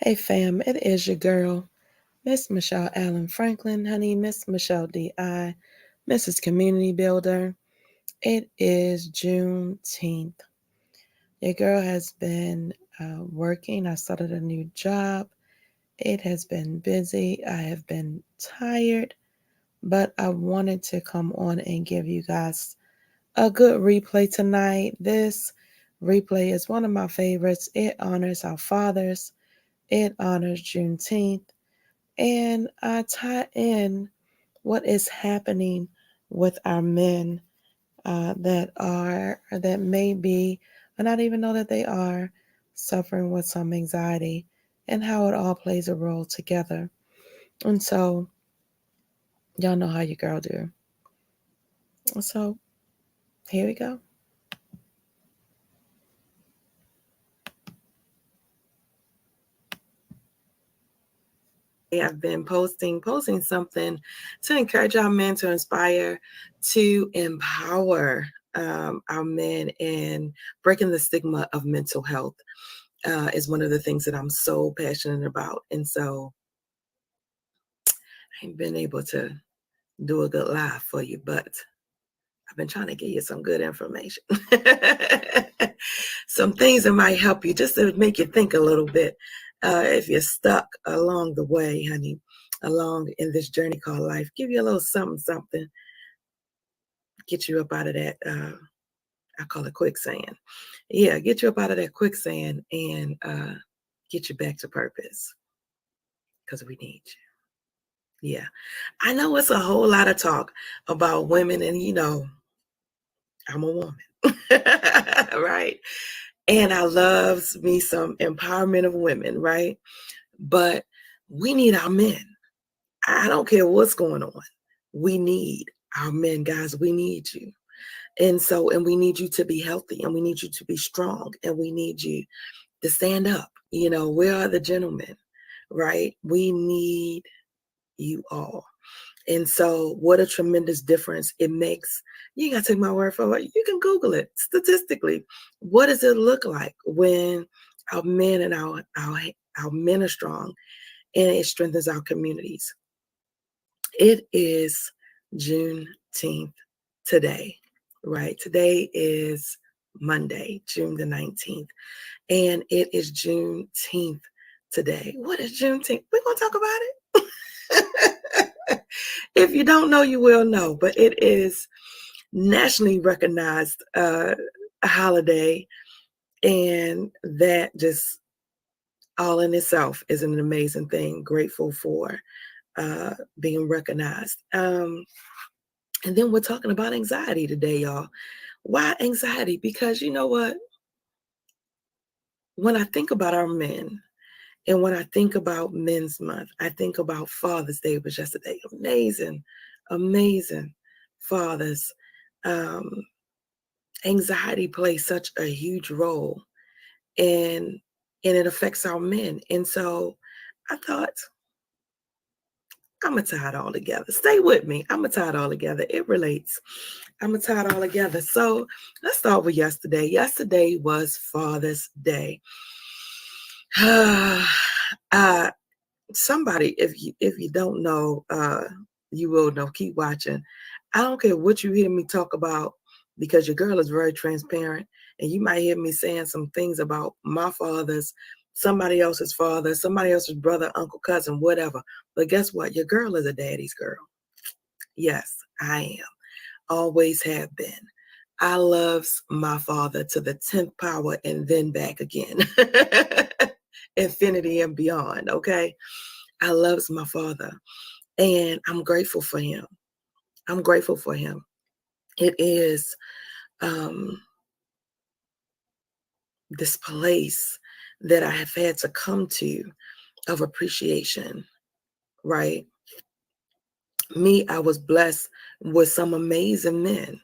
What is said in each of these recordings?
Hey fam, it is your girl, Miss Michelle Allen Franklin, honey, Miss Michelle D.I., Mrs. Community Builder. It is Juneteenth. Your girl has been working. I started a new job. It has been busy. I have been tired, but I wanted to come on and give you guys a good replay tonight. This replay is one of my favorites. It honors our fathers. It honors Juneteenth. And I tie in what is happening with our men that may be, or not even know that they are, suffering with some anxiety, and how it all plays a role together. And so, y'all know how your girl do. So, here we go. I've been posting something to encourage our men, to inspire, to empower our men, and breaking the stigma of mental health is one of the things that I'm so passionate about. And so I ain't been able to do a good live for you, but I've been trying to give you some good information. Some things that might help you, just to make you think a little bit. If you're stuck along the way, honey, along in this journey called life, give you a little something, get you up out of that, I call it quicksand. Yeah, get you up out of that quicksand and get you back to purpose, because we need you. Yeah, I know it's a whole lot of talk about women, and I'm a woman, right? And I loves me some empowerment of women, right? But we need our men. I don't care what's going on. We need our men, guys. We need you. And we need you to be healthy, and we need you to be strong, and we need you to stand up. Where are the gentlemen, right? We need you all. And so what a tremendous difference it makes. You got to take my word for it. You can Google it statistically. What does it look like when our men and our men are strong, and it strengthens our communities? It is Juneteenth today, right? Today is Monday, June the 19th, and it is Juneteenth today. What is Juneteenth? We're going to talk about it. If you don't know, you will know, but it is nationally recognized a holiday, and that just all in itself is an amazing thing. Grateful for being recognized. And then we're talking about anxiety today, y'all. Why anxiety? Because you know what? When I think about our men, and when I think about Men's Month, I think about Father's Day was yesterday. Amazing, amazing fathers. Um, Anxiety plays such a huge role, and it affects our men. And so I thought, I'm gonna tie it all together. Stay with me. I'm gonna tie it all together. It relates. I'm gonna tie it all together. So let's start with yesterday. Yesterday was Father's Day. Somebody, if you don't know, you will know. Keep watching. I don't care what you hear me talk about, because your girl is very transparent, and you might hear me saying some things about my father's, somebody else's father, somebody else's brother, uncle, cousin, whatever. But guess what? Your girl is a daddy's girl. Yes, I am. Always have been. I loves my father to the 10th power and then back again. Infinity and beyond, okay? I loves my father, and I'm grateful for him. I'm grateful for him. It is this place that I have had to come to of appreciation, right? Me, I was blessed with some amazing men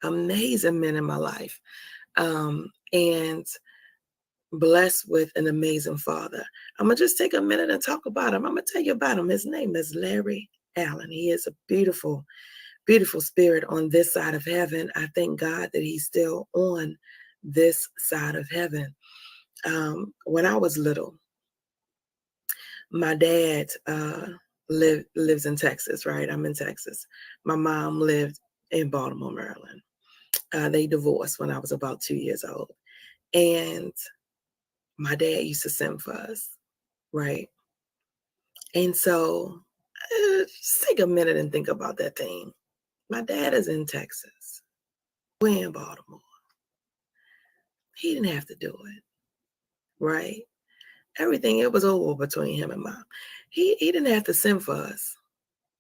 in my life, and blessed with an amazing father. I'm going to just take a minute and talk about him. I'm going to tell you about him. His name is Larry Allen. He is a beautiful, beautiful spirit on this side of heaven. I thank God that he's still on this side of heaven. When I was little, My dad lives in Texas, right? I'm in Texas. My mom lived in Baltimore, Maryland. They divorced when I was about 2 years old. And my dad used to send for us, right? And so just take a minute and think about that thing. My dad is in Texas. We're in Baltimore. He didn't have to do it, right? Everything, it was over between him and mom. He didn't have to send for us.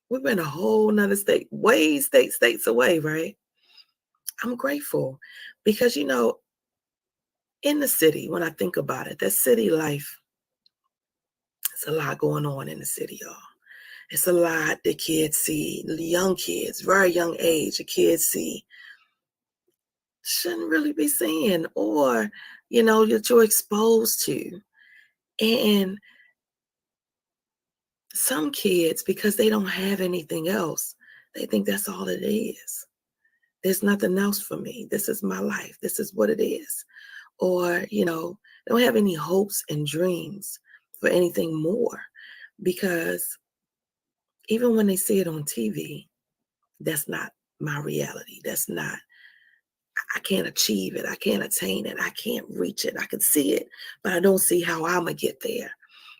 We've been a whole nother state, states away, right? I'm grateful because, in the city, when I think about it, that city life, it's a lot going on in the city, y'all. It's a lot the kids see, the young kids, very young age, the kids see, shouldn't really be seeing, or, that you're exposed to. And some kids, because they don't have anything else, they think that's all it is. There's nothing else for me. This is my life. This is what it is. Or, they don't have any hopes and dreams for anything more, because even when they see it on TV, that's not my reality. That's not, I can't achieve it. I can't attain it. I can't reach it. I can see it, but I don't see how I'm going to get there.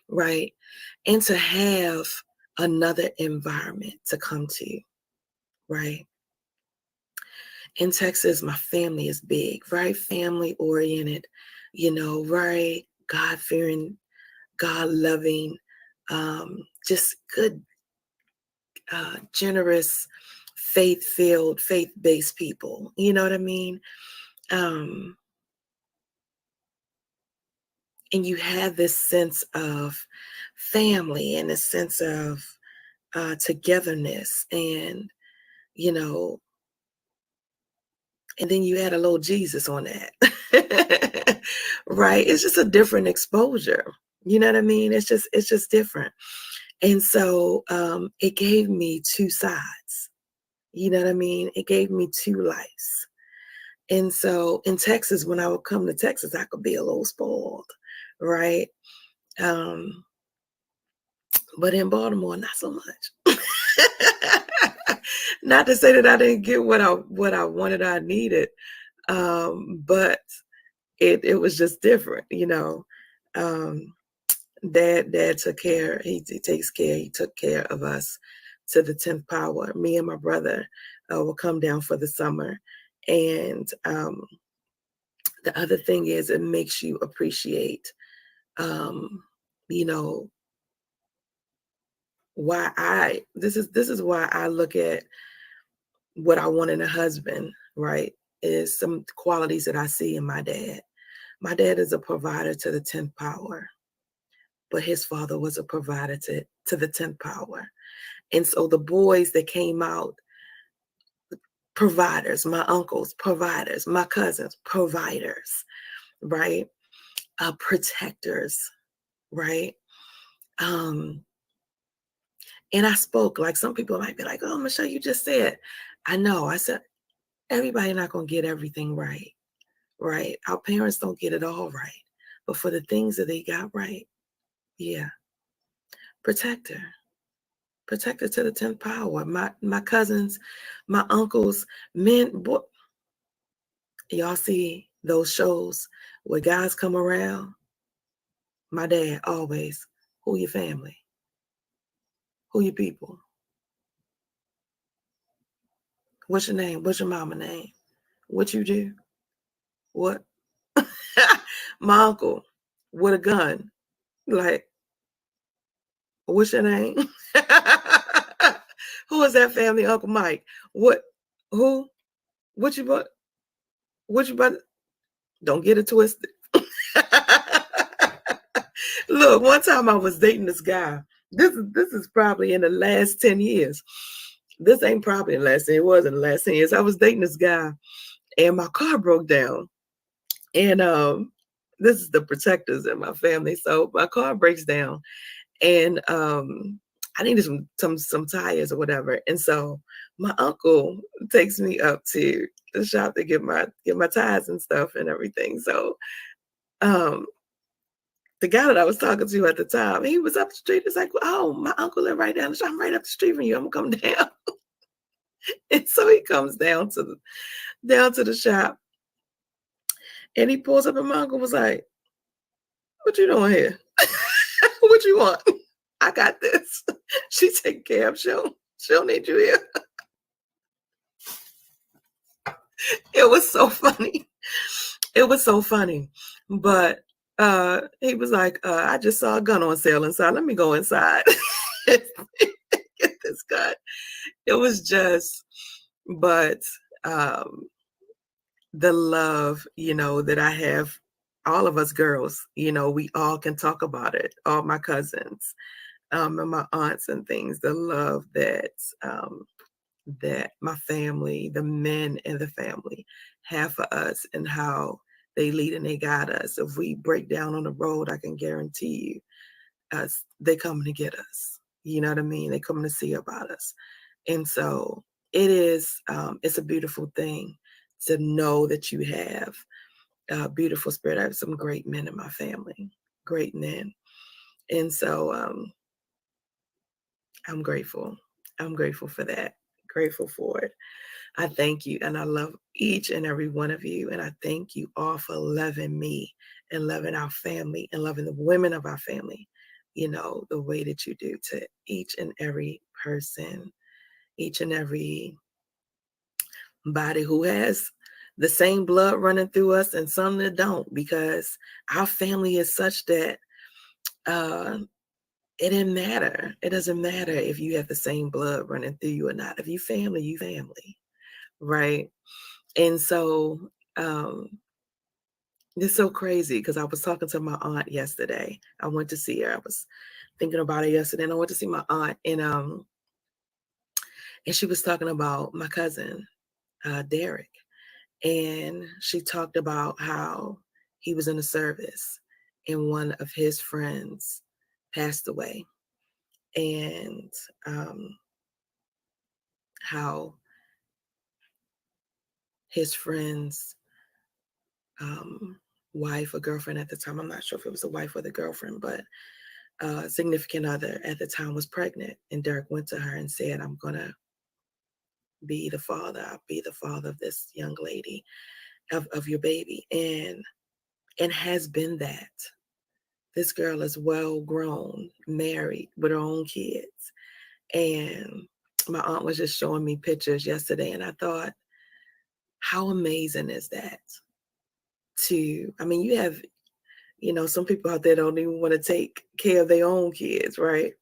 Right. And to have another environment to come to. Right. In Texas, my family is big, very family oriented, very God fearing, God loving, just good, generous, faith filled, faith based people. You know what I mean? And you have this sense of family and a sense of togetherness, and, and then you add a little Jesus on that. Right? It's just a different exposure. You know what I mean? It's just different. And so it gave me two sides. You know what I mean? It gave me two lives. And so in Texas, when I would come to Texas, I could be a little spoiled, right? But in Baltimore, not so much. Not to say that I didn't get what I wanted, I needed, but it was just different, Dad took care. He takes care. He took care of us to the 10th power. Me and my brother will come down for the summer, and the other thing is, it makes you appreciate, you know, this is why I look at what I want in a husband, right? Is some qualities that I see in my dad. My dad is a provider to the 10th power, but his father was a provider to the 10th power. And so the boys that came out, providers, my uncles, providers, my cousins, providers, right? Protectors, right? And I spoke, like some people might be like, oh, Michelle, you just said, I know. I said, everybody not going to get everything right, right? Our parents don't get it all right. But for the things that they got right, yeah, protector. Protector to the 10th power. My cousins, my uncles, men, boy, y'all see those shows where guys come around? My dad always, who your family? Who your people? What's your name? What's your mama name? What you do? What? My uncle with a gun. Like, what's your name? Who is that family? Uncle Mike. What? Who? What you but? What you but? Don't get it twisted. Look, one time I was dating this guy. This is probably in the last 10 years. This ain't probably the last 10. It was in the last 10 years. I was dating this guy, and my car broke down. And this is the protectors in my family. So my car breaks down, and I needed some tires or whatever. And so my uncle takes me up to the shop to get my tires and stuff and everything. So the guy that I was talking to at the time, he was up the street. It's like, oh, my uncle lived right down the street. I'm right up the street from you. I'm gonna come down. And so he comes down to the shop, and he pulls up, and my uncle was like, "What you doing here? What you want? I got this. She taking care of. She'll need you here." It was so funny. It was so funny. But he was like, I just saw a gun on sale inside. Let me go inside. Get this gun. It was just, but the love, that I have, all of us girls, we all can talk about it. All my cousins, and my aunts and things, the love that my family, the men in the family have for us, and how they lead and they guide us. If we break down on the road, I can guarantee you, they coming to get us. You know what I mean? They coming to see about us. And so it's a beautiful thing to know that you have a beautiful spirit. I have some great men in my family, great men. And so I'm grateful. I'm grateful for that. Grateful for it. I thank you, and I love each and every one of you. And I thank you all for loving me and loving our family and loving the women of our family, the way that you do, to each and every person, each and every body who has the same blood running through us, and some that don't, because our family is such that it didn't matter. It doesn't matter if you have the same blood running through you or not. If you family, you family, right? And so it's so crazy, because I was talking to my aunt yesterday. I went to see her. I was thinking about it yesterday, and I went to see my aunt, and she was talking about my cousin, Derek. And she talked about how he was in the service and one of his friends passed away, and how his friend's wife or girlfriend at the time, I'm not sure if it was a wife or the girlfriend, but significant other at the time was pregnant. And Derek went to her and said, I'm going to be the father. I'll be the father of this young lady, of your baby. And has been that. This girl is well grown, married with her own kids. And my aunt was just showing me pictures yesterday, and I thought, how amazing is that? You have, some people out there don't even want to take care of their own kids, right?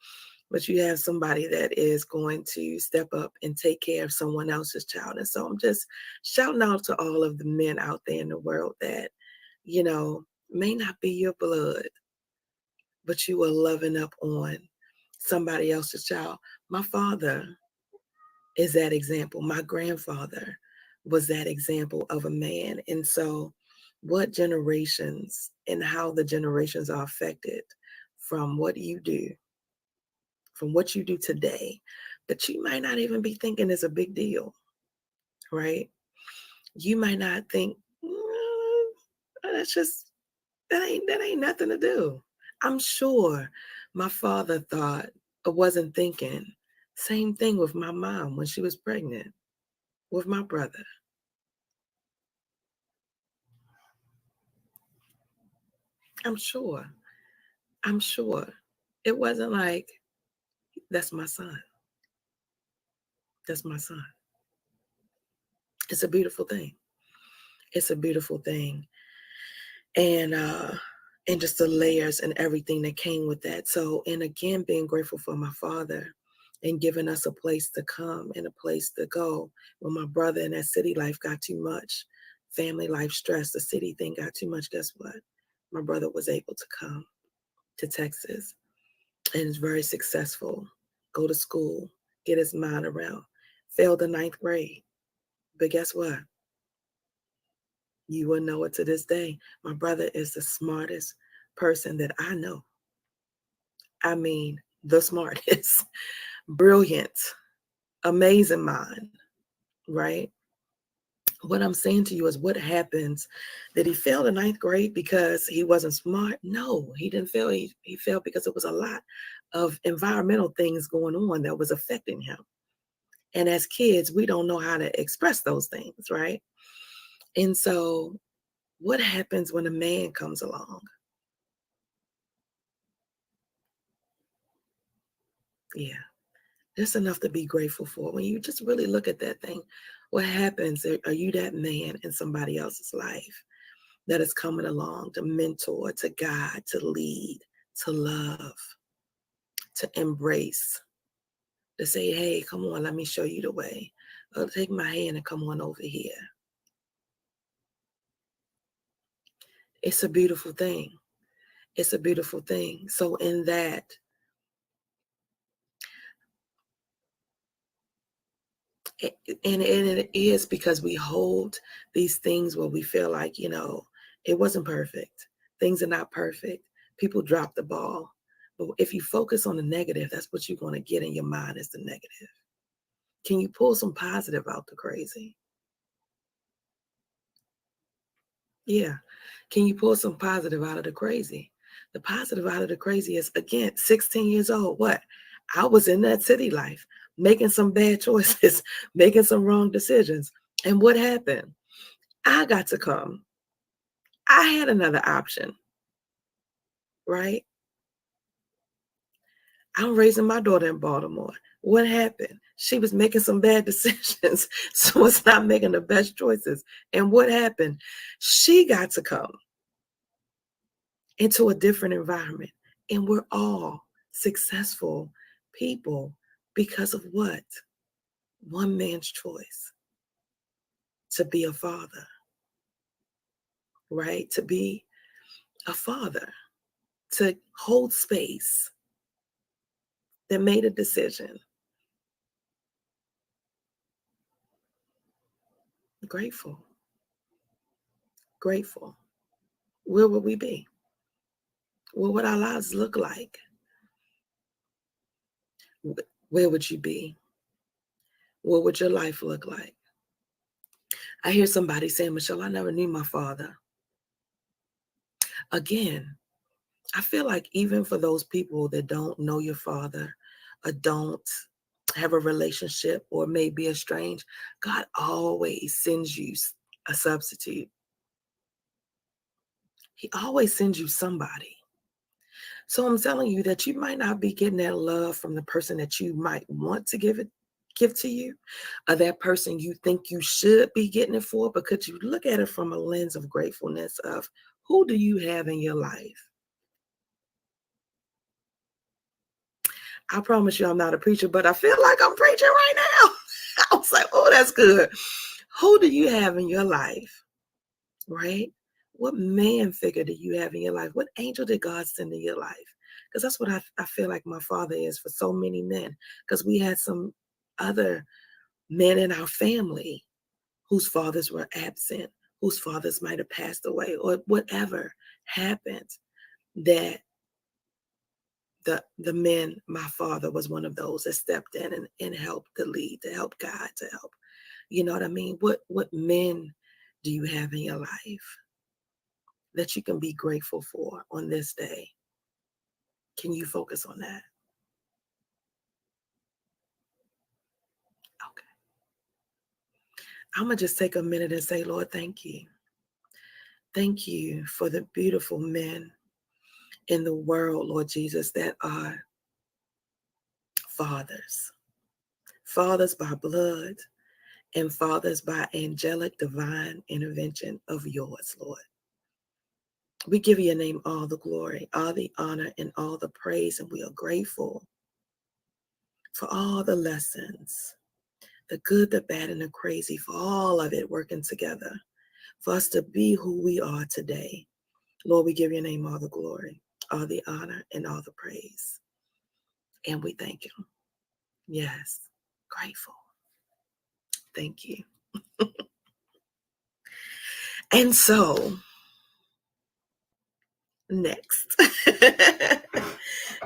But you have somebody that is going to step up and take care of someone else's child. And so I'm just shouting out to all of the men out there in the world that, may not be your blood, but you are loving up on somebody else's child. My father is that example. My grandfather was that example of a man. And so what generations and how the generations are affected from what you do, from what you do today, that you might not even be thinking is a big deal, right? You might not think, that ain't nothing to do. I'm sure my father wasn't thinking. Same thing with my mom when she was pregnant with my brother. I'm sure. It wasn't like, that's my son. That's my son. It's a beautiful thing. It's a beautiful thing. And just the layers and everything that came with that. So, and again, being grateful for my father and giving us a place to come and a place to go. When my brother in that city life got too much, family life stress, the city thing got too much, guess what? My brother was able to come to Texas and is very successful, go to school, get his mind around, failed the 9th grade. But guess what? You will know it to this day. My brother is the smartest person that I know. I mean, the smartest, brilliant, amazing mind, right? What I'm saying to you is, what happens? Did he fail the ninth grade because he wasn't smart? No, he didn't fail. He failed because it was a lot of environmental things going on that was affecting him. And as kids, we don't know how to express those things, right? And so what happens when a man comes along? Yeah, there's enough to be grateful for. When you just really look at that thing, what happens? Are you that man in somebody else's life that is coming along to mentor, to guide, to lead, to love, to embrace, to say, hey, come on, let me show you the way. Take my hand and come on over here. It's a beautiful thing. It's a beautiful thing. So in that, and it is because we hold these things where we feel like, it wasn't perfect. Things are not perfect. People drop the ball. But if you focus on the negative, that's what you're going to get in your mind, is the negative. Can you pull some positive out the crazy? Yeah. Can you pull some positive out of the crazy? The positive out of the crazy is, again, 16 years old. What? I was in that city life, making some bad choices, making some wrong decisions. And what happened? I got to come. I had another option, right? I'm raising my daughter in Baltimore. What happened? She was making some bad decisions, so was not making the best choices. And what happened? She got to come into a different environment. And we're all successful people because of what? One man's choice to be a father, right? To be a father, to hold space, that made a decision. Grateful, grateful. Where would we be? What would our lives look like? Where would you be? What would your life look like? I hear somebody saying, Michelle, I never knew my father. Again, I feel like even for those people that don't know your father or don't have a relationship or may be estranged, God always sends you a substitute. He always sends you somebody. So I'm telling you that you might not be getting that love from the person that you might want to give to you, or that person you think you should be getting it for, but could you look at it from a lens of gratefulness of, who do you have in your life? I promise you I'm not a preacher, but I feel like I'm preaching right now. I was like, oh, that's good. Who do you have in your life, right? What man figure do you have in your life? What angel did God send in your life? Because that's what I feel like my father is for so many men, because we had some other men in our family whose fathers were absent, whose fathers might have passed away, or whatever happened, that the men, my father was one of those that stepped in and helped to lead, to help guide, to help. You know what I mean? What men do you have in your life that you can be grateful for on this day? Can you focus on that? Okay. I'm going to just take a minute and say, Lord, thank you. Thank you for the beautiful men in the world, Lord Jesus, that are fathers. Fathers by blood and fathers by angelic divine intervention of yours, Lord. We give your name all the glory, all the honor, and all the praise, and we are grateful for all the lessons, the good, the bad, and the crazy, for all of it working together, for us to be who we are today. Lord, we give your name all the glory, all the honor, and all the praise. And we thank you. Yes, grateful. Thank you. And so, next,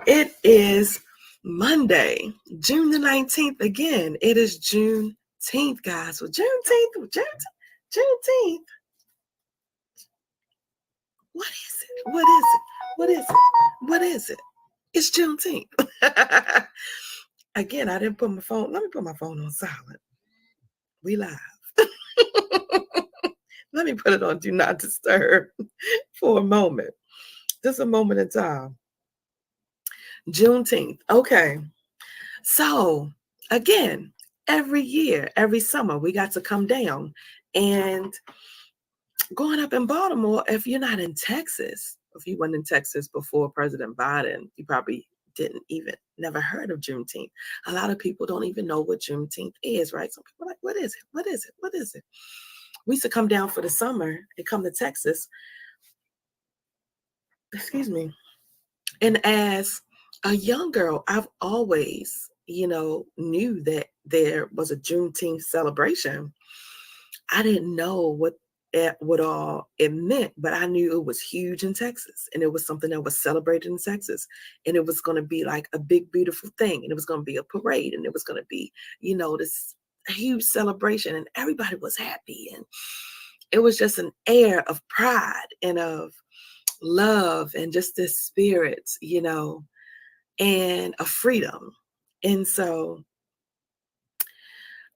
it is Monday, June the 19th. Again, it is Juneteenth, guys. Well, Juneteenth, Juneteenth. What is it? What is it? What is it? What is it? It's Juneteenth. Again, I didn't put my phone. Let me put my phone on silent. We live. Let me put it on do not disturb for a moment. Just a moment in time. Juneteenth. Okay. So again, every year, every summer, we got to come down. And growing up in Baltimore, if you're not in Texas, if you weren't in Texas before President Biden, you probably never heard of Juneteenth. A lot of people don't even know what Juneteenth is, right? Some people are like, what is it? What is it? What is it? We used to come down for the summer and come to Texas. Excuse me. And as a young girl, I've always, knew that there was a Juneteenth celebration. I didn't know what all it meant, but I knew it was huge in Texas, and it was something that was celebrated in Texas, and it was going to be like a big, beautiful thing, and it was going to be a parade, and it was going to be, this huge celebration, and everybody was happy, and it was just an air of pride and of love and just this spirit, and a freedom. And so,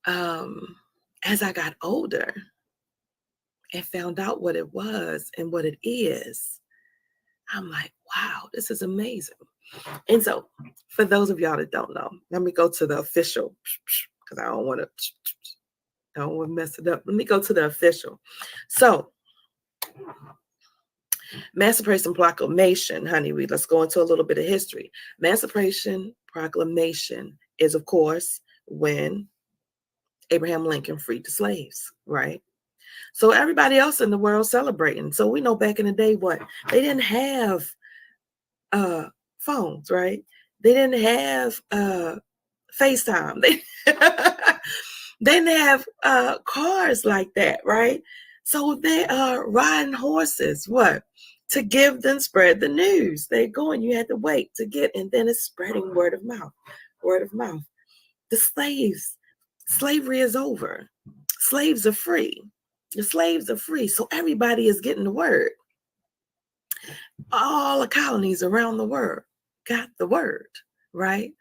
as I got older and found out what it was and what it is, I'm like, wow, this is amazing. And so, for those of y'all that don't know, let me go to the official, because I don't want to mess it up. Let me go to the official. So, Emancipation Proclamation, honey, let's go into a little bit of history. Emancipation Proclamation is, of course, when Abraham Lincoln freed the slaves, right? So everybody else in the world celebrating. So we know back in the day what? They didn't have phones, right? They didn't have FaceTime. They didn't have cars like that, right? So they are riding horses, what? To give them spread the news. They're going, you had to wait to get, and then it's spreading word of mouth, word of mouth. The slavery is over. Slaves are free. The slaves are free. So everybody is getting the word. All the colonies around the world got the word, right?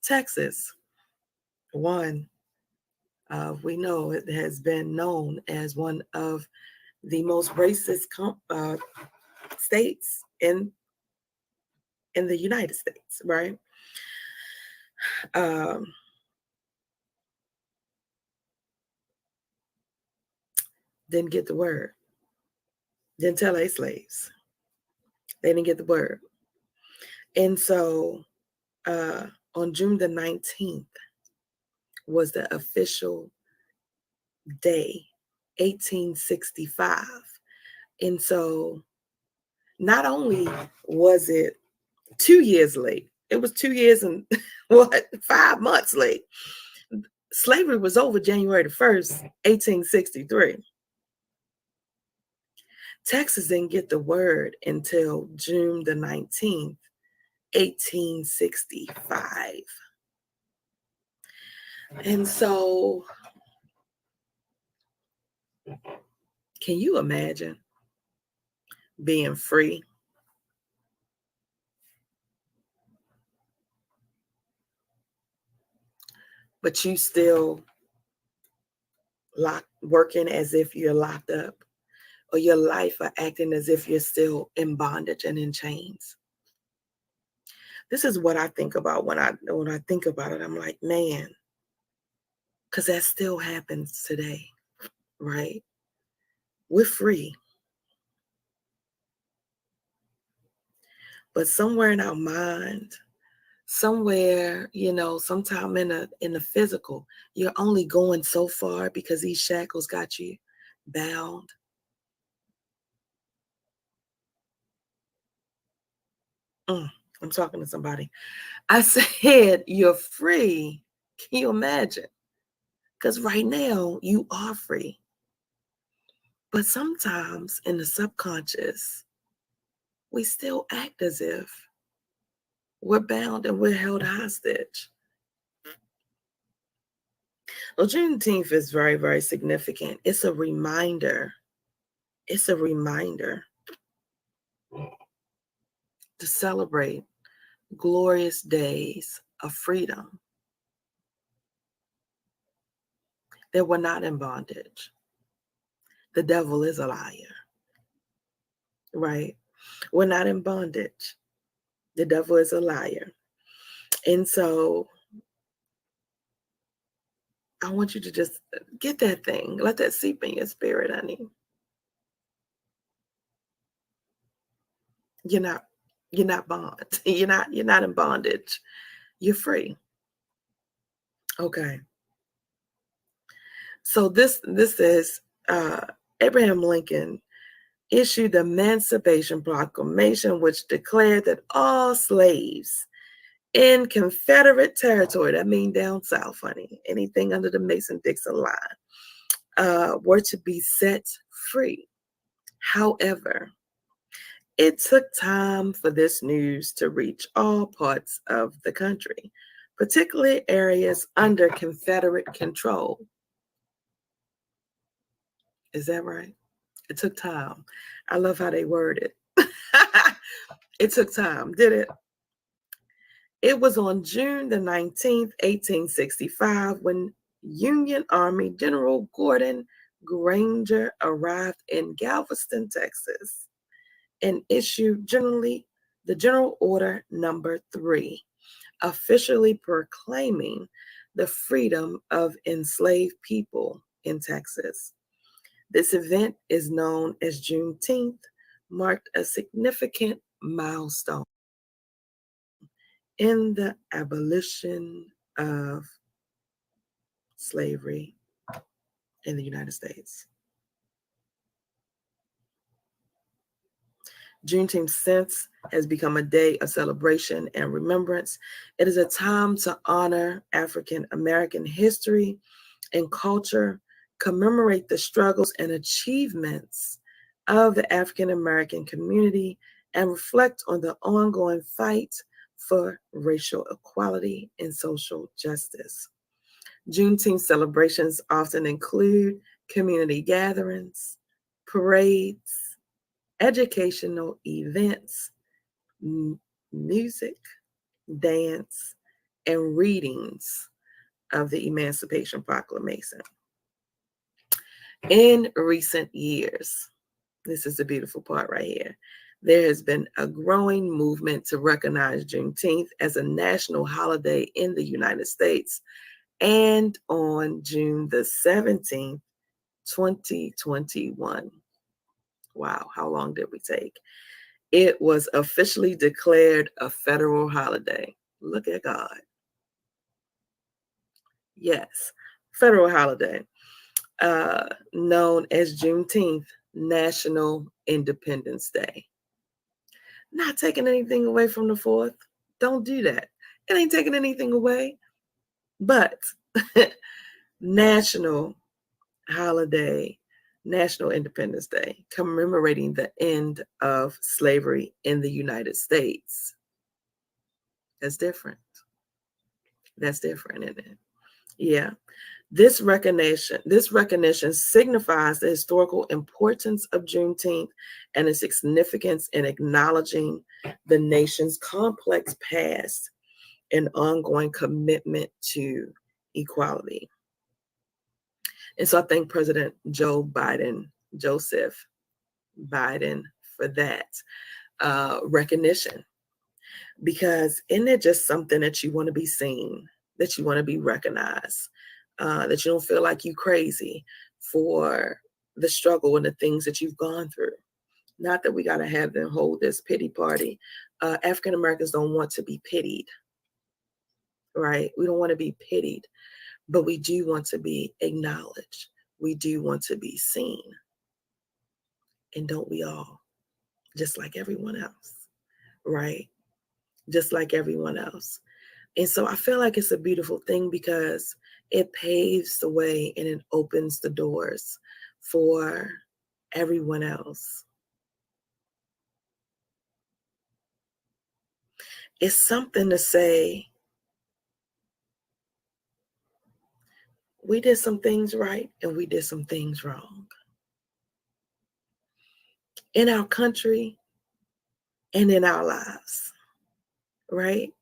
Texas, one, we know it has been known as one of the most racist states in the United States, right? Didn't get the word. Didn't tell their slaves. They didn't get the word. And so on June the 19th was the official day, 1865. And so not only was it 2 years late, it was 2 years and 5 months late. Slavery was over January the 1st, 1863. Texas didn't get the word until June the 19th, 1865. And so, can you imagine being free? But you still working as if you're locked up, or your life are acting as if you're still in bondage and in chains. This is what I think about when I think about it. I'm like, man, because that still happens today, right? We're free. But somewhere in our mind, somewhere, sometime in the physical, you're only going so far because these shackles got you bound. I'm talking to somebody. I said, you're free. Can you imagine? Because right now you are free. But sometimes in the subconscious, we still act as if we're bound and we're held hostage. Well, Juneteenth is very, very significant. It's a reminder. It's a reminder to celebrate glorious days of freedom, that we're not in bondage. The devil is a liar, right? We're not in bondage. The devil is a liar. And so I want you to just get that thing. Let that seep in your spirit, honey. You're not bond. You're not in bondage. You're free. Okay. So this is Abraham Lincoln issued the Emancipation Proclamation, which declared that all slaves in Confederate territory, that means down south, honey, anything under the Mason-Dixon line, were to be set free. However, it took time for this news to reach all parts of the country, particularly areas under Confederate control. Is that right? It took time. I love how they word it. It took time, did it? It was on June the 19th, 1865, when Union Army General Gordon Granger arrived in Galveston, Texas, and issued the General Order Number 3, officially proclaiming the freedom of enslaved people in Texas. This event is known as Juneteenth, marked a significant milestone in the abolition of slavery in the United States. Juneteenth since has become a day of celebration and remembrance. It is a time to honor African American history and culture, commemorate the struggles and achievements of the African American community, and reflect on the ongoing fight for racial equality and social justice. Juneteenth celebrations often include community gatherings, parades, educational events, music, dance, and readings of the Emancipation Proclamation. In recent years, this is the beautiful part right here, there has been a growing movement to recognize Juneteenth as a national holiday in the United States. And on June the 17th, 2021, wow, how long did we take? It was officially declared a federal holiday. Look at God. Yes, federal holiday, known as Juneteenth, National Independence Day. Not taking anything away from the 4th. Don't do that. It ain't taking anything away. But national holiday, National Independence Day, commemorating the end of slavery in the United States. That's different. That's different, isn't it? Yeah. This recognition signifies the historical importance of Juneteenth and its significance in acknowledging the nation's complex past and ongoing commitment to equality. And so I thank President Joseph Biden, for that recognition. Because isn't it just something that you want to be seen, that you want to be recognized, that you don't feel like you crazy for the struggle and the things that you've gone through? Not that we got to have them hold this pity party. African Americans don't want to be pitied, right? We don't want to be pitied, but we do want to be acknowledged. We do want to be seen. And don't we all? Just like everyone else, right? Just like everyone else. And so I feel like it's a beautiful thing because it paves the way and it opens the doors for everyone else. It's something to say, We did some things right and we did some things wrong. In our country and in our lives, right?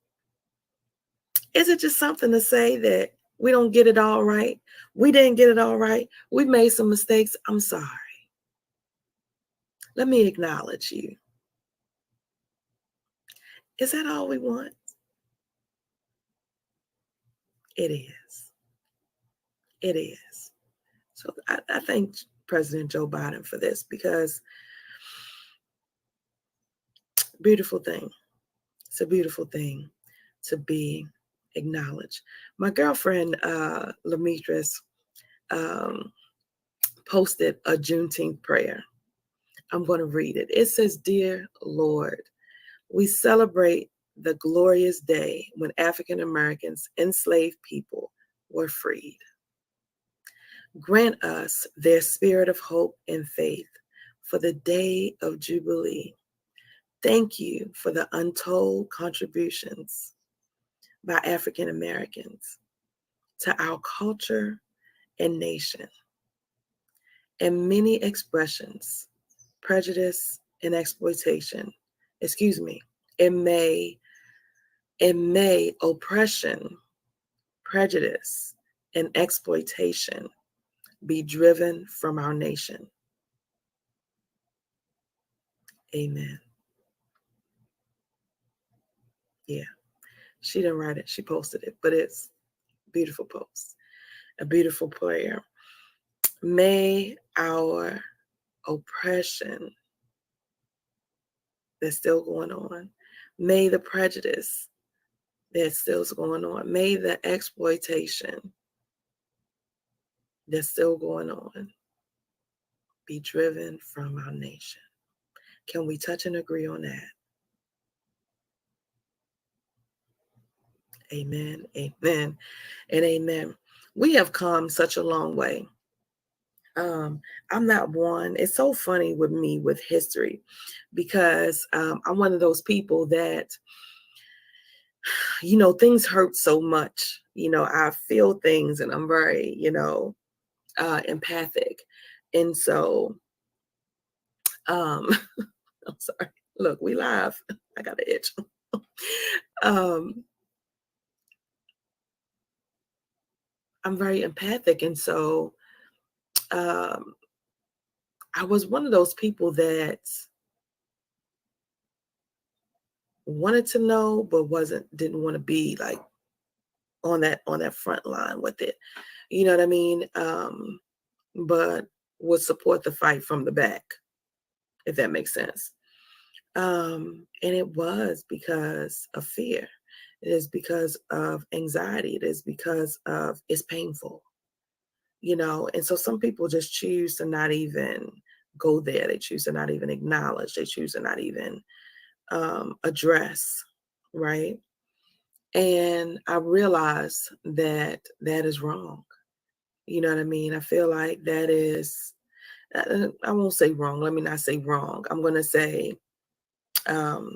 Is it just something to say that we don't get it all right? We didn't get it all right. We made some mistakes. I'm sorry. Let me acknowledge you. Is that all we want? It is. It is. So I thank President Joe Biden for this, because beautiful thing. It's a beautiful thing to be acknowledged. My girlfriend, Lamitris, posted a Juneteenth prayer. I'm going to read it. It says, "Dear Lord, we celebrate the glorious day when African Americans, enslaved people, were freed. Grant us their spirit of hope and faith for the day of Jubilee. Thank you for the untold contributions by African Americans to our culture and nation, and many expressions, prejudice and exploitation, in May oppression, prejudice, and exploitation be driven from our nation. Amen." Yeah, she didn't write it, she posted it, but it's a beautiful post, a beautiful prayer. May our oppression that's still going on, may the prejudice that's still going on, may the exploitation that's still going on be driven from our nation. Can we touch and agree on that? Amen, amen, and amen. We have come such a long way. I'm not one. It's so funny with me with history, because I'm one of those people that, things hurt so much. I feel things and I'm very, empathic. And so, I'm sorry. Look, we live. I got an itch. I'm very empathic. And so, I was one of those people that wanted to know, but didn't want to be like on that front line with it. You know what I mean? But would support the fight from the back, if that makes sense. And it was because of fear. It is because of anxiety. It is because of it's painful, and so some people just choose to not even go there. They choose to not even acknowledge. They choose to not even address, right? And I realized that is wrong. You know what I mean? I feel like that is, I won't say wrong. Let me not say wrong. I'm going to say that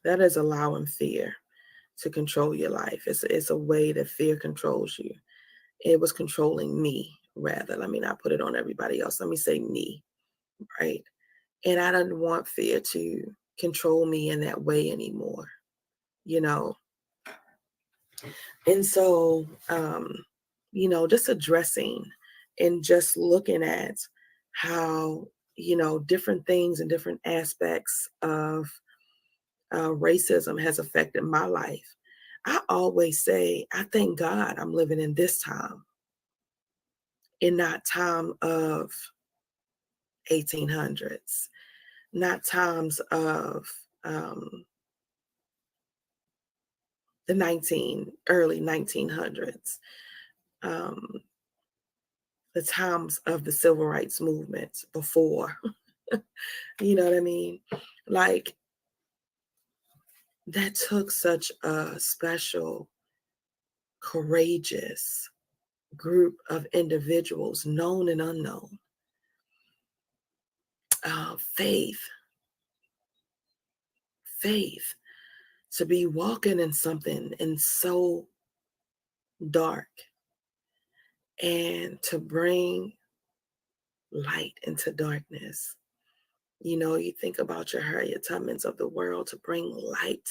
is allowing fear to control your life. It's a way that fear controls you. It was controlling me, rather. Let me not put it on everybody else. Let me say me, right? And I didn't want fear to control me in that way anymore, And so, just addressing and just looking at how, different things and different aspects of racism has affected my life. I always say, I thank God I'm living in this time, in that time of 1800s, not times of the early 1900s, the times of the civil rights movement before. You know what I mean? Like, that took such a special, courageous group of individuals, known and unknown. Faith, to be walking in something and so dark and to bring light into darkness. You think about your Harriet Tubmans of the world to bring light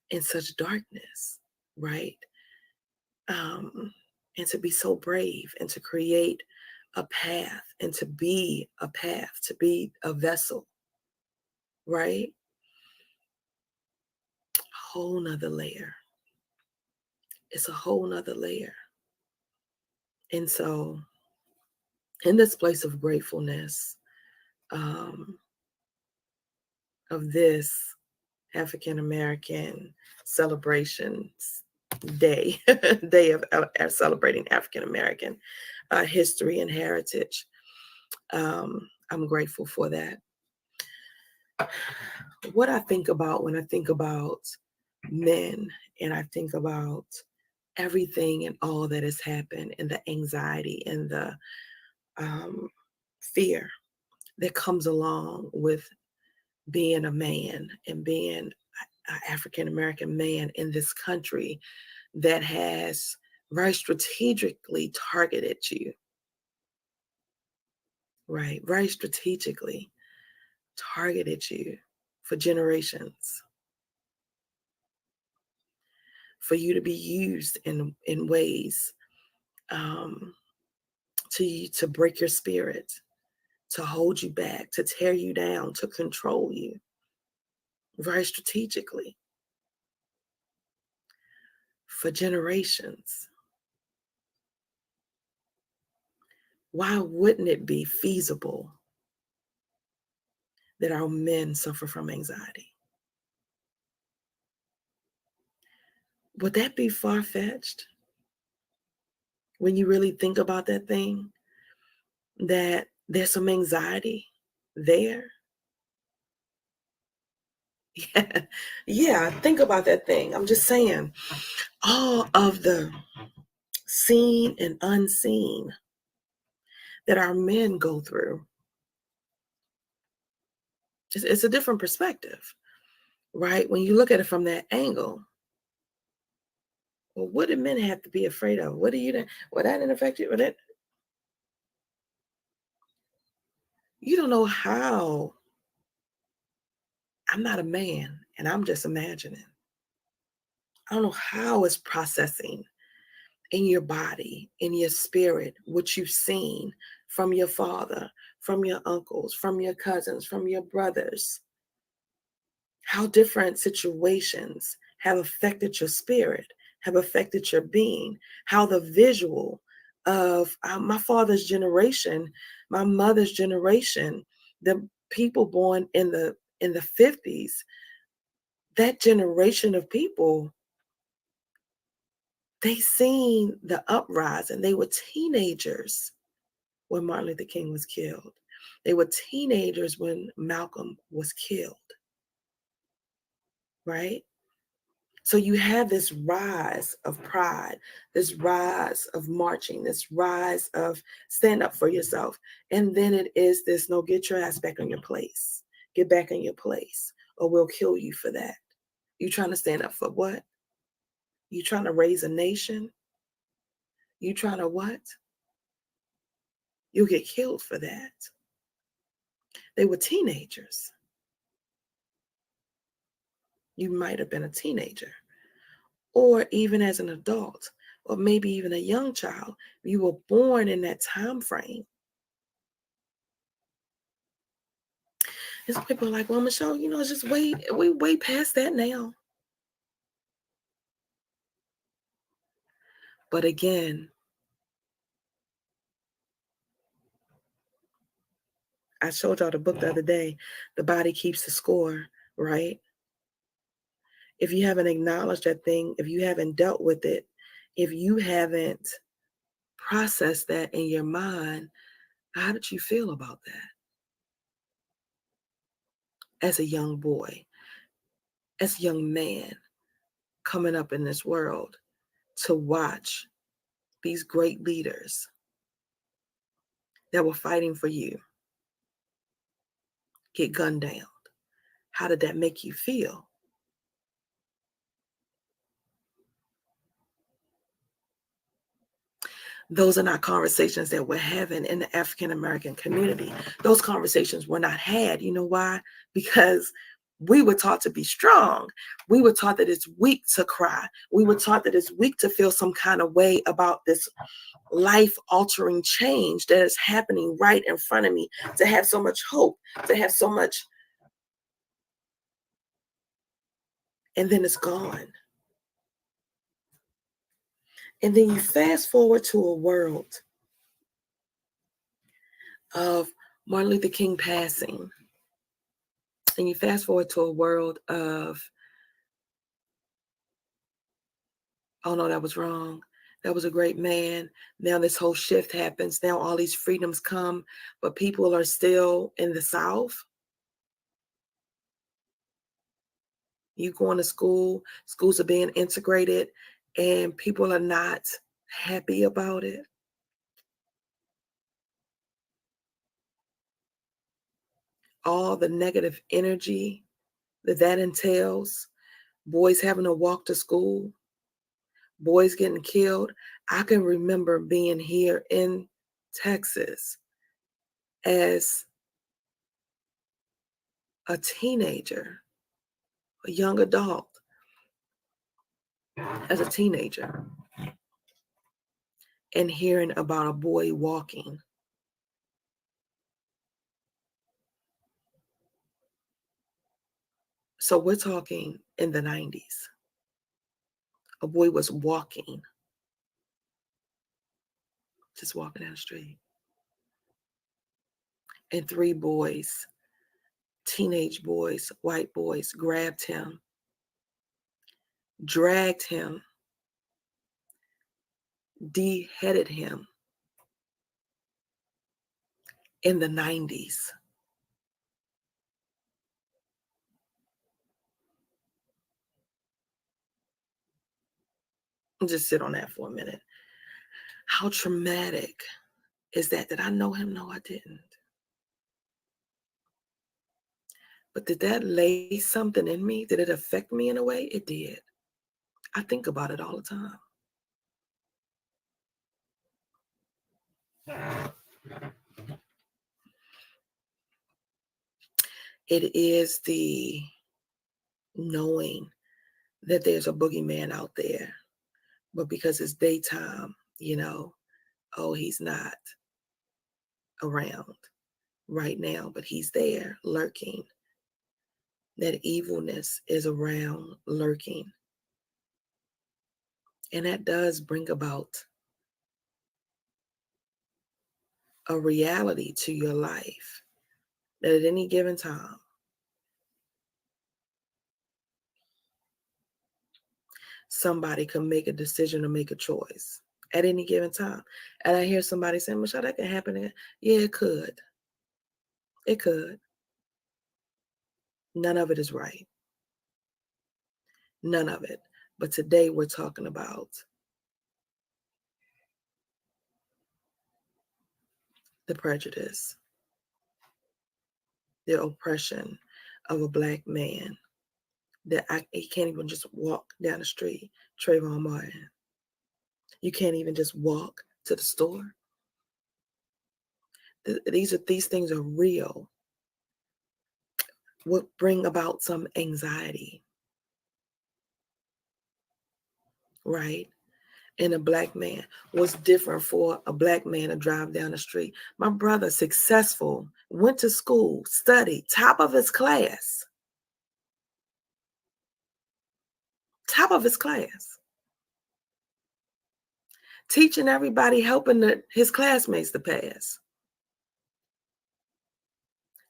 in such darkness, right? And to be so brave and to create a path and to be a path, to be a vessel, right? A whole nother layer. It's a whole nother layer. And so, in this place of gratefulness, of this African American celebrations day, day of celebrating African American history and heritage, I'm grateful for that. What I think about when I think about men and I think about everything and all that has happened and the anxiety and the fear that comes along with being a man and being an African American man in this country that has very strategically targeted you, right? Very strategically targeted you for generations, for you to be used in ways to break your spirit, to hold you back, to tear you down, to control you, very strategically for generations. Why wouldn't it be feasible that our men suffer from anxiety? Would that be far-fetched when you really think about that thing, that there's some anxiety there? Yeah, yeah, think about that thing. I'm just saying, all of the seen and unseen that our men go through. It's a different perspective, right? When you look at it from that angle, well, what do men have to be afraid of? What do you, well, that didn't affect you? Well, that, you don't know how. I'm not a man, and I'm just imagining. I don't know how it's processing in your body, in your spirit, what you've seen from your father, from your uncles, from your cousins, from your brothers. How different situations have affected your spirit, have affected your being, how the visual of my father's generation, my mother's generation, the people born in the 50s, that generation of people, they seen the uprising. They were teenagers when Martin Luther King was killed. They were teenagers when Malcolm was killed, right? So you have this rise of pride, this rise of marching, this rise of stand up for yourself. And then it is this, no, get your ass back on your place. Get back in your place or we'll kill you for that. You trying to stand up for what? You trying to raise a nation? You trying to what? You'll get killed for that. They were teenagers. You might have been a teenager, or even as an adult, or maybe even a young child. You were born in that time frame. And some people are like, well, Michelle, it's just we way past that now. But again, I showed y'all the book the other day, The Body Keeps the Score, right? If you haven't acknowledged that thing, if you haven't dealt with it, if you haven't processed that in your mind, how did you feel about that as a young boy, as a young man coming up in this world to watch these great leaders that were fighting for you get gunned down? How did that make you feel? Those are not conversations that we're having in the African American community. Those conversations were not had. You know why? Because we were taught to be strong. We were taught that it's weak to cry. We were taught that it's weak to feel some kind of way about this life-altering change that is happening right in front of me, to have so much hope, to have so much, and then it's gone. And then you fast forward to a world of Martin Luther King passing, and you fast forward to a world of, oh no, that was wrong. That was a great man. Now this whole shift happens. Now all these freedoms come, but people are still in the South. You going to school, schools are being integrated, and people are not happy about it. All the negative energy that entails, boys having to walk to school, boys getting killed. I can remember being here in Texas as a teenager, a young adult, as a teenager, and hearing about a boy walking. So we're talking in the 90s. A boy was walking, just walking down the street. And three boys, teenage boys, white boys, grabbed him, dragged him, beheaded him in the 90s. Just sit on that for a minute. How traumatic is that? Did I know him? No, I didn't. But did that lay something in me? Did it affect me in a way? It did. I think about it all the time. It is the knowing that there's a boogeyman out there, but because it's daytime, oh, he's not around right now, but he's there lurking. That evilness is around lurking. And that does bring about a reality to your life that at any given time, somebody can make a decision or make a choice at any given time. And I hear somebody saying, Michelle, that can happen. Yeah, it could. It could. None of it is right. None of it. But today we're talking about the prejudice, the oppression of a Black man, that he can't even just walk down the street. Trayvon Martin. You can't even just walk to the store. These things are real. What bring about some anxiety, right? In a Black man. What's different for a Black man to drive down the street? My brother, successful, went to school, studied, top of his class. Top of his class. Teaching everybody, helping his classmates to pass.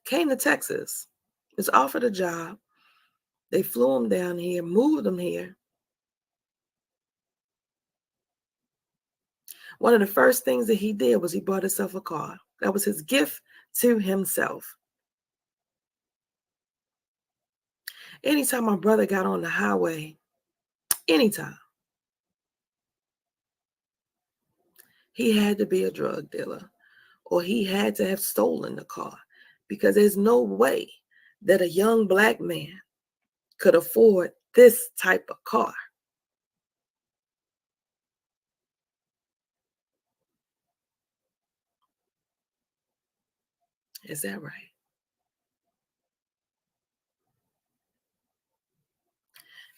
Came to Texas, was offered a job. They flew him down here, moved him here. One of the first things that he did was he bought himself a car. That was his gift to himself. Anytime my brother got on the highway, anytime, he had to be a drug dealer or he had to have stolen the car, because there's no way that a young Black man could afford this type of car. Is that right?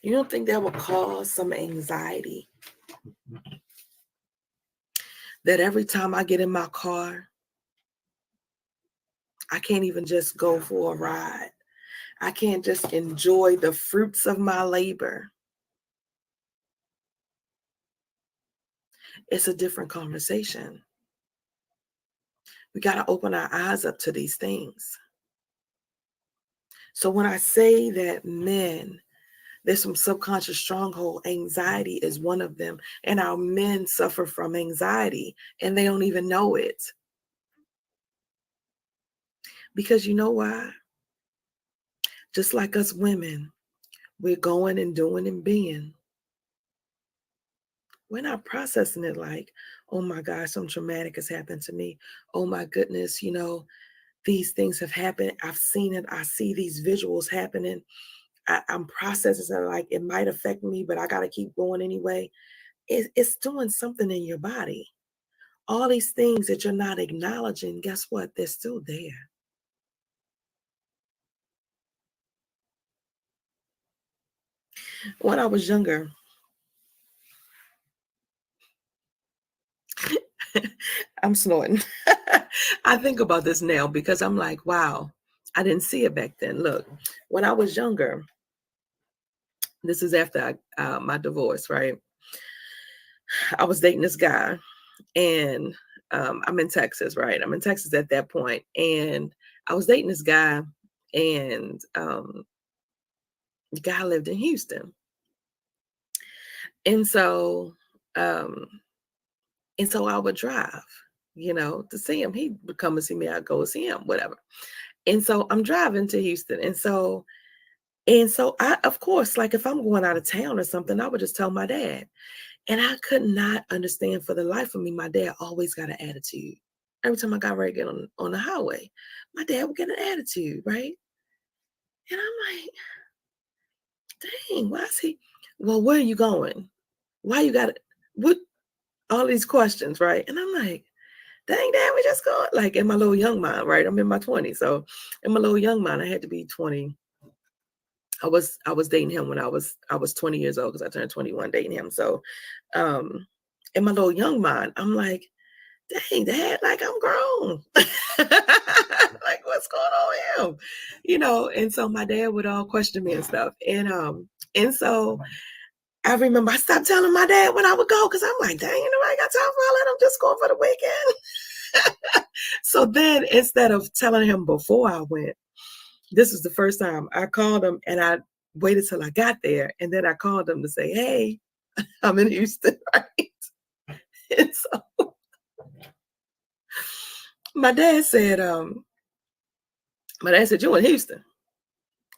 You don't think that will cause some anxiety? That every time I get in my car, I can't even just go for a ride. I can't just enjoy the fruits of my labor. It's a different conversation. We got to open our eyes up to these things. So when I say that men, there's some subconscious stronghold, anxiety is one of them. And our men suffer from anxiety and they don't even know it. Because you know why? Just like us women, we're going and doing and being. We're not processing it like, oh my gosh, something traumatic has happened to me. Oh my goodness, these things have happened. I've seen it. I see these visuals happening. I'm processing it like it might affect me, but I got to keep going anyway. It's doing something in your body. All these things that you're not acknowledging, guess what? They're still there. When I was younger, I'm snorting. I think about this now because I'm like, wow, I didn't see it back then. Look, when I was younger, this is after my divorce, right? I was dating this guy and I'm in Texas, right? I'm in Texas at that point. And I was dating this guy and the guy lived in Houston. And so I would drive, to see him. He would come and see me. I'd go see him, whatever. And so I'm driving to Houston. And so I, of course, like if I'm going out of town or something, I would just tell my dad. And I could not understand for the life of me. My dad always got an attitude. Every time I got ready to get on the highway, my dad would get an attitude, right? And I'm like, dang, why is he? Well, where are you going? Why you got it? What? All these questions, right? And I'm like, dang, dad, we just going. Like in my little young mind, right? I'm in my 20s. So in my little young mind, I had to be 20. I was dating him when I was 20 years old because I turned 21 dating him. So in my little young mind, I'm like, dang, dad, like I'm grown. Like what's going on here? And so my dad would all question me and stuff. And so I remember I stopped telling my dad when I would go because I'm like, dang, nobody got time for all that. I'm just going for the weekend. So then instead of telling him before I went, this was the first time I called him and I waited till I got there. And then I called him to say, hey, I'm in Houston, right? And so my dad said, you in Houston?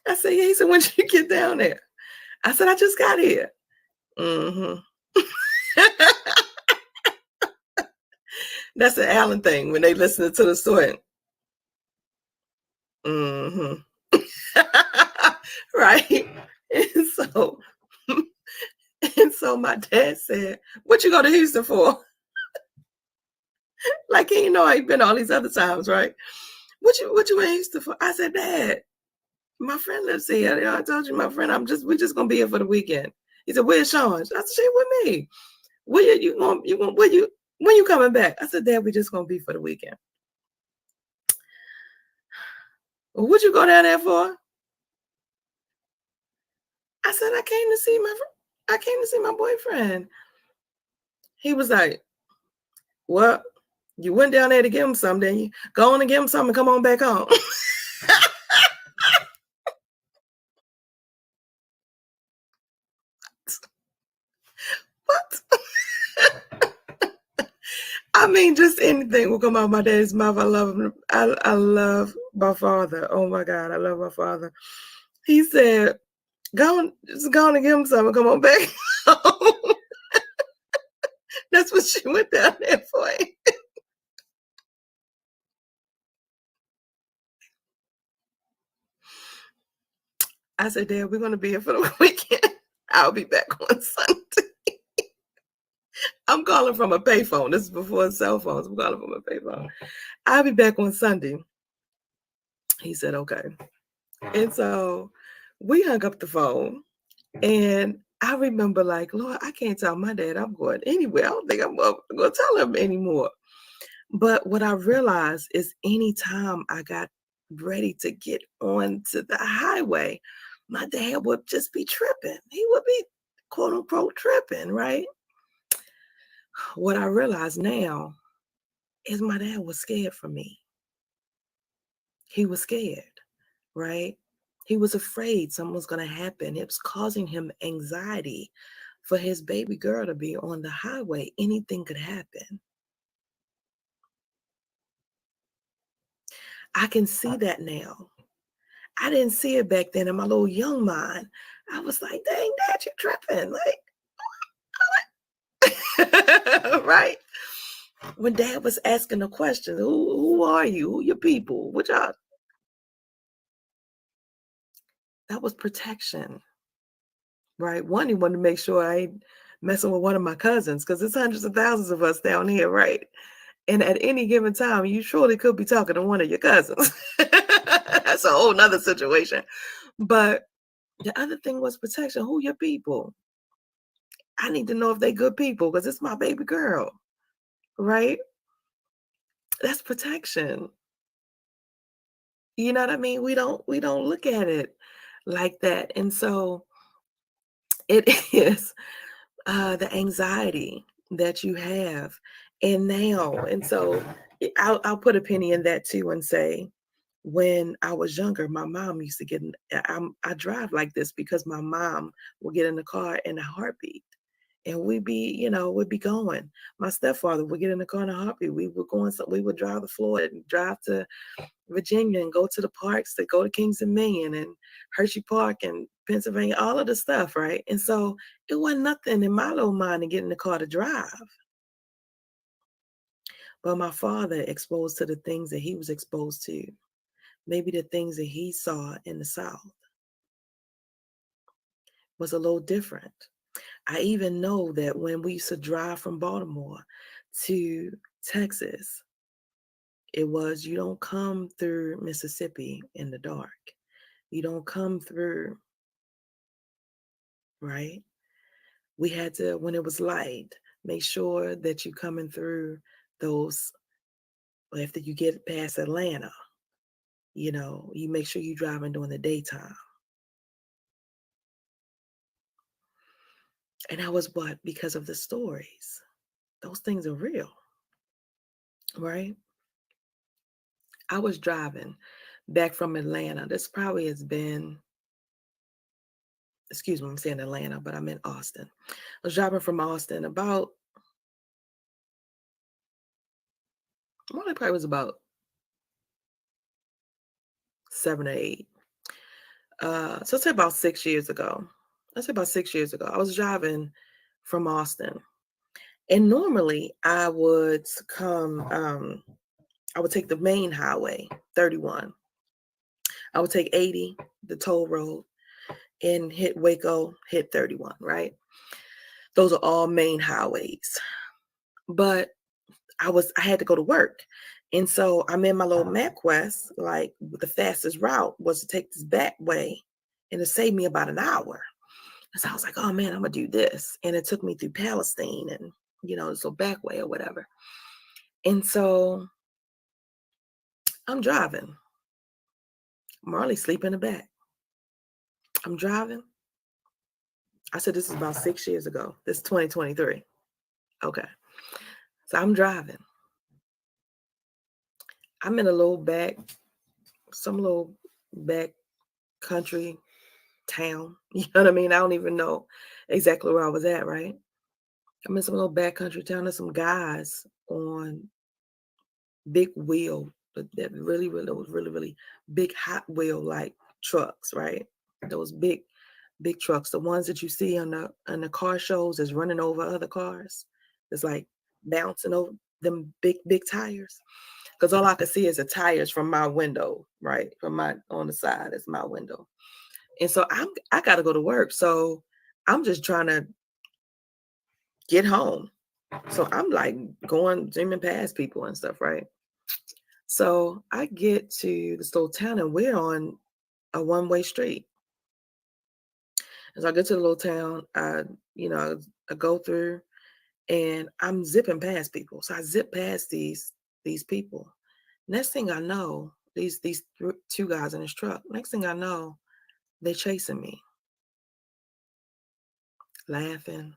I said, yeah. He said, when did you get down there? I said, I just got here. Mm-hmm. That's an Allen thing when they listen to the story. Mm-hmm. Right. And so my dad said, what you go to Houston for? Like, he I've been all these other times, right? What you in Houston for? I said, Dad, my friend lives here. I told you my friend, we're just gonna be here for the weekend. He said, where's Sean? I said, she with me. When you coming back? I said, Dad, we're just gonna be for the weekend. Well, what'd you go down there for? I said, I came to see my boyfriend. He was like, what? You went down there to give him something, didn't you? Go on and give him something and come on back home. What? I mean, just anything will come out of my dad's mouth. I love him. I love my father. Oh my God, I love my father. He said, go on and give him something and come on back home. That's what she went down there for. I said, Dad, we're going to be here for the weekend. I'll be back on Sunday. I'm calling from a payphone. This is before cell phones. I'm calling from a payphone. I'll be back on Sunday. He said, okay. And so we hung up the phone. And I remember like, Lord, I can't tell my dad I'm going anywhere. I don't think I'm going to tell him anymore. But what I realized is anytime I got ready to get onto the highway, my dad would just be tripping. He would be quote unquote tripping, right? What I realize now is my dad was scared for me. He was scared, right? He was afraid something was going to happen. It was causing him anxiety for his baby girl to be on the highway. Anything could happen. I can see that now. I didn't see it back then in my little young mind. I was like, dang, Dad, you're tripping. Like, right? When Dad was asking the question, who are you? Who your people? What y'all? That was protection, right? One, he wanted to make sure I ain't messing with one of my cousins because there's hundreds of thousands of us down here, right? And at any given time, you surely could be talking to one of your cousins. That's a whole nother situation. But the other thing was protection. Who your people? I need to know if they good people because it's my baby girl, right? That's protection. You know what I mean? We don't look at it like that. And so it is the anxiety that you have and now. And so I'll put a penny in that too and say, when I was younger, my mom used to get in, I drive like this because my mom will get in the car in a heartbeat. And we'd be going. My stepfather would get in the car in a heartbeat. We would drive to Florida and drive to Virginia and go to the parks, to go to Kings Dominion and Hershey Park and Pennsylvania, all of the stuff, right? And so it wasn't nothing in my little mind to get in the car to drive. But my father exposed to the things that he was exposed to, maybe the things that he saw in the South was a little different. I even know that when we used to drive from Baltimore to Texas, it was you don't come through Mississippi in the dark. You don't come through, right? We had to, when it was light, make sure that you're coming through those, after you get past Atlanta, you make sure you're driving during the daytime. And that was what? Because of the stories. Those things are real, right? I was driving back from Atlanta. This probably has been, excuse me, I'm saying Atlanta, but I'm in Austin. I was driving from Austin about, well, it probably was about 7 or 8. So I'd say about 6 years ago. I'd say about 6 years ago. I was driving from Austin. And normally I would I would take the main highway, 31. I would take 80, the toll road, and hit Waco, hit 31, right? Those are all main highways. But I had to go to work. And so I'm in my little MapQuest, like the fastest route was to take this back way and it saved me about an hour. And so I was like, oh man, I'm gonna do this. And it took me through Palestine and this little back way or whatever. And so I'm driving. Marley sleep in the back. I'm driving. I said this is about 6 years ago. This is 2023. Okay. So I'm driving. I'm in some little back country town. You know what I mean? I don't even know exactly where I was at, right? I'm in some little backcountry town. There's some guys on big wheel, that really, really, those really, really big Hot Wheel like trucks, right? Those big, big trucks, the ones that you see on the car shows is running over other cars. It's like bouncing over them big, big tires. Because all I could see is the tires from my window, right? On the side is my window. And so I got to go to work. So I'm just trying to get home. So I'm like zooming past people and stuff, right? So I get to this little town and we're on a one-way street. As I get to the little town, I go through and I'm zipping past people. So I zip past these people. Next thing I know, two guys in this truck. Next thing I know, they're chasing me, laughing,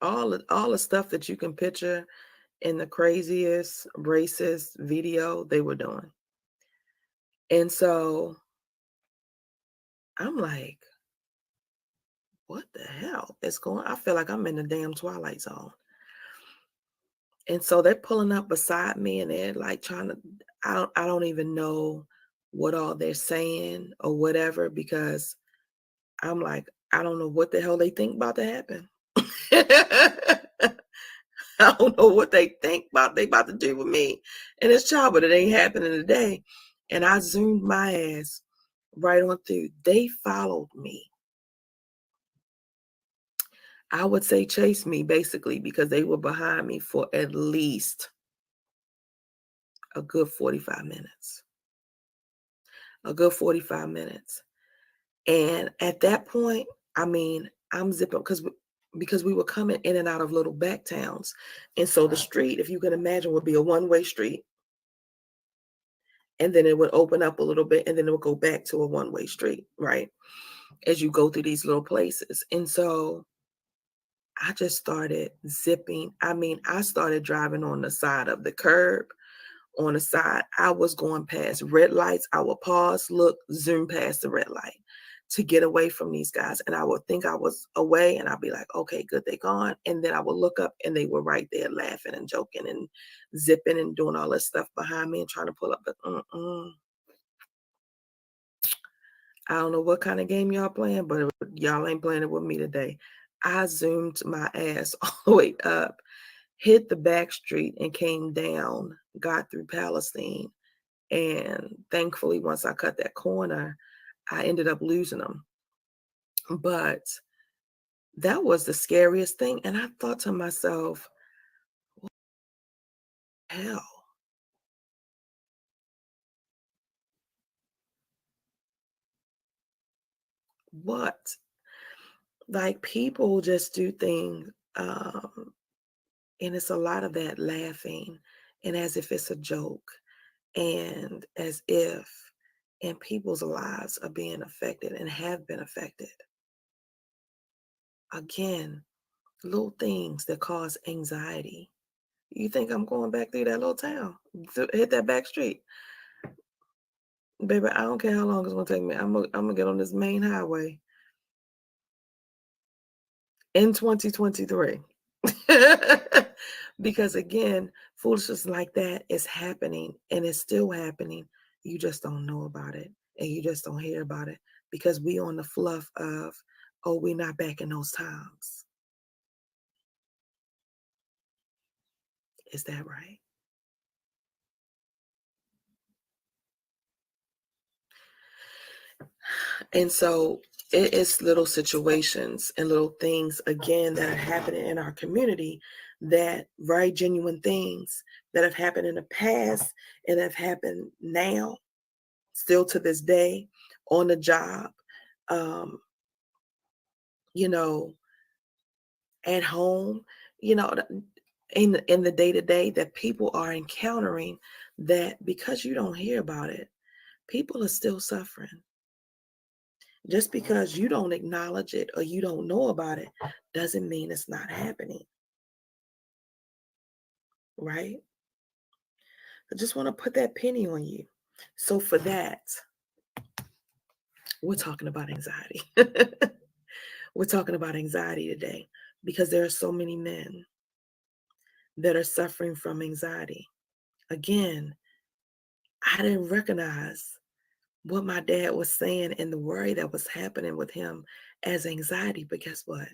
all the stuff that you can picture in the craziest racist video they were doing. And so I'm like, what the hell is going on? I feel like I'm in the damn Twilight Zone. And so they're pulling up beside me and they're like trying to, I don't even know what all they're saying or whatever, because I'm like, I don't know what the hell they think about to happen. I don't know what they think they about to do with me and this child, but it ain't happening today. And I zoomed my ass right on through. They followed me. I would say chase me, basically, because they were behind me for at least a good 45 minutes. A good 45 minutes. And at that point, I mean, I'm zipping because we were coming in and out of little back towns. And so the street, if you can imagine, would be a one-way street. And then it would open up a little bit and then it would go back to a one-way street, right? As you go through these little places. And so I just started zipping. I mean, I started driving on the side of the curb, on the side. I was going past red lights. I would pause, look, zoom past the red light to get away from these guys. And I would think I was away and I'd be like, okay, good, they gone. And then I would look up and they were right there laughing and joking and zipping and doing all this stuff behind me and trying to pull up. But I don't know what kind of game y'all playing, but y'all ain't playing it with me today. I zoomed my ass all the way up, hit the back street and came down, got through Palestine. And thankfully, once I cut that corner, I ended up losing them. But that was the scariest thing. And I thought to myself, what the hell? What? Like, people just do things, and it's a lot of that laughing and as if it's a joke and as if, and people's lives are being affected and have been affected. Again, little things that cause anxiety. You think I'm going back through that little town to hit that back street? Baby, I don't care how long it's gonna take me. I'm gonna get on this main highway in 2023. Because again, foolishness like that is happening and it's still happening. You just don't know about it and you just don't hear about it because we on the fluff of, oh, we're not back in those times. Is that right? And so it is little situations and little things, again, that are happening in our community, that very genuine things that have happened in the past and have happened now, still to this day, on the job, um, you know, at home, you know, in the day-to-day, that people are encountering, that because you don't hear about it, people are still suffering. Just because you don't acknowledge it or you don't know about it doesn't mean it's not happening, right? I just want to put that penny on you. So for that, we're talking about anxiety. We're talking about anxiety today because there are so many men that are suffering from anxiety. Again, I didn't recognize what my dad was saying and the worry that was happening with him as anxiety, but guess what?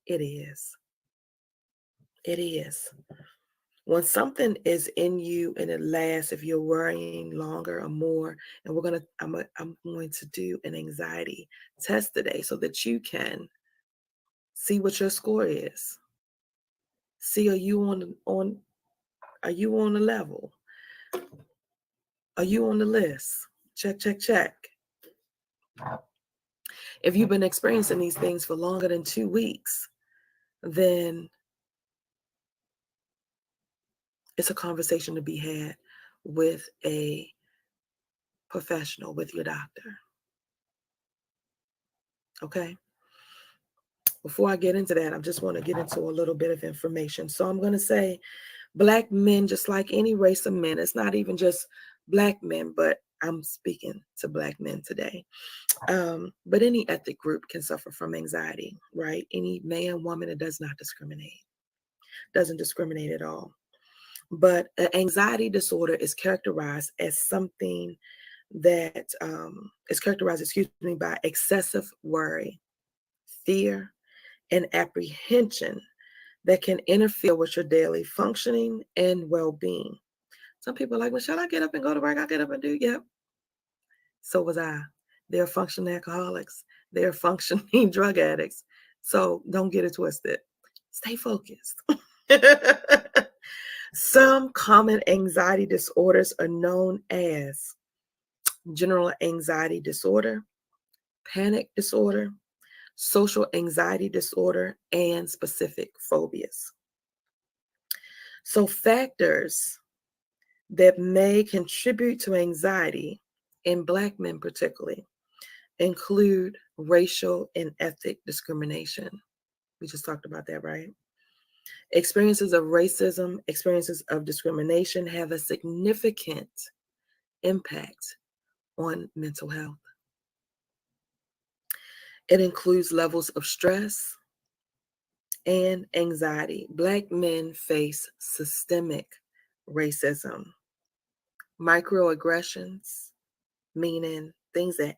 It is. It is. When something is in you and it lasts, if you're worrying longer or more, and I'm going to do an anxiety test today so that you can see what your score is. See, are you are you on the level? Are you on the list? Check, check, check. If you've been experiencing these things for longer than 2 weeks, then it's a conversation to be had with a professional, with your doctor. Okay? Before I get into that, I just want to get into a little bit of information. So I'm going to say Black men, just like any race of men, it's not even just Black men, but I'm speaking to Black men today. But any ethnic group can suffer from anxiety, right? Any man, woman, it doesn't discriminate at all. But an anxiety disorder is characterized as something that is characterized, by excessive worry, fear, and apprehension that can interfere with your daily functioning and well-being. Some people are like, well, shall I get up and go to work? I get up and do, yep. So was I. They're functioning alcoholics. They're functioning drug addicts. So don't get it twisted. Stay focused. Some common anxiety disorders are known as general anxiety disorder, panic disorder, social anxiety disorder, and specific phobias. So factors that may contribute to anxiety in Black men particularly include racial and ethnic discrimination. We just talked about that, right? Experiences of racism, experiences of discrimination have a significant impact on mental health. It includes levels of stress and anxiety. Black men face systemic racism, microaggressions, meaning things that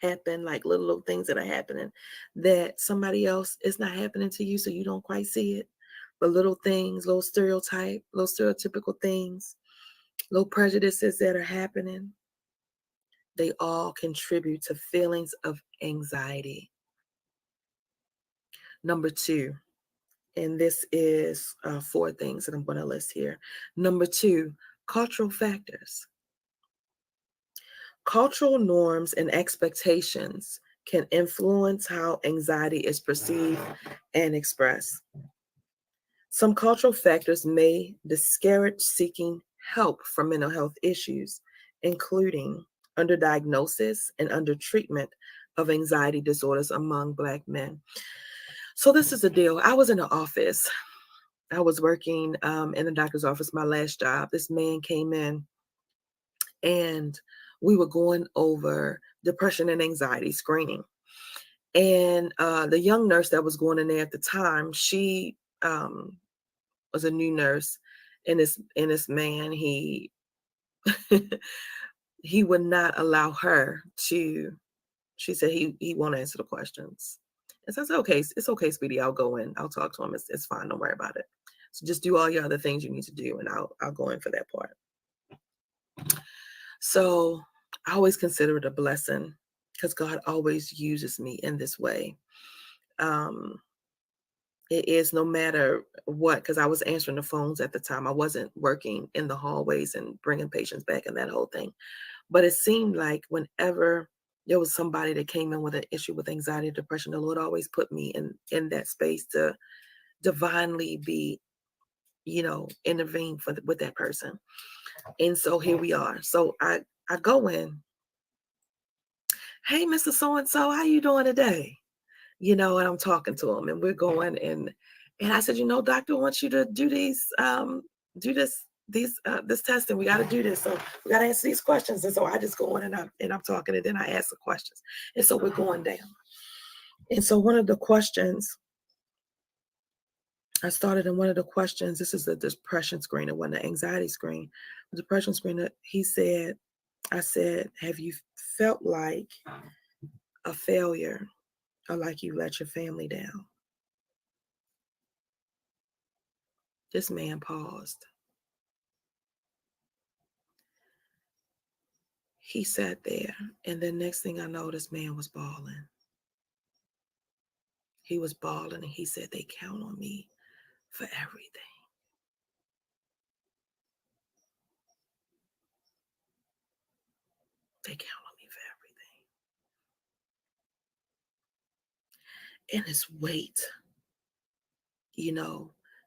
happen, like little things that are happening that somebody else is not happening to you, so you don't quite see it. But little things, little stereotypical things, little prejudices that are happening, they all contribute to feelings of anxiety. Number 2, and this is 4 things that I'm going to list here. Number 2, cultural factors. Cultural norms and expectations can influence how anxiety is perceived and expressed. Some cultural factors may discourage seeking help for mental health issues, including underdiagnosis and undertreatment of anxiety disorders among Black men. So this is the deal. I was in an office. I was working in the doctor's office, my last job. This man came in and we were going over depression and anxiety screening. And the young nurse that was going in there at the time, she was a new nurse, and this man, he he would not allow her to. She said he won't answer the questions. And so I said, okay, it's okay, sweetie. I'll go in. I'll talk to him. It's fine. Don't worry about it. So just do all your other things you need to do, and I'll go in for that part. So I always consider it a blessing because God always uses me in this way. It is no matter what, because I was answering the phones at the time. I wasn't working in the hallways and bringing patients back and that whole thing. But it seemed like whenever there was somebody that came in with an issue with anxiety or depression, the Lord always put me in that space to divinely be, intervene with that person. And so here we are. So I go in, hey, Mr. So-and-so, how you doing today? And I'm talking to him and we're going and I said, doctor wants you to do this testing. We got to do this. So we got to answer these questions. And so I just go in and I'm talking and then I ask the questions. And so we're going down. And so one of the questions, I started in one of the questions, this is the depression screen, it wasn't the anxiety screen. The depression screen, I said, have you felt like a failure or like you let your family down? This man paused. He sat there, and the next thing I know, this man was bawling. He was bawling, and he said, they count on me for everything. They count on me for everything. And it's weight,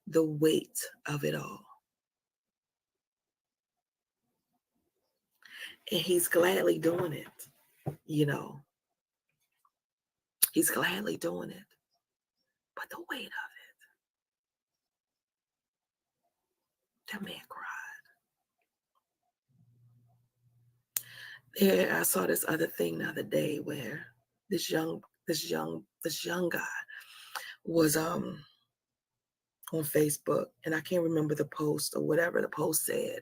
the weight of it all. And he's gladly doing it. He's gladly doing it. But the weight of it, that man cried. I saw this other thing the other day where this young guy was on Facebook, and I can't remember the post or whatever the post said,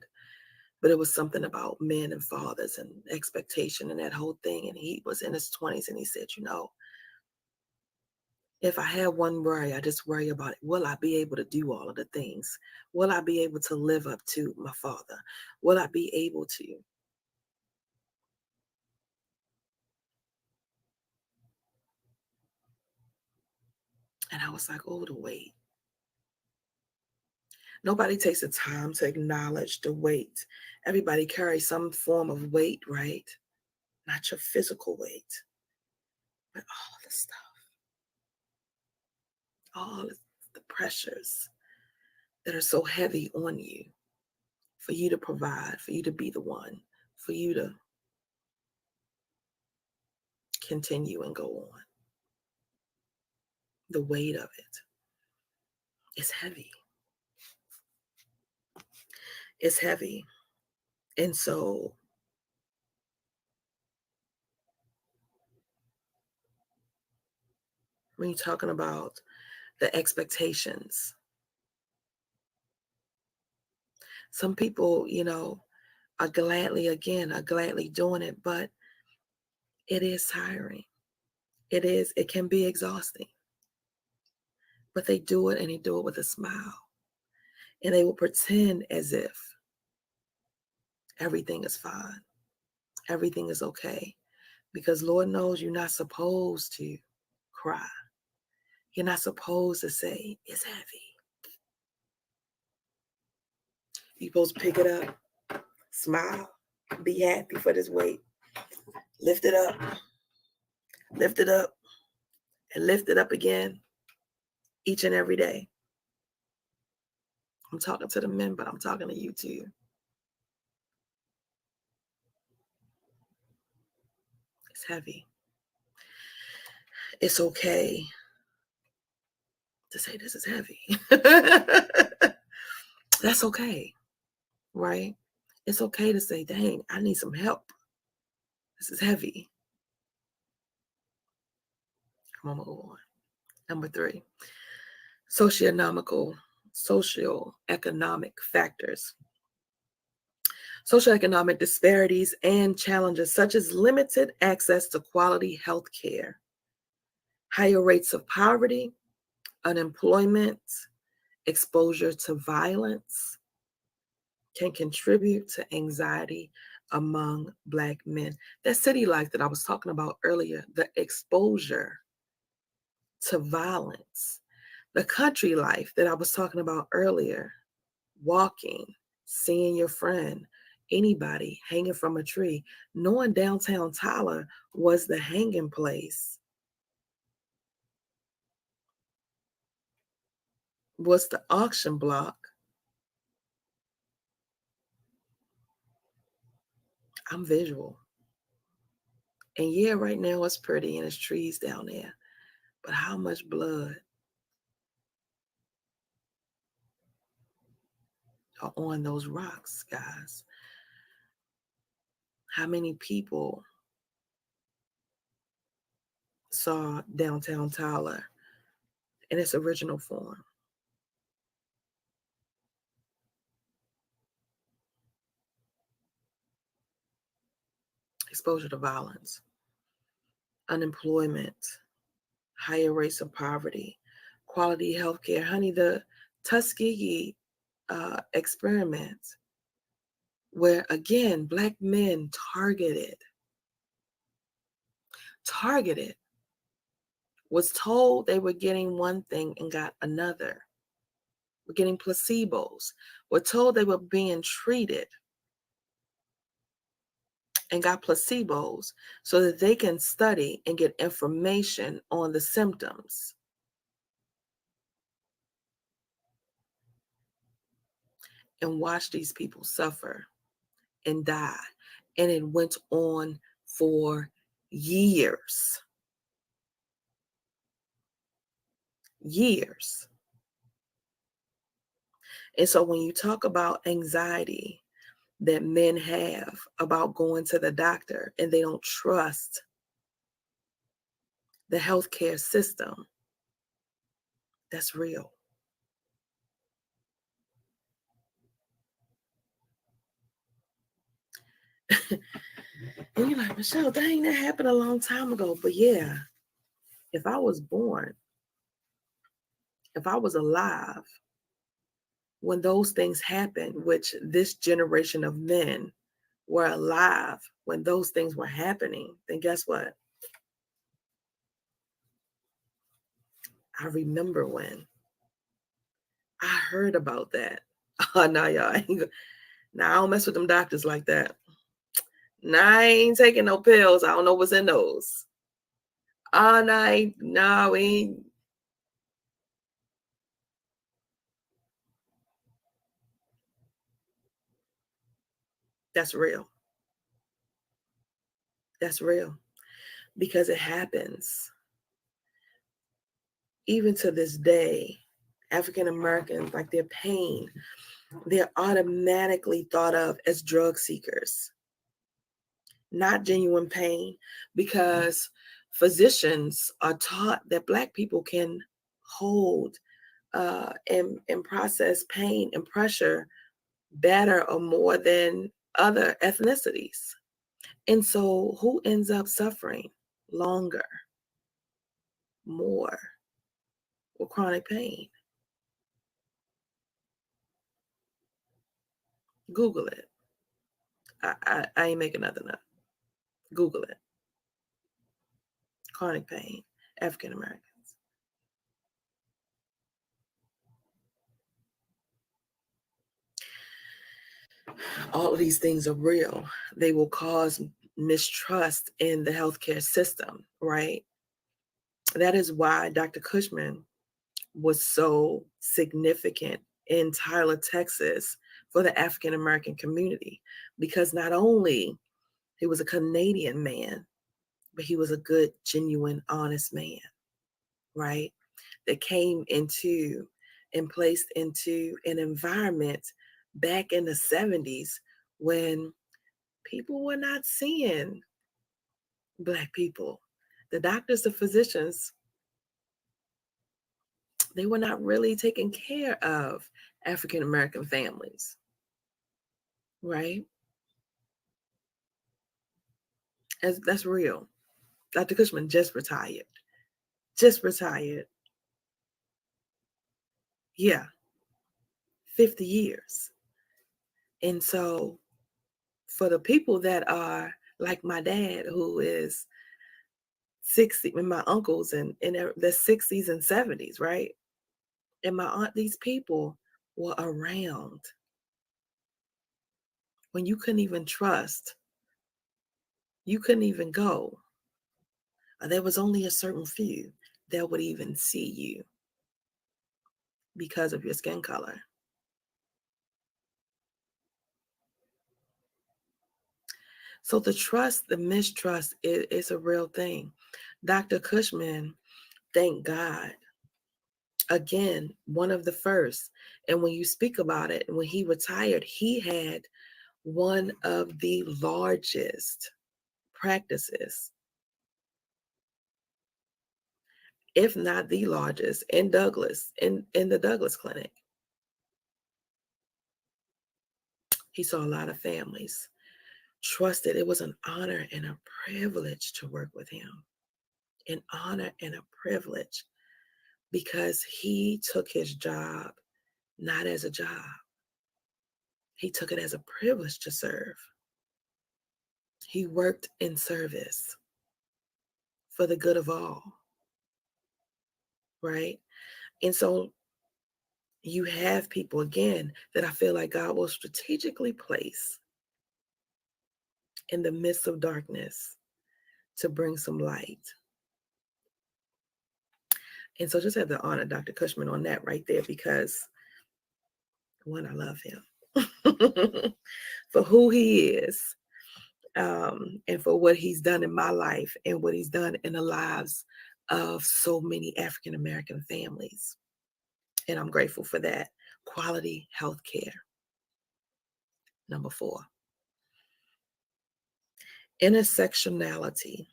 but it was something about men and fathers and expectation and that whole thing. And he was in his 20s, and he said, if I had one worry, I just worry about it. Will I be able to do all of the things? Will I be able to live up to my father? Will I be able to? And I was like, oh, the weight. Nobody takes the time to acknowledge the weight. Everybody carries some form of weight, right? Not your physical weight, but all the stuff, all the pressures that are so heavy on you for you to provide, for you to be the one, for you to continue and go on. The weight of it is heavy. It's heavy. And so when you're talking about the expectations, some people, are gladly doing it, but it is tiring. It can be exhausting. But they do it, and they do it with a smile. And they will pretend as if everything is fine. Everything is okay. Because Lord knows you're not supposed to cry. You're not supposed to say, it's heavy. You're supposed to pick it up, smile, be happy for this weight. Lift it up, and lift it up again each and every day. I'm talking to the men, but I'm talking to you too. It's heavy. It's okay to say this is heavy. That's okay, right? It's okay to say, dang, I need some help. This is heavy. I'm gonna move on. Number 3, socioeconomic factors. Socioeconomic disparities and challenges such as limited access to quality health care, higher rates of poverty, unemployment, exposure to violence can contribute to anxiety among Black men. That city life that I was talking about earlier, the exposure to violence, the country life that I was talking about earlier, walking, seeing your friend, anybody hanging from a tree, knowing downtown Tyler was the hanging place, was the auction block. I'm visual. And yeah, right now it's pretty and it's trees down there. But how much blood are on those rocks, guys? How many people saw downtown Tyler in its original form? Exposure to violence, unemployment, higher rates of poverty, quality health care. Honey, the Tuskegee experiment, where again, Black men targeted, was told they were getting one thing and got another. were getting placebos, were told they were being treated and got placebos so that they can study and get information on the symptoms. And watch these people suffer and die. And it went on for years. Years. And so when you talk about anxiety that men have about going to the doctor and they don't trust the healthcare system, that's real. And you're like, Michelle, dang, that happened a long time ago. But yeah, if I was born, if I was alive when those things happened, which this generation of men were alive when those things were happening, then guess what? I remember when I heard about that. Oh, no, y'all. Now, I don't mess with them doctors like that. Nah, I ain't taking no pills. I don't know what's in those. Oh, no, we ain't. That's real. That's real. Because it happens. Even to this day, African Americans, like their pain, they're automatically thought of as drug seekers, not genuine pain, because physicians are taught that Black people can hold and process pain and pressure better or more than other ethnicities. And so who ends up suffering longer, more with chronic pain? Google it. I ain't making nothing up. Google it. Chronic pain, African Americans. All of these things are real. They will cause mistrust in the healthcare system, right? That is why Dr. Cushman was so significant in Tyler, Texas for the African American community, because not only he was a Canadian man, but he was a good, genuine, honest man, right? That came into and placed into an environment back in the 70s when people were not seeing Black people. The doctors, the physicians, they were not really taking care of African American families, right? That's real. Dr. Cushman just retired. Just retired. Yeah, 50 years. And so for the people that are like my dad, who is 60, and my uncles in the 60s and 70s, right? And my aunt, these people were around when you couldn't even trust, you couldn't even go. There was only a certain few that would even see you because of your skin color. So the trust, the mistrust is a real thing. Dr. Cushman, thank God, again, one of the first. And when you speak about it, when he retired, he had one of the largest practices, if not the largest, in Douglas, in the Douglas Clinic. He saw a lot of families. Trusted. It was an honor and a privilege to work with him. An honor and a privilege, because he took his job not as a job. He took it as a privilege to serve. He worked in service for the good of all, right? And so you have people, again, that I feel like God will strategically place in the midst of darkness to bring some light. And so just have to honor Dr. Cushman on that right there, because one, I love him for who he is, and for what he's done in my life and what he's done in the lives of so many African American families. And I'm grateful for that. Quality health care. Number 4, intersectionality.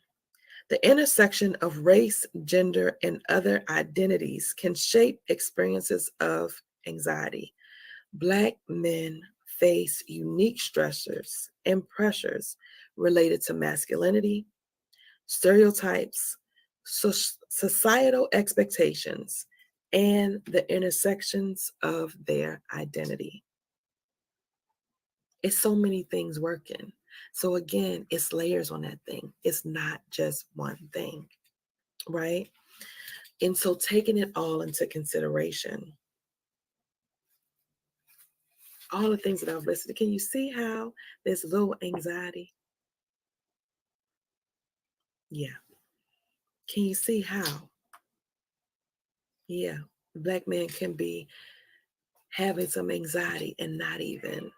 The intersection of race, gender, and other identities can shape experiences of anxiety. Black men face unique stressors and pressures related to masculinity, stereotypes, societal expectations, and the intersections of their identity. It's so many things working. So again, it's layers on that thing. It's not just one thing, right? And so taking it all into consideration, all the things that I've listed, can you see how there's low anxiety? Yeah. Can you see how? Yeah. Black men can be having some anxiety and not even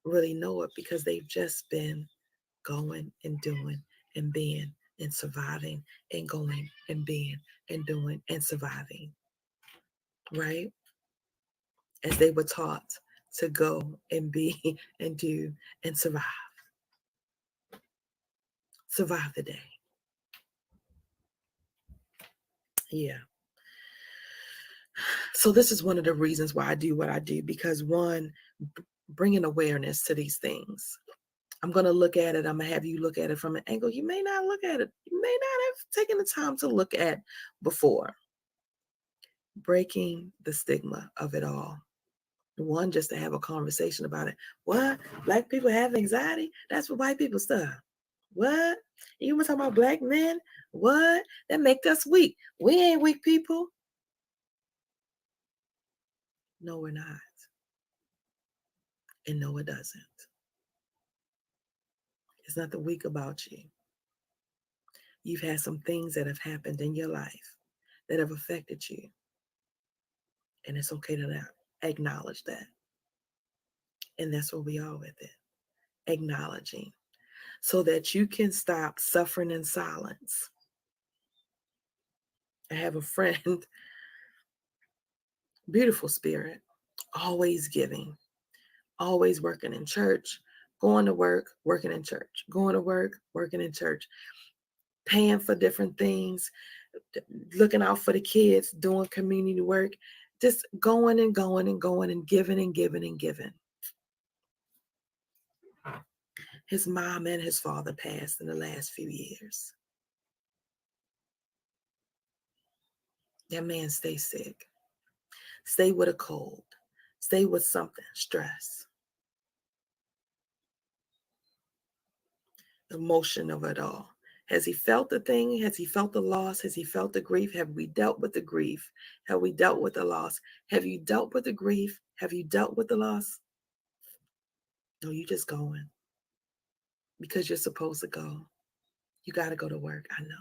really know it, because they've just been going and doing and being and surviving and going and being and doing and surviving, right? As they were taught to go and be and do and survive the day. Yeah. So this is one of the reasons why I do what I do, because one, bringing awareness to these things. I'm going to look at it. I'm going to have you look at it from an angle you may not look at it. You may not have taken the time to look at before. Breaking the stigma of it all. One, just to have a conversation about it. What? Black people have anxiety? That's for white people stuff. What? You were talking about black men? What? That make us weak. We ain't weak people. No, we're not. And no, it doesn't. It's nothing weak about you. You've had some things that have happened in your life that have affected you. And it's okay to acknowledge that. And that's where we are with it. Acknowledging. So that you can stop suffering in silence. I have a friend, beautiful spirit, always giving, always working in church, going to work, working in church, going to work, working in church, paying for different things, looking out for the kids, doing community work, just going and going and going and giving and giving and giving. His mom and his father passed in the last few years. That man stay sick, stay with a cold, stay with something, stress, emotion of it all. Has he felt the thing? Has he felt the loss? Has he felt the grief? Have we dealt with the grief? Have we dealt with the loss? Have you dealt with the grief? Have you dealt with the loss? No, you just going because you're supposed to go. You got to go to work. I know.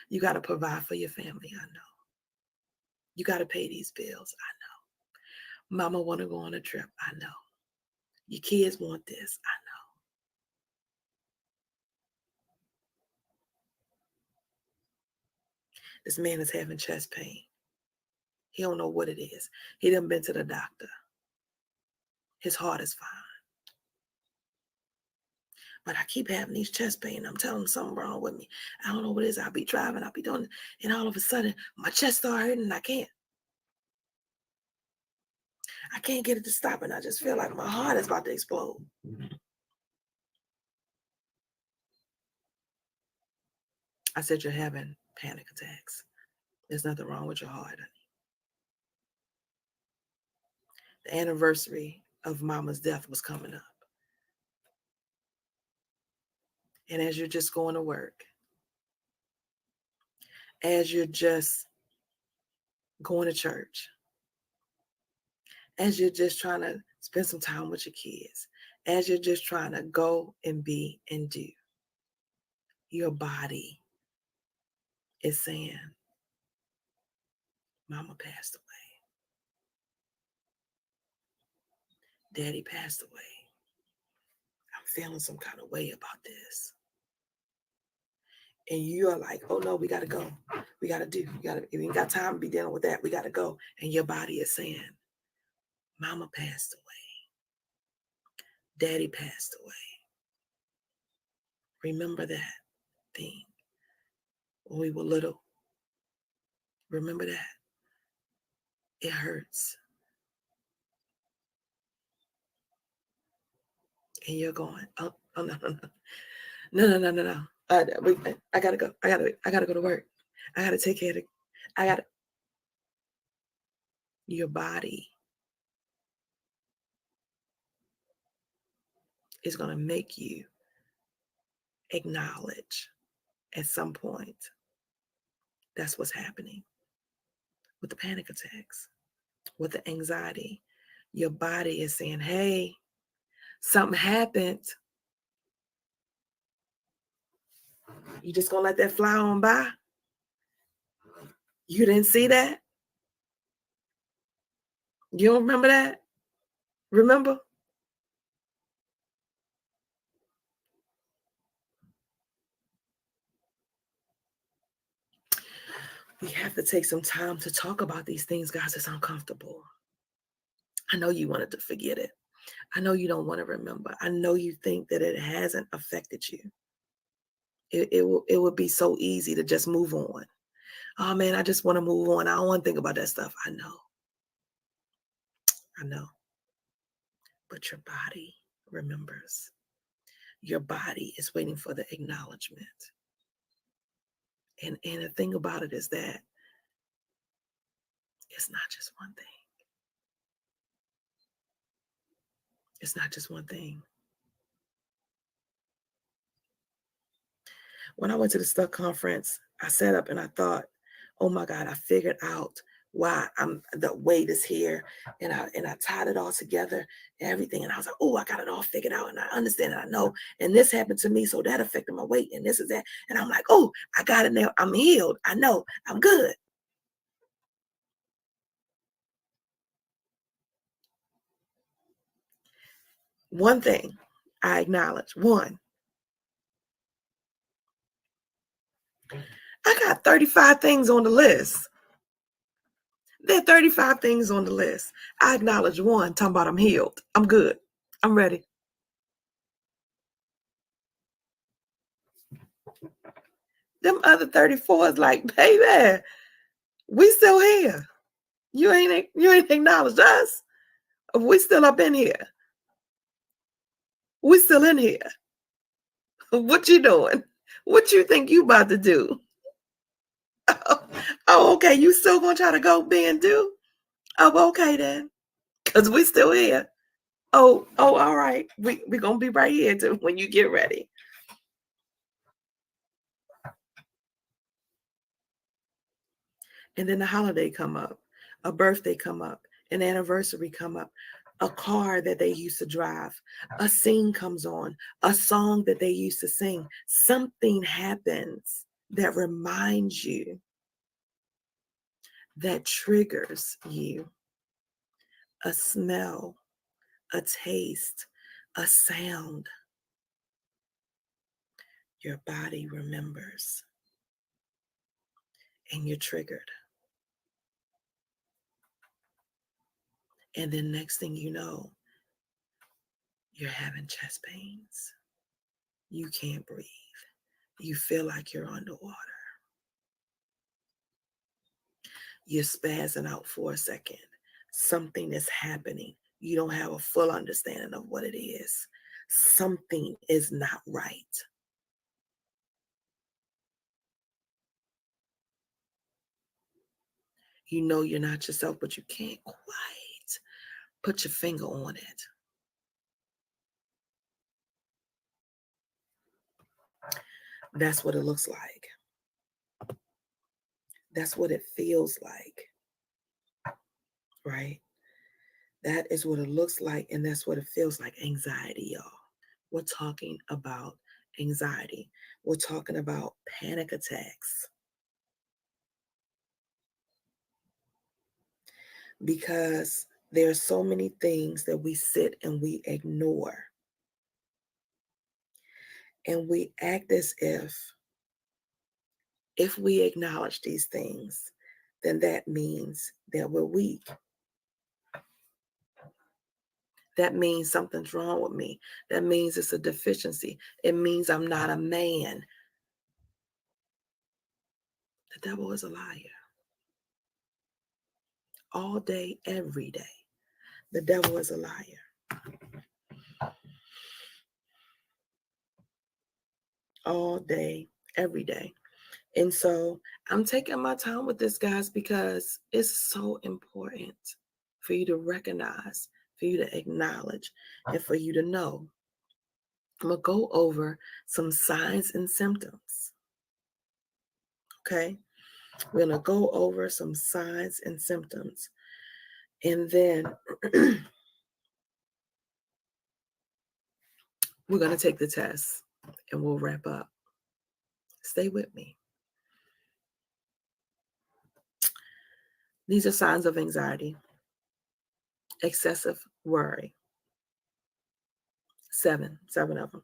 You got to provide for your family. I know. You got to pay these bills. I know. Mama want to go on a trip. I know. Your kids want this. I know. This man is having chest pain. He don't know what it is. He done been to the doctor. His heart is fine. But I keep having these chest pain. I'm telling him something wrong with me. I don't know what it is. I'll be driving. I'll be doing it. And all of a sudden, my chest starts hurting and I can't get it to stop. And I just feel like my heart is about to explode. I said, you're having panic attacks. There's nothing wrong with your heart. The anniversary of Mama's death was coming up. And as you're just going to work, as you're just going to church, as you're just trying to spend some time with your kids, as you're just trying to go and be and do, your body is saying, Mama passed away. Daddy passed away. I'm feeling some kind of way about this. And you're like, oh no, we got to go. We got to do. We ain't got time to be dealing with that. We got to go. And your body is saying, Mama passed away. Daddy passed away. Remember that thing when we were little. Remember that. It hurts. And you're going, oh no. I gotta go. I gotta go to work. I gotta take care of it. Your body is gonna make you acknowledge at some point that's what's happening with the panic attacks, with the anxiety. Your body is saying, hey, something happened. You just gonna let that fly on by? You didn't see that? You don't remember that? Remember? We have to take some time to talk about these things, guys. It's uncomfortable. I know you wanted to forget it. I know you don't want to remember. I know you think that it hasn't affected you. It would be so easy to just move on. Oh man, I just want to move on. I don't want to think about that stuff. I know. But your body remembers. Your body is waiting for the acknowledgement. And the thing about it is that it's not just one thing. It's not just one thing. When I went to the Stuck conference, I sat up and I thought, oh my God, I figured out why the weight is here. And I tied it all together and everything. And I was like, oh, I got it all figured out. And I understand it. I know. And this happened to me. So that affected my weight. And this is that. And I'm like, oh, I got it now. I'm healed. I know. I'm good. One thing I acknowledge. One, I got 35 things on the list. There are 35 things on the list. I acknowledge one, talking about I'm healed. I'm good. I'm ready. Them other 34 is like, baby, we still here. You ain't acknowledged us. We still up in here. We still in here. What you doing? What you think you about to do? Oh, okay. You still gonna try to go be and do? Oh, okay then. Cause we still here. Oh, all right. We gonna be right here too when you get ready. And then the holiday come up, a birthday come up, an anniversary come up, a car that they used to drive, a scene comes on, a song that they used to sing. Something happens that reminds you, that triggers you. A smell, a taste, a sound. Your body remembers and you're triggered. And then next thing you know, you're having chest pains. You can't breathe. You feel like you're underwater. You're spazzing out for a second. Something is happening. You don't have a full understanding of what it is. Something is not right. You know you're not yourself, but you can't quite put your finger on it. That's what it looks like. That's what it feels like, right? That is what it looks like, and that's what it feels like. Anxiety, y'all. We're talking about anxiety. We're talking about panic attacks. Because there are so many things that we sit and we ignore. And we act as if we acknowledge these things, then that means that we're weak. That means something's wrong with me. That means it's a deficiency. It means I'm not a man. The devil is a liar. All day, every day. The devil is a liar. All day, every day. And so I'm taking my time with this, guys, because it's so important for you to recognize, for you to acknowledge, and for you to know. I'm going to go over some signs and symptoms. Okay? We're going to go over some signs and symptoms. And then we're going to take the test and we'll wrap up. Stay with me. These are signs of anxiety, excessive worry. Seven of them.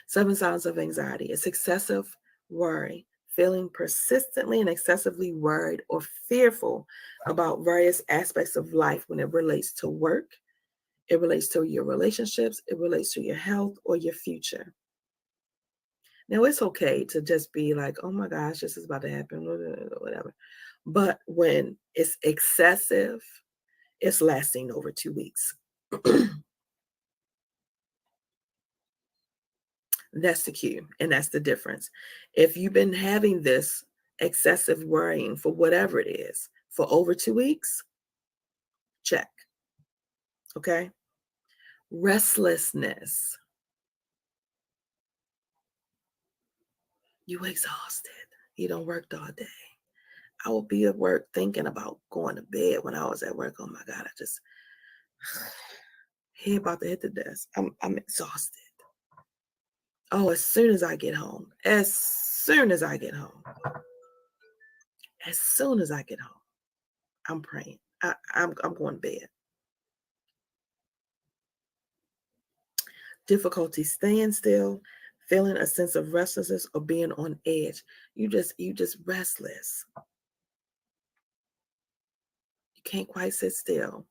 7 signs of anxiety. It's excessive worry, feeling persistently and excessively worried or fearful about various aspects of life when it relates to work, it relates to your relationships, it relates to your health or your future. Now, it's okay to just be like, oh my gosh, this is about to happen, whatever. But when it's excessive, it's lasting over 2 weeks. That's the cue, and that's the difference. If you've been having this excessive worrying for whatever it is for over 2 weeks, check. Okay? Restlessness. You exhausted. You don't work all day. I will be at work thinking about going to bed when I was at work. Oh my God, I just head about to hit the desk. I'm exhausted. Oh, as soon as I get home. As soon as I get home. As soon as I get home. I'm praying. I'm going to bed. Difficulty staying still, feeling a sense of restlessness or being on edge. You just restless. You can't quite sit still.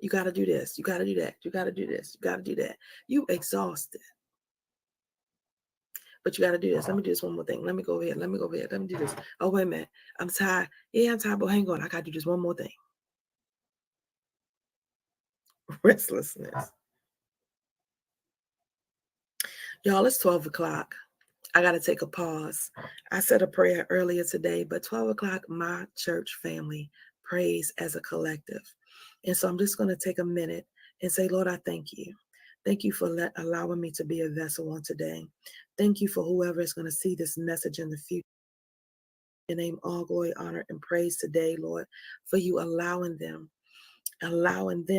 You got to do this. You got to do that. You got to do this. You got to do that. You exhausted. But you got to do this. Let me do this one more thing. Let me go over here. Let me go over here. Let me do this. Oh, wait a minute. I'm tired. Yeah, I'm tired, but hang on. I got to do this one more thing. Restlessness. Y'all, it's 12 o'clock. I got to take a pause. I said a prayer earlier today, but 12 o'clock, my church family prays as a collective. And so I'm just going to take a minute and say, Lord, I thank you. Thank you for allowing me to be a vessel on today. Thank you for whoever is going to see this message in the future. In your name, all glory, honor, and praise today, Lord, for you allowing them and allowing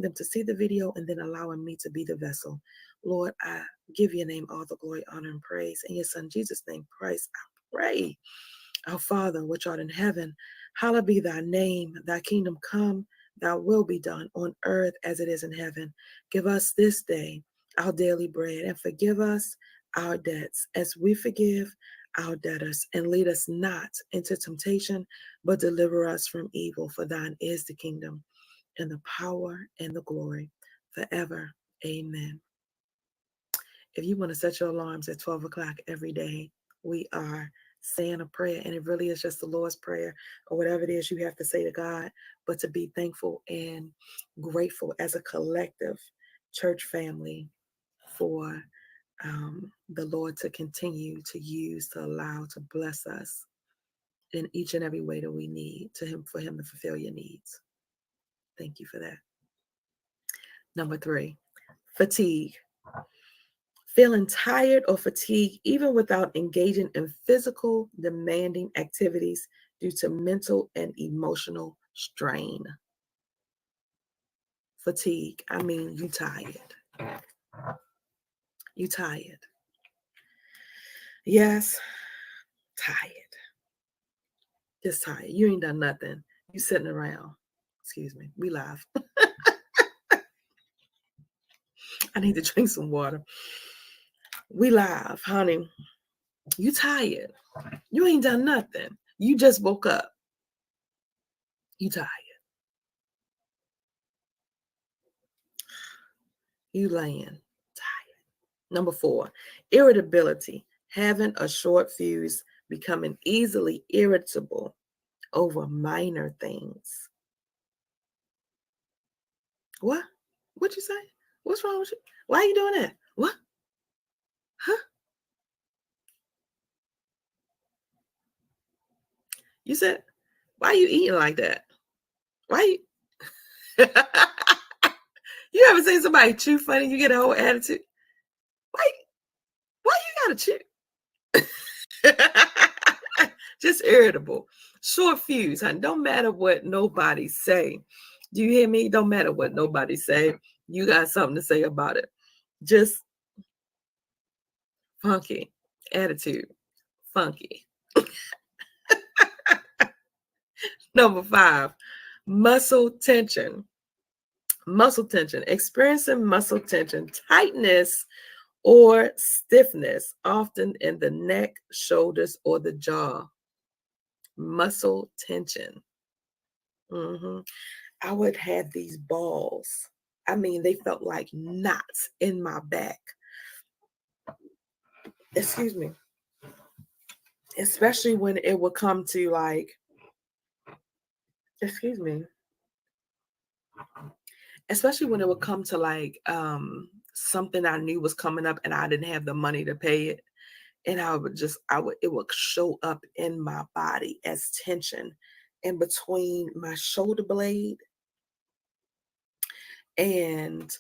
them to see the video and then allowing me to be the vessel. Lord, I give your name all the glory, honor, and praise. In your son Jesus' name, Christ, I pray. Our Father, which art in heaven, hallowed be thy name, thy kingdom come, thy will be done on earth as it is in heaven. Give us this day our daily bread and forgive us our debts as we forgive our debtors, and lead us not into temptation, but deliver us from evil. For thine is the kingdom and the power and the glory forever. Amen. If you want to set your alarms at 12 o'clock every day, we are saying a prayer, and it really is just the Lord's Prayer or whatever it is you have to say to God, but to be thankful and grateful as a collective church family for the Lord to continue to use, to allow, to bless us in each and every way that we need for him to fulfill your needs. Thank you for that. Number 3, fatigue. Feeling tired or fatigued even without engaging in physical demanding activities due to mental and emotional strain. fatigue. I mean, you tired. You tired. Yes, tired. Just tired. You ain't done nothing. You sitting around. Excuse me. We live. I need to drink some water. We live, honey. You tired. You ain't done nothing. You just woke up. You tired. You laying tired. Number 4, irritability. Having a short fuse, becoming easily irritable over minor things. What? What'd you say? What's wrong with you? Why are you doing that? What? Huh? You said, why are you eating like that? Why you? You ever seen somebody chew funny? You get a whole attitude. Why? Why you gotta chew? Just irritable. Short fuse, honey. Don't matter what nobody say. Do you hear me? Don't matter what nobody say. You got something to say about it. Just funky attitude. Funky. Number 5, muscle tension. Muscle tension. Experiencing muscle tension, tightness or stiffness, often in the neck, shoulders, or the jaw. Muscle tension. I would have these balls. I mean, they felt like knots in my back. Excuse me. Especially when it would come to like, excuse me. Especially when it would come to like something I knew was coming up and I didn't have the money to pay it. And it would show up in my body as tension in between my shoulder blade and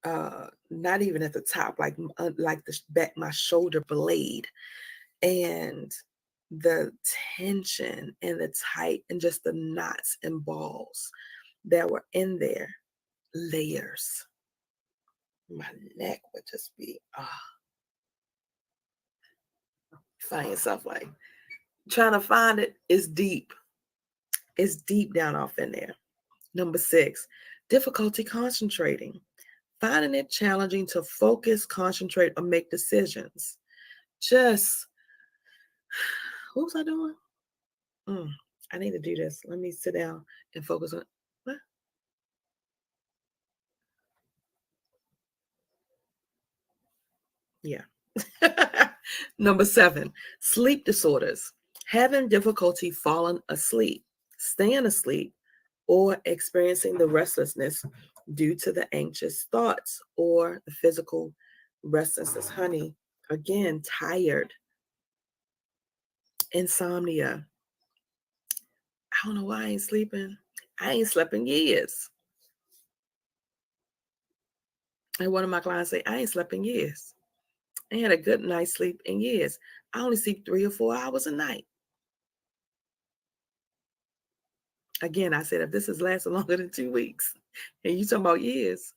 not even at the top, like the back, my shoulder blade, and the tension and the tight and just the knots and balls that were in there, layers. My neck would just be find yourself like trying to find it is deep. It's deep down off in there. Number 6, difficulty concentrating. Finding it challenging to focus, concentrate, or make decisions. Just, what was I doing? I need to do this. Let me sit down and focus on what? Yeah. Number 7, sleep disorders. Having difficulty falling asleep, staying asleep, or experiencing the restlessness due to the anxious thoughts or the physical restlessness. Honey, again, tired, insomnia. I don't know why I ain't sleeping. I ain't slept in years. And one of my clients say, I ain't slept in years. I ain't had a good night's sleep in years. I only sleep 3 or 4 hours a night. Again, I said, if this is lasting longer than 2 weeks, and you talking about years,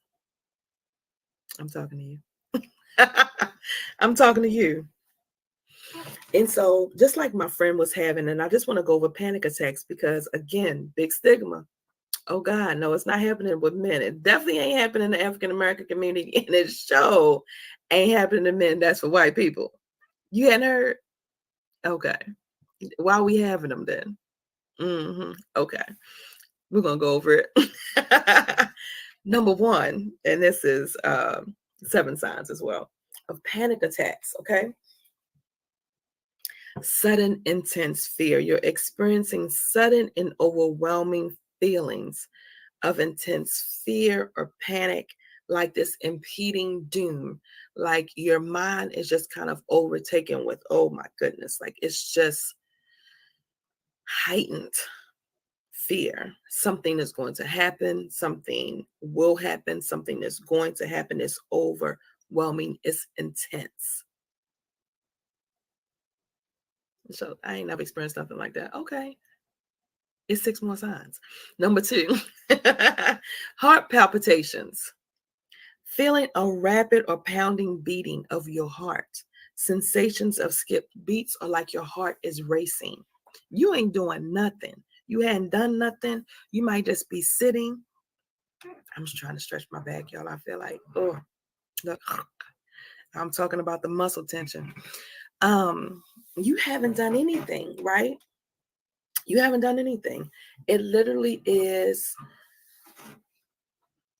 I'm talking to you. I'm talking to you. And so just like my friend was having, and I just want to go over panic attacks because, again, big stigma. Oh, God, no, it's not happening with men. It definitely ain't happening in the African-American community, and it sure ain't happening to men. That's for white people. You hadn't heard? Okay. Why are we having them then? Okay. We're going to go over it. Number 1, and this is 7 signs as well, of panic attacks, okay? Sudden intense fear. You're experiencing sudden and overwhelming feelings of intense fear or panic, like this impending doom. Like your mind is just kind of overtaken with, oh my goodness, like it's just heightened fear. Something is going to happen, something will happen, something is going to happen. It's overwhelming, it's intense. So I ain't never experienced nothing like that. Okay. It's 6 more signs. Number 2, heart palpitations. Feeling a rapid or pounding beating of your heart. Sensations of skipped beats or like your heart is racing. You ain't doing nothing. You hadn't done nothing. You might just be sitting. I'm just trying to stretch my back, y'all. I feel like, oh, look, I'm talking about the muscle tension. You haven't done anything, right? You haven't done anything. It literally is,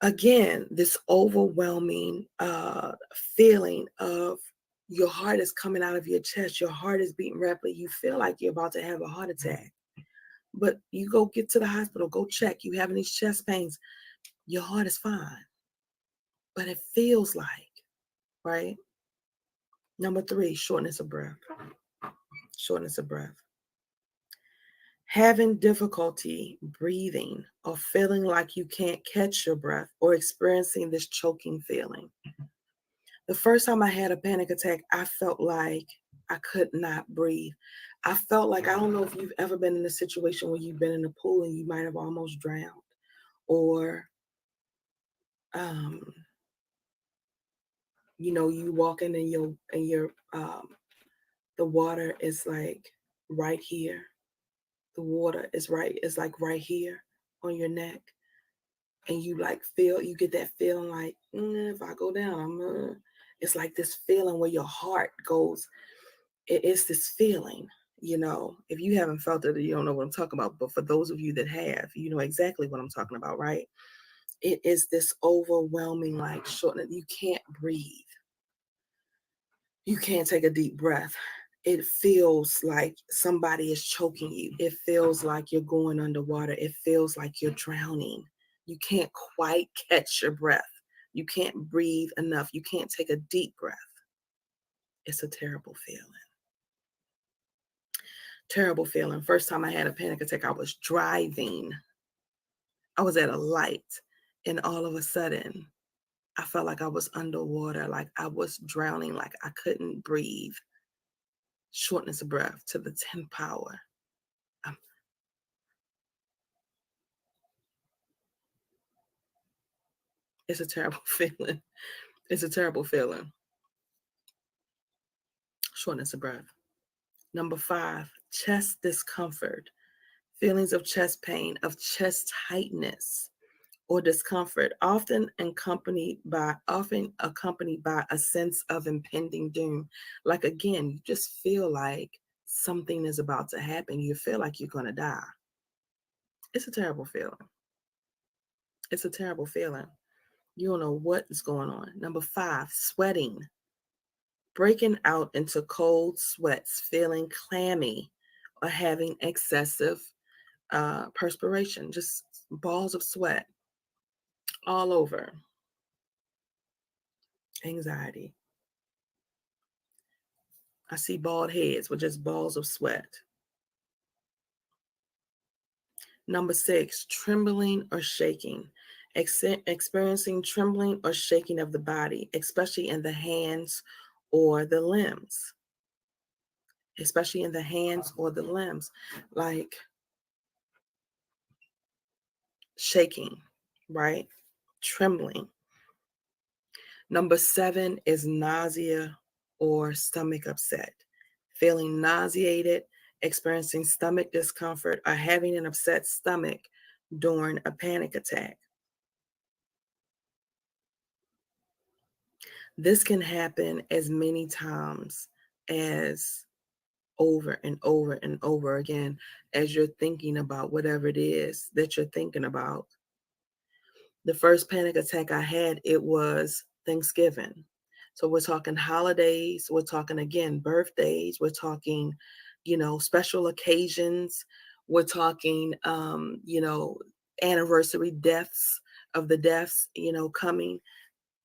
again, this overwhelming feeling of your heart is coming out of your chest. Your heart is beating rapidly. You feel like you're about to have a heart attack. But you go get to the hospital, go check. You having these chest pains. Your heart is fine. But it feels like, right? Number 3, shortness of breath. Shortness of breath. Having difficulty breathing or feeling like you can't catch your breath or experiencing this choking feeling. The first time I had a panic attack, I felt like I could not breathe. I felt like, I don't know if you've ever been in a situation where you've been in a pool and you might have almost drowned, or, you walking and the water is like right here. The water is like right here on your neck. And you you get that feeling like, if I go down, it's like this feeling where your heart goes. It's this feeling, if you haven't felt it, you don't know what I'm talking about. But for those of you that have, you know exactly what I'm talking about, right? It is this overwhelming, like shortness. You can't breathe. You can't take a deep breath. It feels like somebody is choking you. It feels like you're going underwater. It feels like you're drowning. You can't quite catch your breath. You can't breathe enough. You can't take a deep breath. It's a terrible feeling. Terrible feeling. First time I had a panic attack, I was driving. I was at a light, and all of a sudden, I felt like I was underwater, like I was drowning, like I couldn't breathe. Shortness of breath to the 10th power. It's a terrible feeling. It's a terrible feeling. Shortness of breath. Number 5, chest discomfort. Feelings of chest pain, of chest tightness or discomfort, often accompanied by a sense of impending doom. Like, again, you just feel like something is about to happen. You feel like you're going to die. It's a terrible feeling. It's a terrible feeling. You don't know what is going on. Number 5, sweating. Breaking out into cold sweats, feeling clammy, or having excessive perspiration, just balls of sweat all over. Anxiety. I see bald heads with just balls of sweat. Number 6, trembling or shaking. Experiencing trembling or shaking of the body, especially in the hands or the limbs. Especially in the hands or the limbs. Like shaking, right? Trembling. Number 7 is nausea or stomach upset. Feeling nauseated, experiencing stomach discomfort, or having an upset stomach during a panic attack. This can happen as many times as over and over and over again as you're thinking about whatever it is that you're thinking about. The first panic attack I had, it was Thanksgiving. So we're talking holidays, we're talking, again, birthdays, we're talking, special occasions, we're talking, anniversary deaths of the deaths, coming,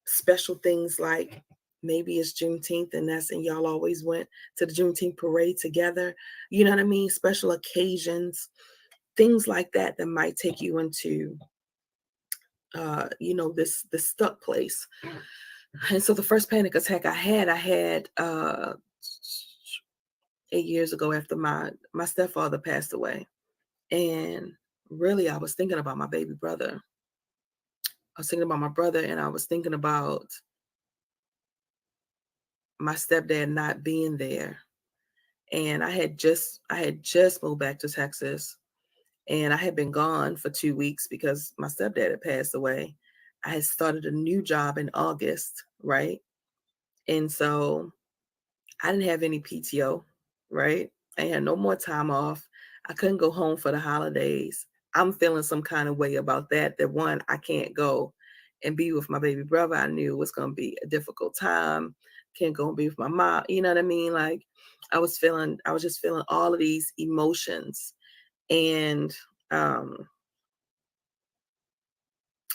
special things like maybe it's Juneteenth and y'all always went to the Juneteenth parade together. You know what I mean? Special occasions, things like that might take you into this stuck place. And so the first panic attack I had 8 years ago after my stepfather passed away. And really, I was thinking about my baby brother. I was thinking about my brother, and I was thinking about my stepdad not being there. And I had just moved back to Texas, and I had been gone for 2 weeks because my stepdad had passed away. I had started a new job in August, right? And so I didn't have any PTO, right? I had no more time off. I couldn't go home for the holidays. I'm feeling some kind of way about that. That one, I can't go and be with my baby brother. I knew it was going to be a difficult time. Can't go and be with my mom. You know what I mean? Like I was just feeling all of these emotions. And um,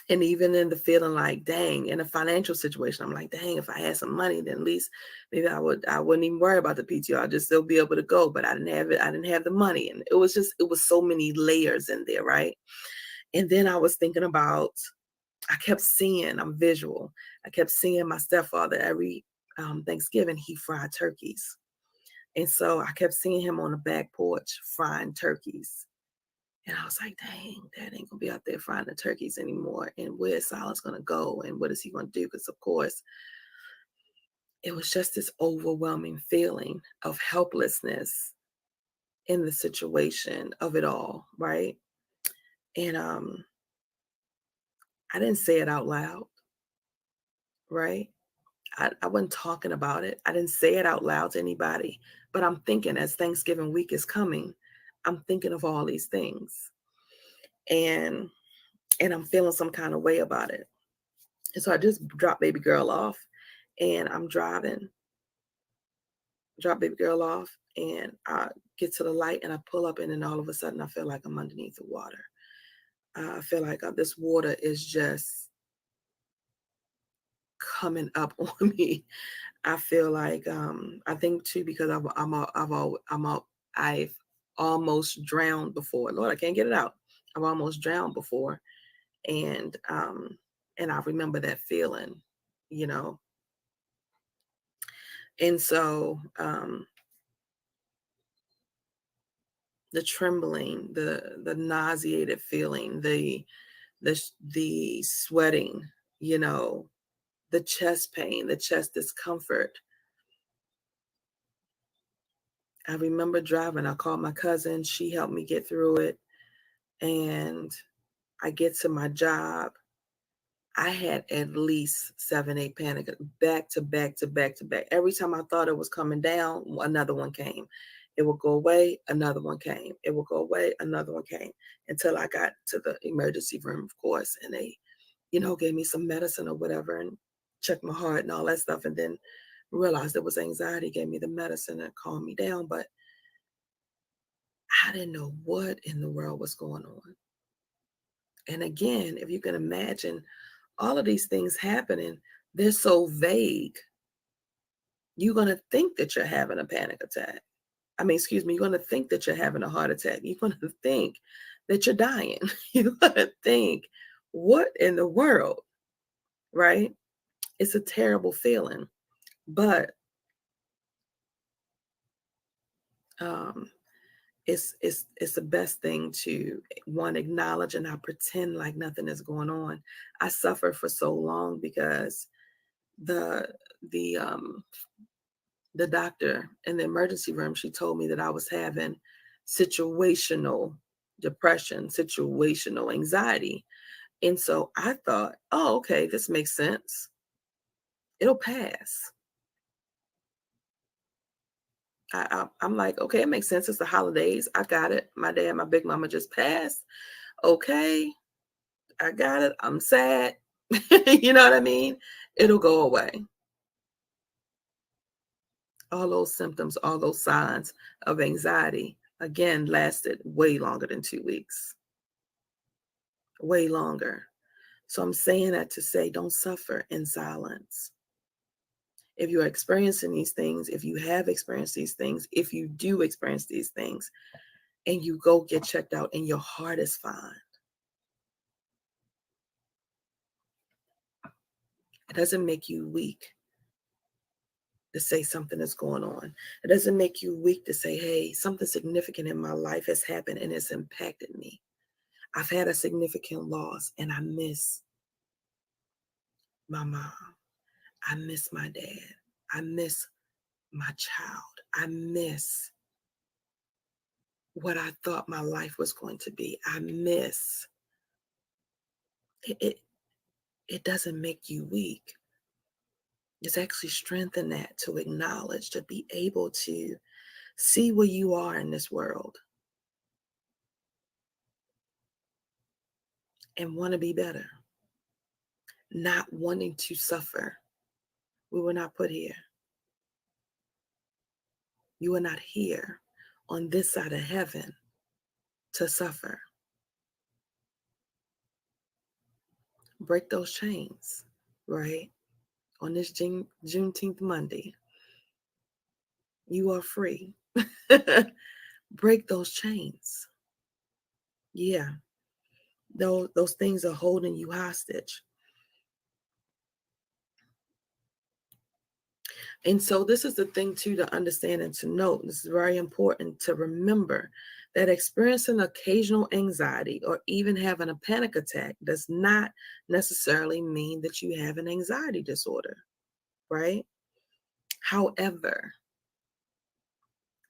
and even in the feeling like, dang, in a financial situation, I'm like, dang, if I had some money, then at least maybe I wouldn't even worry about the PTO. I'd just still be able to go, but I didn't have it. I didn't have the money. And it was so many layers in there, right? And then I was thinking about, I kept seeing, I'm visual. I kept seeing my stepfather every Thanksgiving, he fried turkeys. And so I kept seeing him on the back porch frying turkeys. And I was like, dang, Dad ain't gonna be out there frying the turkeys anymore. And where's Silas gonna go? And what is he gonna do? Because of course, it was just this overwhelming feeling of helplessness in the situation of it all, right? And I didn't say it out loud, right? I wasn't talking about it. I didn't say it out loud to anybody, but I'm thinking as Thanksgiving week is coming, I'm thinking of all these things. And I'm feeling some kind of way about it. And so I just dropped baby girl off, and I'm driving, drop baby girl off, and I get to the light and I pull up, and then all of a sudden I feel like I'm underneath the water. I feel like this water is just coming up on me. I feel like I think too because I've almost drowned before. Lord, I can't get it out. I've almost drowned before, and I remember that feeling, you know. And so the trembling, the nauseated feeling, the sweating, you know, the chest pain, the chest discomfort. I remember driving. I called my cousin. She helped me get through it. And I get to my job. I had at least 7, 8 panic back to back to back to back. Every time I thought it was coming down, another one came. It would go away, another one came. It would go away, another one came until I got to the emergency room, of course, and they, gave me some medicine or whatever and checked my heart and all that stuff, and then realized it was anxiety, gave me the medicine and calmed me down. But I didn't know what in the world was going on. And again, if you can imagine all of these things happening, they're so vague. You're going to think that you're having a panic attack. I mean, excuse me, you're going to think that you're having a heart attack. You're going to think that you're dying. You're going to think, what in the world, right? It's a terrible feeling. But um, it's the best thing to, one, acknowledge and not pretend like nothing is going on. I suffered for so long because the the um the doctor in the emergency room, she told me that I was having situational depression, situational anxiety. And so I thought, oh, okay, this makes sense. It'll pass. I'm like, okay, it makes sense. It's the holidays. I got it. My dad, my big mama just passed. Okay, I got it. I'm sad. You know what I mean? It'll go away. All those symptoms, all those signs of anxiety, again, lasted way longer than 2 weeks. Way longer. So I'm saying that to say, don't suffer in silence. If you're experiencing these things, if you have experienced these things, if you do experience these things, and you go get checked out and your heart is fine, it doesn't make you weak. to say something is going on. It doesn't make you weak to say, hey, something significant in my life has happened and it's impacted me. I've had a significant loss and I miss my mom. I miss my dad. I miss my child. I miss what I thought my life was going to be. I miss. It doesn't make you weak. It's actually strengthen that to acknowledge, to be able to see where you are in this world and want to be better, not wanting to suffer. We were not put here. You are not here on this side of heaven to suffer. Break those chains, right? On this Juneteenth Monday, you are free. Break those chains. Yeah, those things are holding you hostage. And so this is the thing too to understand and to note. This is very important to remember that experiencing occasional anxiety or even having a panic attack does not necessarily mean that you have an anxiety disorder, right? However,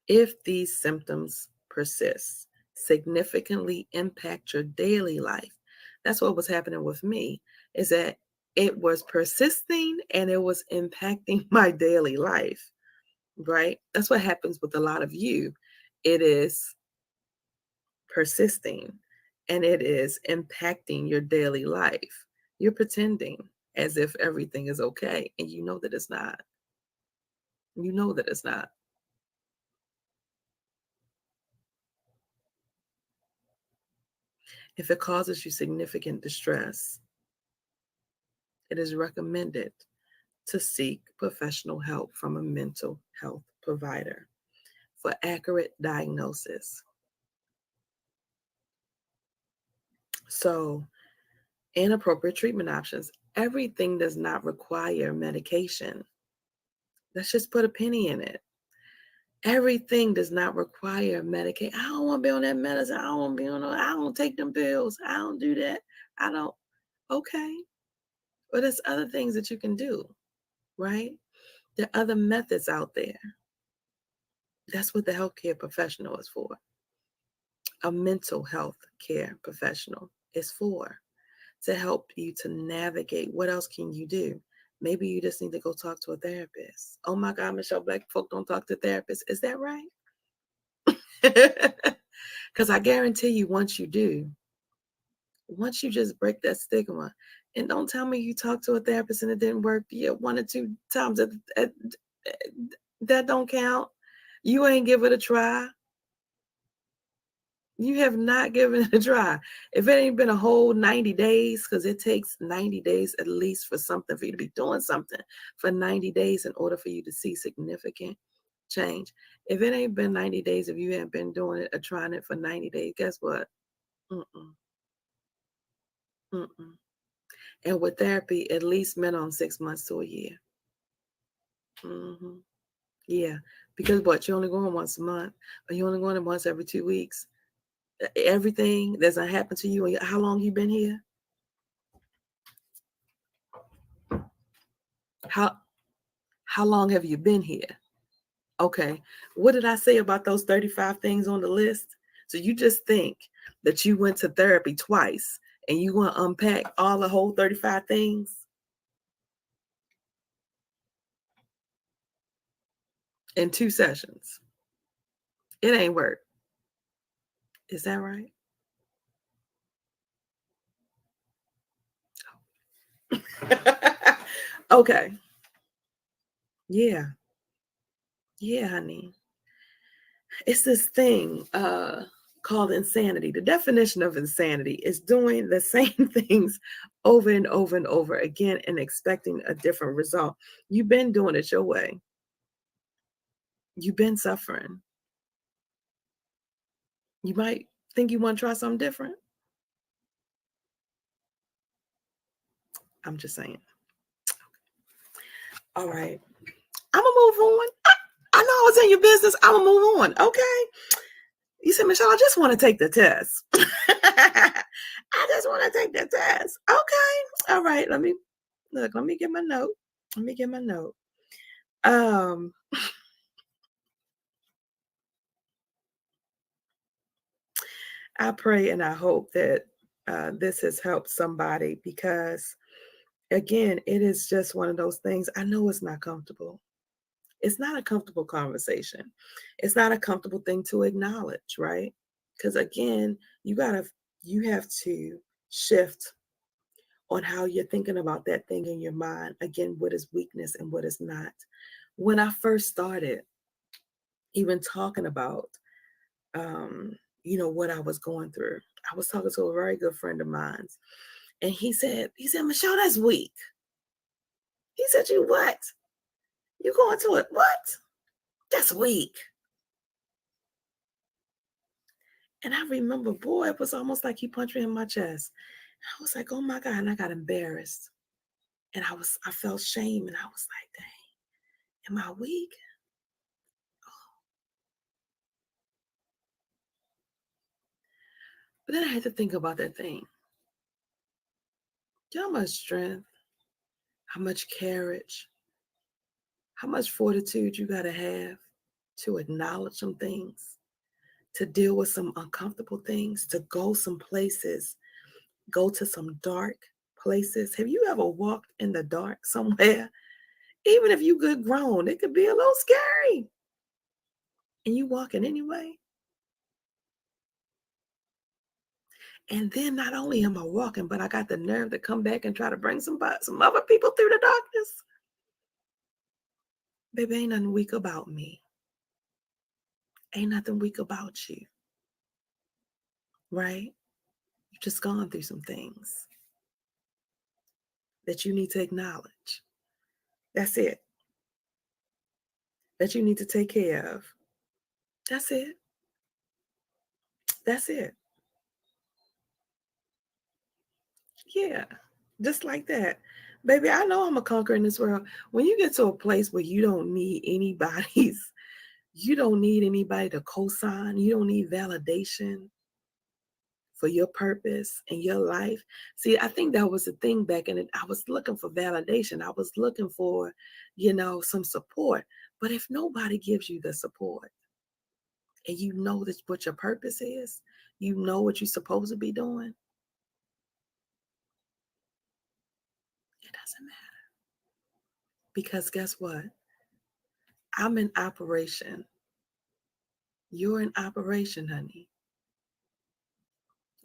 if these symptoms persist, significantly impact your daily life, that's what was happening with me, is that it was persisting and it was impacting my daily life. Right? That's what happens with a lot of you. It is persisting and it is impacting your daily life. You're pretending as if everything is okay, and you know that it's not. You know that it's not. If it causes you significant distress, it is recommended to seek professional help from a mental health provider for accurate diagnosis. So, inappropriate treatment options. Everything does not require medication. Let's just put a penny in it. Everything does not require medication. I don't want to be on that medicine. I don't want to be on. I don't take them pills. I don't do that. I don't. Okay, but there's other things that you can do, right? There are other methods out there. That's what the healthcare professional is for. A mental health care professional is for, to help you to navigate. What else can you do? Maybe you just need to go talk to a therapist. Oh my God, Michelle, Black folk don't talk to therapists. Is that right? Because I guarantee you, once you do, once you just break that stigma, and don't tell me you talked to a therapist and it didn't work. Yeah, 1 or 2 times that don't count. You ain't give it a try. You have not given it a try. If it ain't been a whole 90 days, because it takes 90 days at least for something, for you to be doing something for 90 days in order for you to see significant change. If it ain't been 90 days, if you haven't been doing it or trying it for 90 days, guess what? Mm-mm, mm-mm. And with therapy, at least minimum 6 months to a year. Mm-hmm. Yeah, because what? You're only going once a month, or you're only going once every 2 weeks. Everything that's gonna happen to you. How long you been here? How how long have you been here? Okay. What did I say about those 35 things on the list? So you just think that you went to therapy twice and you want to unpack all the whole 35 things in 2 sessions. It ain't work. Is that right? Okay. Yeah. Yeah, honey. It's this thing called insanity. The definition of insanity is doing the same things over and over and over again and expecting a different result. You've been doing it your way. You've been suffering. You might think you want to try something different. I'm just saying. All right. I'm gonna move on. I know I was in your business. I'm gonna move on. Okay. You said, Michelle, I just want to take the test. I just want to take the test. Okay. All right. Let me get my note. Let me get my note. I pray and I hope that this has helped somebody, because again, it is just one of those things. I know it's not comfortable. It's not a comfortable conversation. It's not a comfortable thing to acknowledge, right? Because again, you have to shift on how you're thinking about that thing in your mind. Again, what is weakness and what is not. When I first started even talking about, what I was going through, I was talking to a very good friend of mine, and he said, Michelle, that's weak. He said, you what? You going to it? What? That's weak. And I remember, boy, it was almost like he punched me in my chest. I was like, oh my God. And I got embarrassed. And I felt shame. And I was like, dang, am I weak? But then I had to think about that thing. You know how much strength, how much courage, how much fortitude you got to have to acknowledge some things, to deal with some uncomfortable things, to go some places, go to some dark places. Have you ever walked in the dark somewhere? Even if you good grown, it could be a little scary. And you walking anyway. And then not only am I walking, but I got the nerve to come back and try to bring some other people through the darkness. Baby, ain't nothing weak about me. Ain't nothing weak about you. Right? You've just gone through some things that you need to acknowledge. That's it. That you need to take care of. That's it. That's it. Yeah. Just like that. Baby, I know I'm a conqueror in this world. When you get to a place where you don't need anybody to co-sign, you don't need validation for your purpose in your life. See, I think that was the thing back in it. I was looking for validation. I was looking for, some support. But if nobody gives you the support and you know that's what your purpose is, you know what you're supposed to be doing, it doesn't matter. Because guess what? I'm in operation. You're in operation, honey.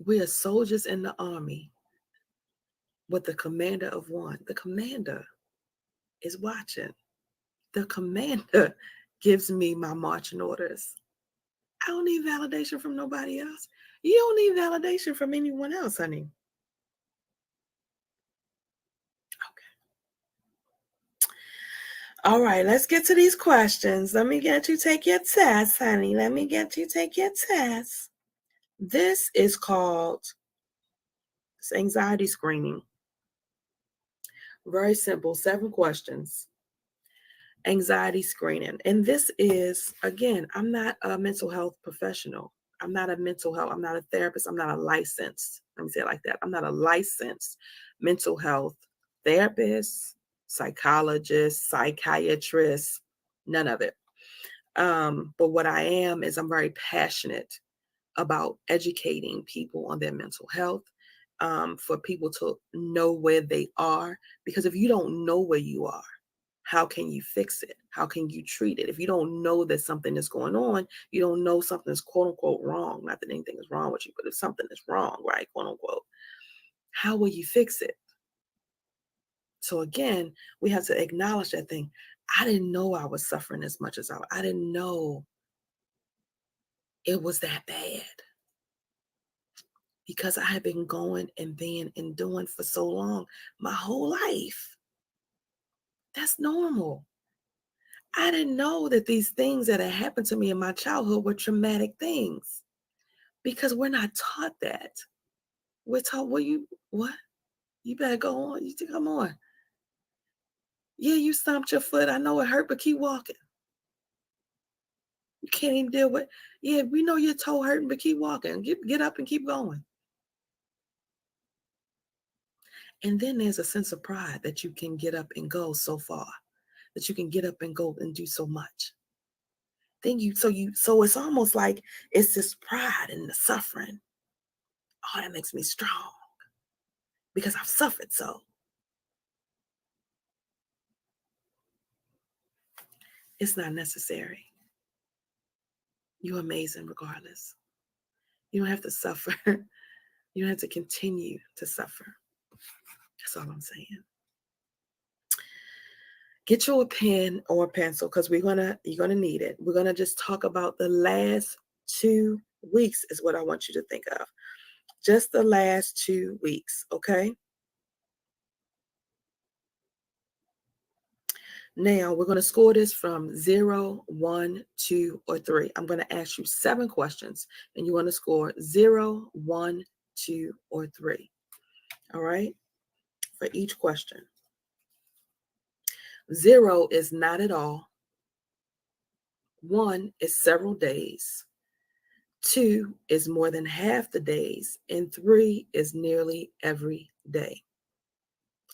We are soldiers in the army with the commander of one. The commander is watching. The commander gives me my marching orders. I don't need validation from nobody else. You don't need validation from anyone else, honey. Okay. All right, let's get to these questions. Let me get you take your test, honey. Let me get you take your test. This is called anxiety screening. Very simple, 7 questions. Anxiety screening. And this is, again, I'm not a mental health professional. I'm not a therapist. I'm not a licensed, let me say it like that. I'm not a licensed mental health therapist, psychologist, psychiatrist, none of it. But what I am is I'm very passionate about educating people on their mental health, for people to know where they are. Because if you don't know where you are, how can you fix it? How can you treat it? If you don't know that something is going on, you don't know something is quote unquote wrong. Not that anything is wrong with you, but if something is wrong, right, quote unquote, how will you fix it? So again, we have to acknowledge that thing. I didn't know I was suffering as much as I didn't know it was that bad, because I had been going and being and doing for so long, my whole life. That's normal. I didn't know that these things that had happened to me in my childhood were traumatic things, because we're not taught that. We're taught, what? You better go on. You come on. Yeah, you stomped your foot. I know it hurt, but keep walking. You can't even deal with, yeah, we know your toe hurting, but keep walking. Get up and keep going. And then there's a sense of pride that you can get up and go so far, that you can get up and go and do so much. Then so it's almost like it's this pride in the suffering. Oh, that makes me strong because I've suffered so. It's not necessary. You're amazing regardless. You don't have to suffer. You don't have to continue to suffer. That's all I'm saying. Get you a pen or a pencil because you're gonna need it. We're gonna just talk about the last 2 weeks is what I want you to think of. Just the last 2 weeks, okay? Now we're gonna score this from 0, 1, 2, or 3. I'm gonna ask you 7 questions and you want to score 0, 1, 2, or 3. All right? For each question. 0 is not at all. 1 is several days. 2 is more than half the days. And 3 is nearly every day.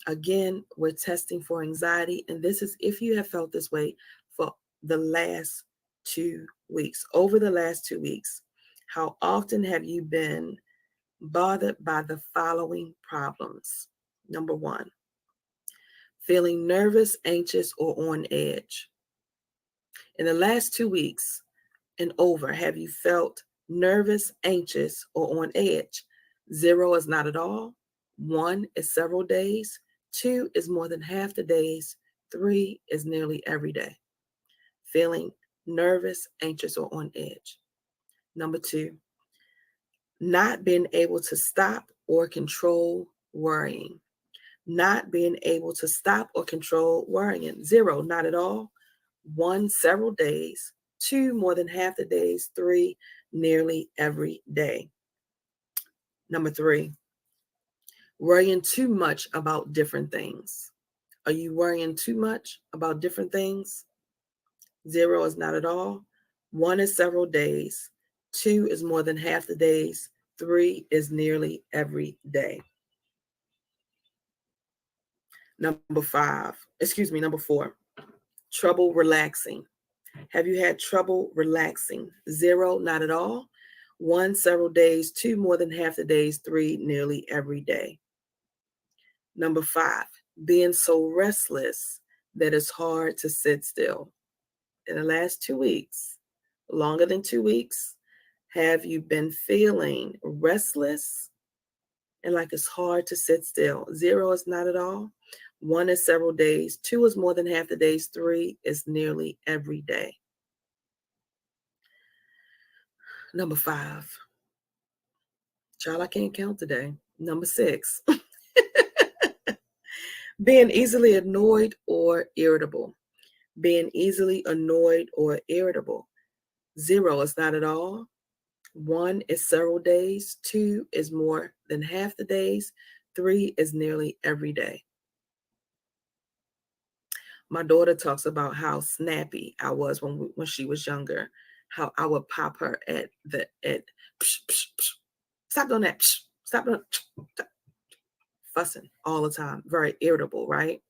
Again, we're testing for anxiety. And this is if you have felt this way for the last 2 weeks. Over the last 2 weeks, how often have you been bothered by the following problems? Number 1, feeling nervous, anxious, or on edge. In the last 2 weeks and over, have you felt nervous, anxious, or on edge? 0 is not at all. 1 is several days. 2 is more than half the days. 3 is nearly every day. Feeling nervous, anxious, or on edge. Number 2, not being able to stop or control worrying. Not being able to stop or control worrying. 0, not at all. 1, several days. 2, more than half the days. 3, nearly every day. Number 3, worrying too much about different things. Are you worrying too much about different things? 0 is not at all. 1 is several days. 2 is more than half the days. 3 is nearly every day. Number 4, trouble relaxing. Have you had trouble relaxing? 0, not at all. 1, several days. 2, more than half the days. 3, nearly every day. Number 5, being so restless that it's hard to sit still. In the last 2 weeks, longer than 2 weeks, have you been feeling restless and like it's hard to sit still? 0 is not at all. 1 is several days. 2 is more than half the days. 3 is nearly every day. Number 5. Child, I can't count today. Number 6. Being easily annoyed or irritable. Being easily annoyed or irritable. 0 is not at all. 1 is several days. 2 is more than half the days. 3 is nearly every day. My daughter talks about how snappy I was when she was younger. How I would pop her at psh, psh, psh. Stop doing that. Psh, stop doing stop. Fussing all the time. Very irritable, right?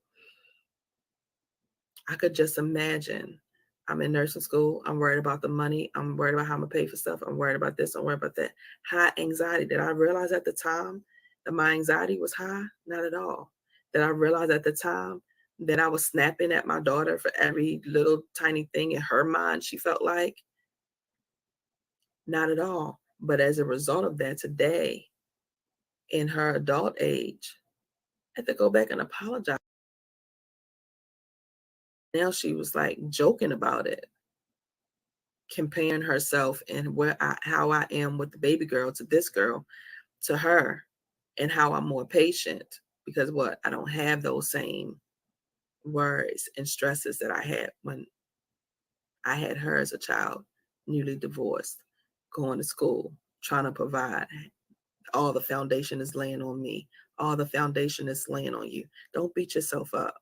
I could just imagine. I'm in nursing school. I'm worried about the money. I'm worried about how I'm going to pay for stuff. I'm worried about this. I'm worried about that. High anxiety. Did I realize at the time that my anxiety was high? Not at all. Did I realize at the time that I was snapping at my daughter for every little tiny thing in her mind she felt like? Not at all. But as a result of that, today, in her adult age, I had to go back and apologize. Now she was like joking about it, comparing herself and how I am with the baby girl to this girl, to her, and how I'm more patient because I don't have those same worries and stresses that I had when I had her as a child, newly divorced, going to school, trying to provide. All the foundation is laying on me. All the foundation is laying on you. Don't beat yourself up.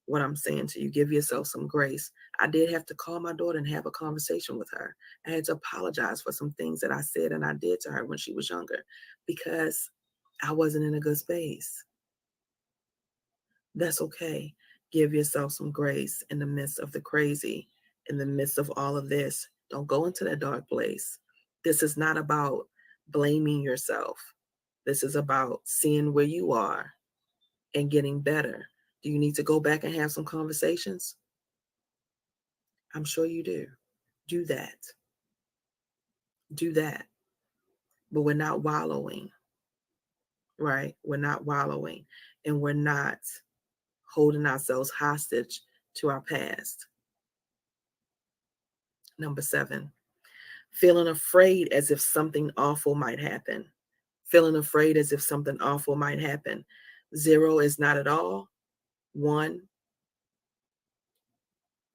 what I'm saying to you. Give yourself some grace. I did have to call my daughter and have a conversation with her. I had to apologize for some things that I said and I did to her when she was younger because I wasn't in a good space. That's okay. Give yourself some grace in the midst of the crazy, in the midst of all of this. Don't go into that dark place. This is not about blaming yourself. This is about seeing where you are and getting better. Do you need to go back and have some conversations? I'm sure you do. Do that. Do that. But we're not wallowing, right? We're not wallowing, and we're not holding ourselves hostage to our past. Number 7, feeling afraid as if something awful might happen. Feeling afraid as if something awful might happen. 0 is not at all. 1,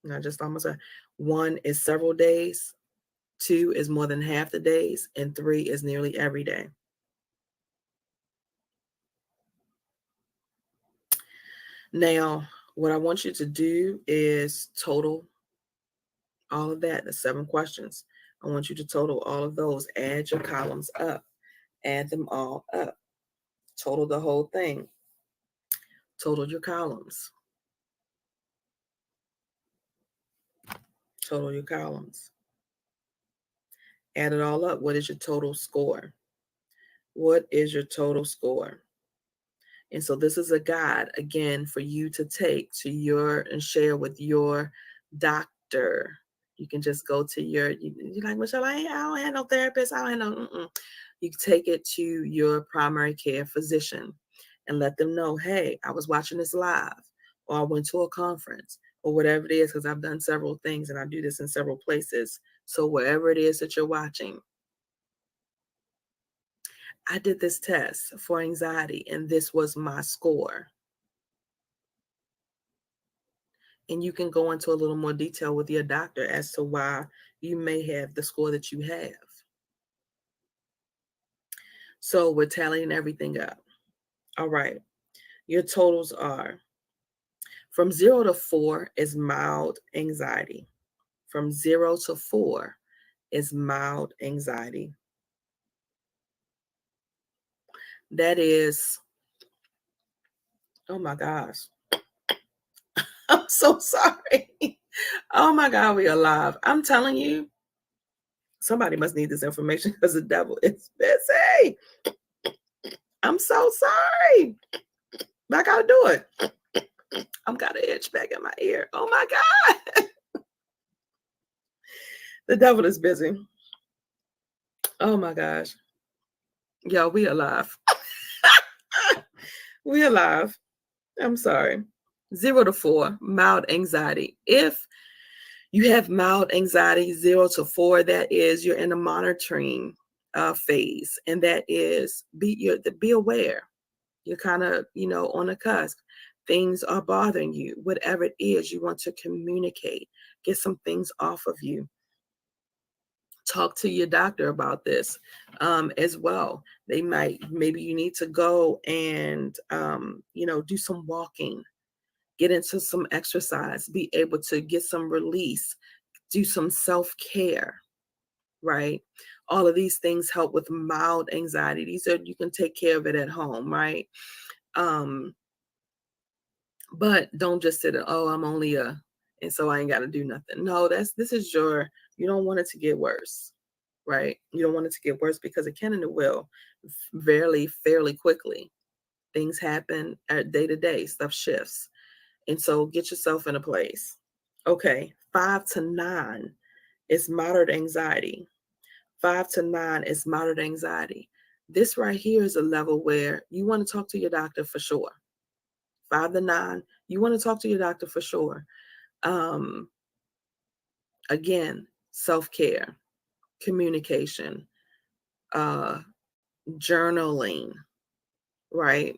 not just almost. 1 is several days. 2 is more than half the days. And 3 is nearly every day. Now, what I want you to do is total all of that, the 7 questions. I want you to total all of those. Add your columns up. Add them all up. Total the whole thing. Total your columns. Total your columns. Add it all up. What is your total score? What is your total score? And so this is a guide, again, for you to take to your and share with your doctor. You can just go to you're like, Michelle, I don't have no therapist. I don't have no, You can take it to your primary care physician and let them know, hey, I was watching this live, or I went to a conference, or whatever it is, because I've done several things and I do this in several places. So wherever it is that you're watching, I did this test for anxiety and this was my score. And you can go into a little more detail with your doctor as to why you may have the score that you have. So we're tallying everything up. All right. Your totals are from 0 to 4 is mild anxiety. From 0 to 4 is mild anxiety. That is, oh my gosh. I'm so sorry. Oh my God, we're alive. I'm telling you, somebody must need this information because the devil is busy. I'm so sorry. But I gotta do it. I'm got an itch back in my ear. Oh my God. The devil is busy. Oh my gosh. Yo, we alive. We alive. I'm sorry. 0 to 4, mild anxiety. If you have mild anxiety, 0 to 4, that is you're in a monitoring phase, and that is be aware. You're kind of on the cusp. Things are bothering you. Whatever it is, you want to communicate. Get some things off of you. Talk to your doctor about this as well. Maybe you need to go and do some walking. Get into some exercise, be able to get some release, do some self-care, right? All of these things help with mild anxiety. You can take care of it at home, right? But don't just sit there, oh, I'm only and so I ain't got to do nothing. No, you don't want it to get worse, right? You don't want it to get worse because it can and it will fairly quickly. Things happen day to day, stuff shifts. And so get yourself in a place. Okay, 5 to 9 is moderate anxiety. 5 to 9 is moderate anxiety. This right here is a level where you want to talk to your doctor for sure. 5 to 9, you want to talk to your doctor for sure. Again, self-care, communication, journaling, right?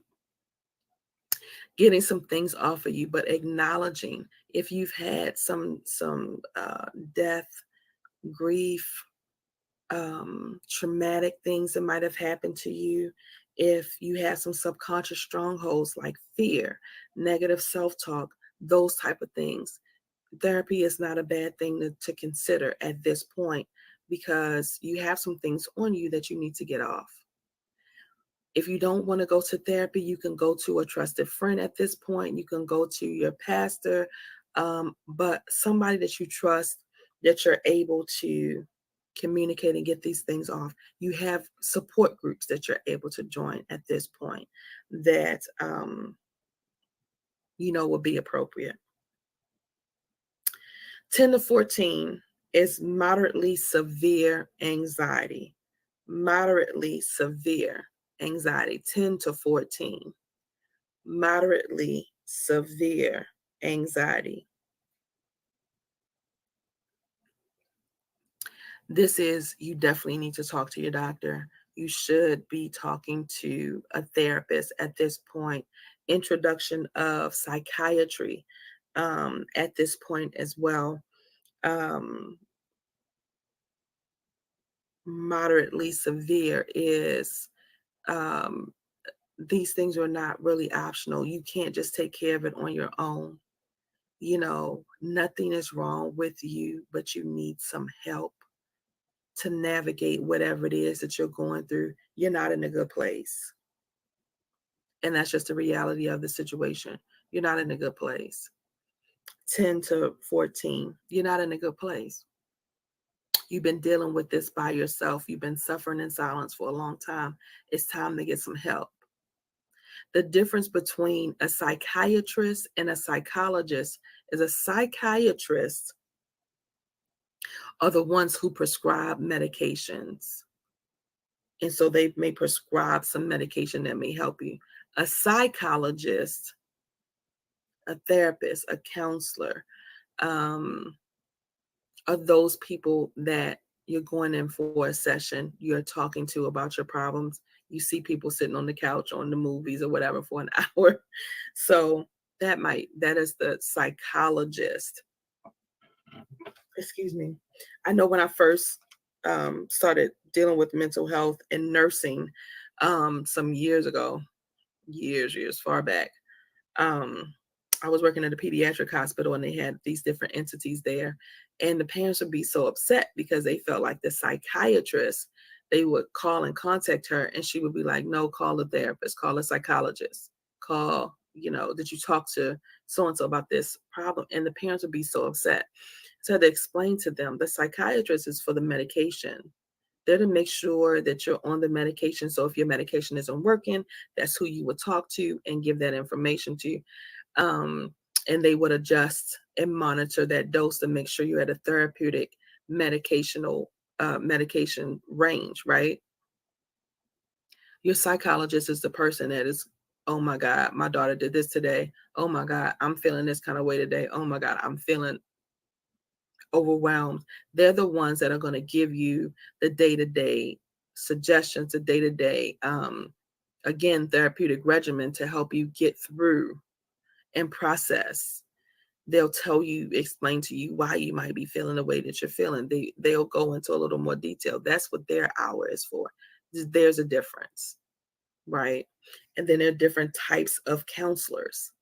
Getting some things off of you, but acknowledging if you've had some death, grief, traumatic things that might have happened to you, if you have some subconscious strongholds like fear, negative self-talk, those type of things. Therapy is not a bad thing to consider at this point, because you have some things on you that you need to get off. If you don't want to go to therapy, you can go to a trusted friend at this point. You can go to your pastor, but somebody that you trust, that you're able to communicate and get these things off. You have support groups that you're able to join at this point that, will be appropriate. 10 to 14 is moderately severe anxiety. Moderately severe anxiety, 10 to 14. Moderately severe anxiety. This is, you definitely need to talk to your doctor. You should be talking to a therapist at this point. Introduction of psychiatry at this point as well. Moderately severe is, these things are not really optional. You can't just take care of it on your own. Nothing is wrong with you, but you need some help to navigate whatever it is that you're going through. You're not in a good place. And that's just the reality of the situation. You're not in a good place. 10 to 14, you're not in a good place. You've been dealing with this by yourself. You've been suffering in silence for a long time. It's time to get some help. The difference between a psychiatrist and a psychologist is a psychiatrist are the ones who prescribe medications. And so they may prescribe some medication that may help you. A psychologist, a therapist, a counselor, are those people that you're going in for a session, you're talking to about your problems. You see people sitting on the couch on the movies or whatever for an hour. So that is the psychologist. Excuse me. I know when I first started dealing with mental health and nursing some years ago, years far back, I was working at a pediatric hospital and they had these different entities there. And the parents would be so upset because they felt like the psychiatrist, they would call and contact her and she would be like, no, call a therapist, call a psychologist, call, did you talk to so-and-so about this problem? And the parents would be so upset. So I had to explain to them, the psychiatrist is for the medication. They're to make sure that you're on the medication. So if your medication isn't working, that's who you would talk to and give that information to. And they would adjust and monitor that dose to make sure you're at a therapeutic medication range, right? Your psychologist is the person that is, oh my God, my daughter did this today. Oh my God, I'm feeling this kind of way today. Oh my God, I'm feeling overwhelmed. They're the ones that are going to give you the day-to-day suggestions, the day-to-day, again, therapeutic regimen to help you get through and process. They'll tell you, explain to you why you might be feeling the way that you're feeling. They'll go into a little more detail. That's what their hour is for. There's a difference, right? And then there are different types of counselors.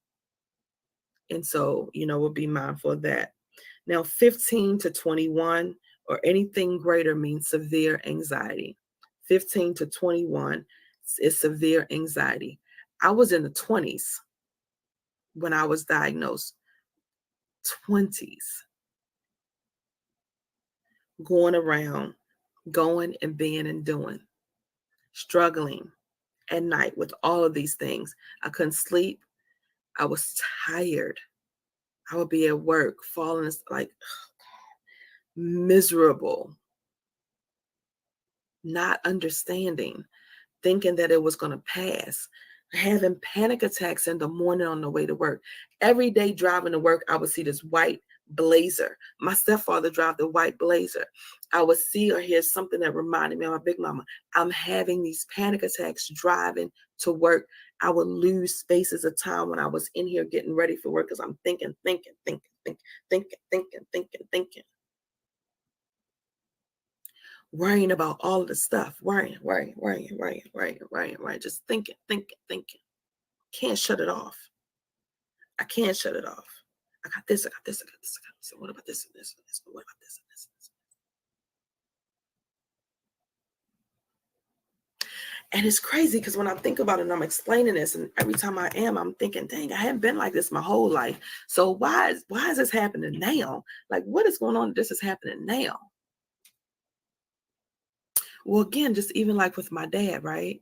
And so, we'll be mindful of that. Now, 15 to 21 or anything greater means severe anxiety. 15 to 21 is severe anxiety. I was in the 20s when I was diagnosed. 20s. Going around, going and being and doing, struggling at night with all of these things. I couldn't sleep. I was tired. I would be at work, falling like miserable, not understanding, thinking that it was going to pass, having panic attacks in the morning on the way to work. Every day driving to work, I would see this white blazer. My stepfather drove the white blazer. I would see or hear something that reminded me of my big mama. I'm having these panic attacks driving to work. I would lose spaces of time when I was in here getting ready for work because I'm thinking. Worrying about all of the stuff, worrying, just thinking. Can't shut it off. I can't shut it off. I got this, I got this, I got this, I got this. What about this and this and this? What about this and this and this? And it's crazy because when I think about it and I'm explaining this, and every time I'm thinking, dang, I haven't been like this my whole life. So why is this happening now? Like, what is going on? This is happening now. Well, again, just even like with my dad, right?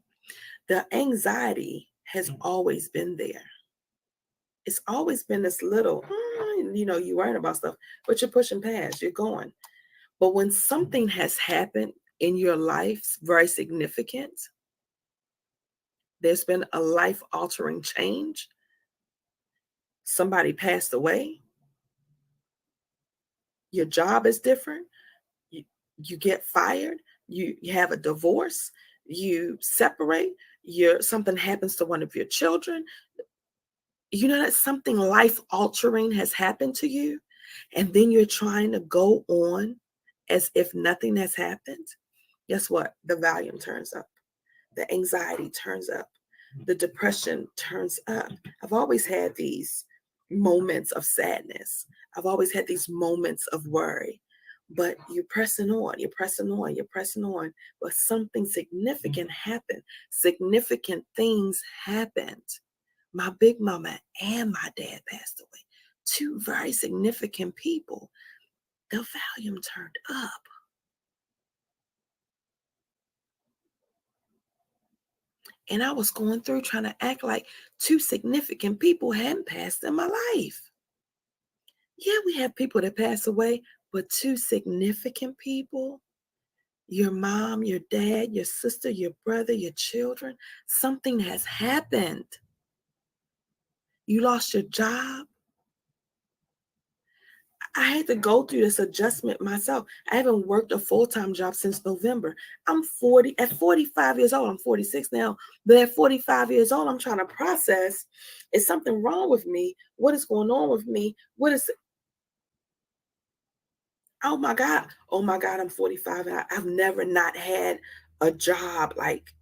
The anxiety has always been there. It's always been this little, you worrying about stuff, but you're pushing past, you're going. But when something has happened in your life, very significant, there's been a life-altering change, somebody passed away, your job is different, you, you get fired, you have a divorce, you separate, something happens to one of your children, you know that something life-altering has happened to you, and then you're trying to go on as if nothing has happened. Guess what? The volume turns up. The anxiety turns up. The depression turns up. I've always had these moments of sadness. I've always had these moments of worry. But you're pressing on, you're pressing on, you're pressing on. But something significant happened. Significant things happened. My big mama and my dad passed away. Two very significant people. The volume turned up. And I was going through trying to act like two significant people hadn't passed in my life. Yeah, we have people that pass away, but two significant people, your mom, your dad, your sister, your brother, your children, something has happened. You lost your job. I had to go through this adjustment myself. I haven't worked a full-time job since November. I'm 40, at 45 years old, I'm 46 now, but at 45 years old, I'm trying to process, is something wrong with me? What is going on with me? Oh my God, I'm 45 and I've never not had a job. Like,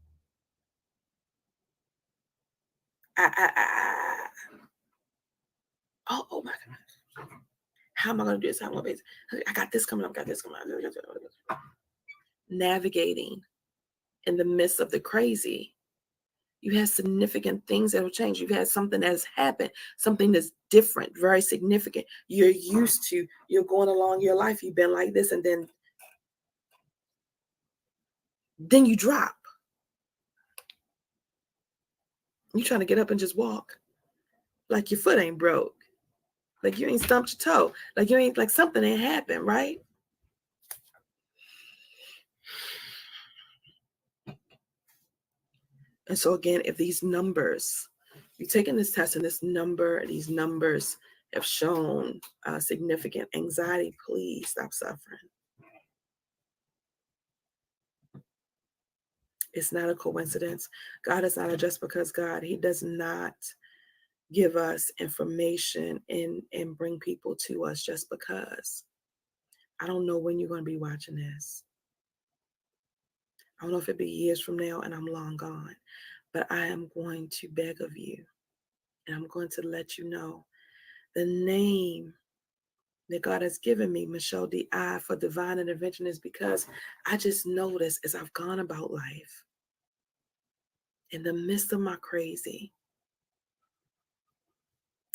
oh my God. How am I going to do this? How am I going to do this? I got this coming up, got this coming up. Navigating in the midst of the crazy. You have significant things that will change. You've had something that has happened, something that's different, very significant. You're going along your life. You've been like this, and then you drop. You're trying to get up and just walk. Like your foot ain't broke. Like you ain't stumped your toe. Like you ain't, like something ain't happened, right? And so again, if these numbers, you've taken this test and these numbers have shown significant anxiety, please stop suffering. It's not a coincidence. God is not a just because God. He does not give us information and bring people to us just because. I don't know when you're going to be watching this. I don't know if it'll be years from now and I'm long gone, but I am going to beg of you and I'm going to let you know the name that God has given me, Michelle D.I., for divine intervention is because I just noticed as I've gone about life, in the midst of my crazy,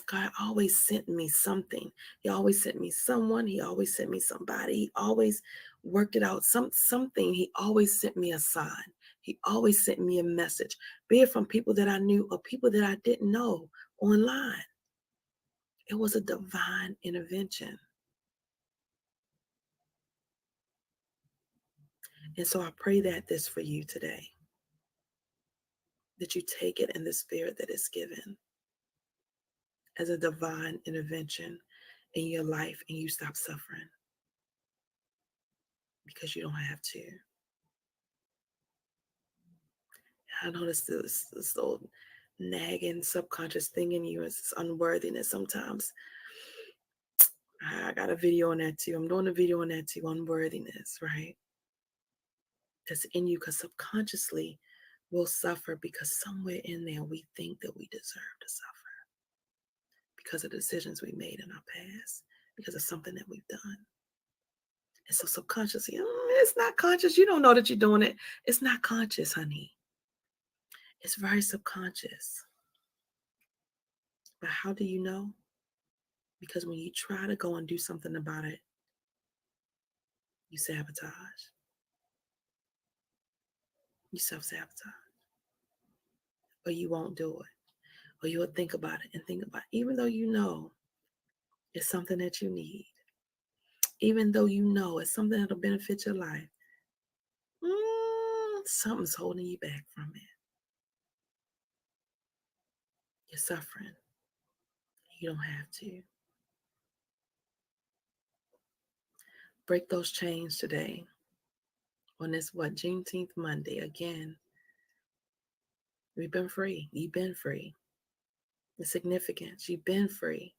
God always sent me something. He always sent me someone. He always sent me somebody. He always worked it out. Something. He always sent me a sign. He always sent me a message, be it from people that I knew or people that I didn't know online. It was a divine intervention. And so I pray that this for you today, that you take it in the spirit that is given as a divine intervention in your life and you stop suffering because you don't have to. I know this old nagging subconscious thing in you is this unworthiness sometimes. I got a video on that too. I'm doing a video on that too, unworthiness, right? That's in you because subconsciously we'll suffer because somewhere in there we think that we deserve to suffer because of the decisions we made in our past, because of something that we've done. And so subconsciously, it's not conscious. You don't know that you're doing it. It's not conscious, honey. It's very subconscious. But how do you know? Because when you try to go and do something about it, you sabotage. You self-sabotage. Or you won't do it. Or you'll think about it and think about it. Even though you know it's something that you need. Even though you know it's something that'll benefit your life. Something's holding you back from it. You're suffering. You don't have to. Break those chains today. On this, Juneteenth Monday. Again, we've been free. You've been free. The significance. You've been free.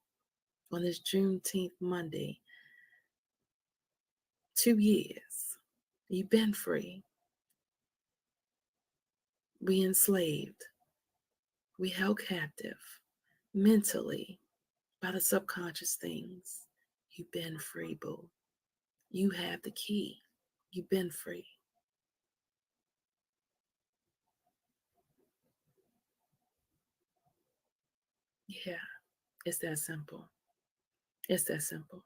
On this Juneteenth Monday. 2 years. You've been free. We enslaved. We held captive mentally by the subconscious things. You've been free, boo. You have the key. You've been free. Yeah, it's that simple. It's that simple.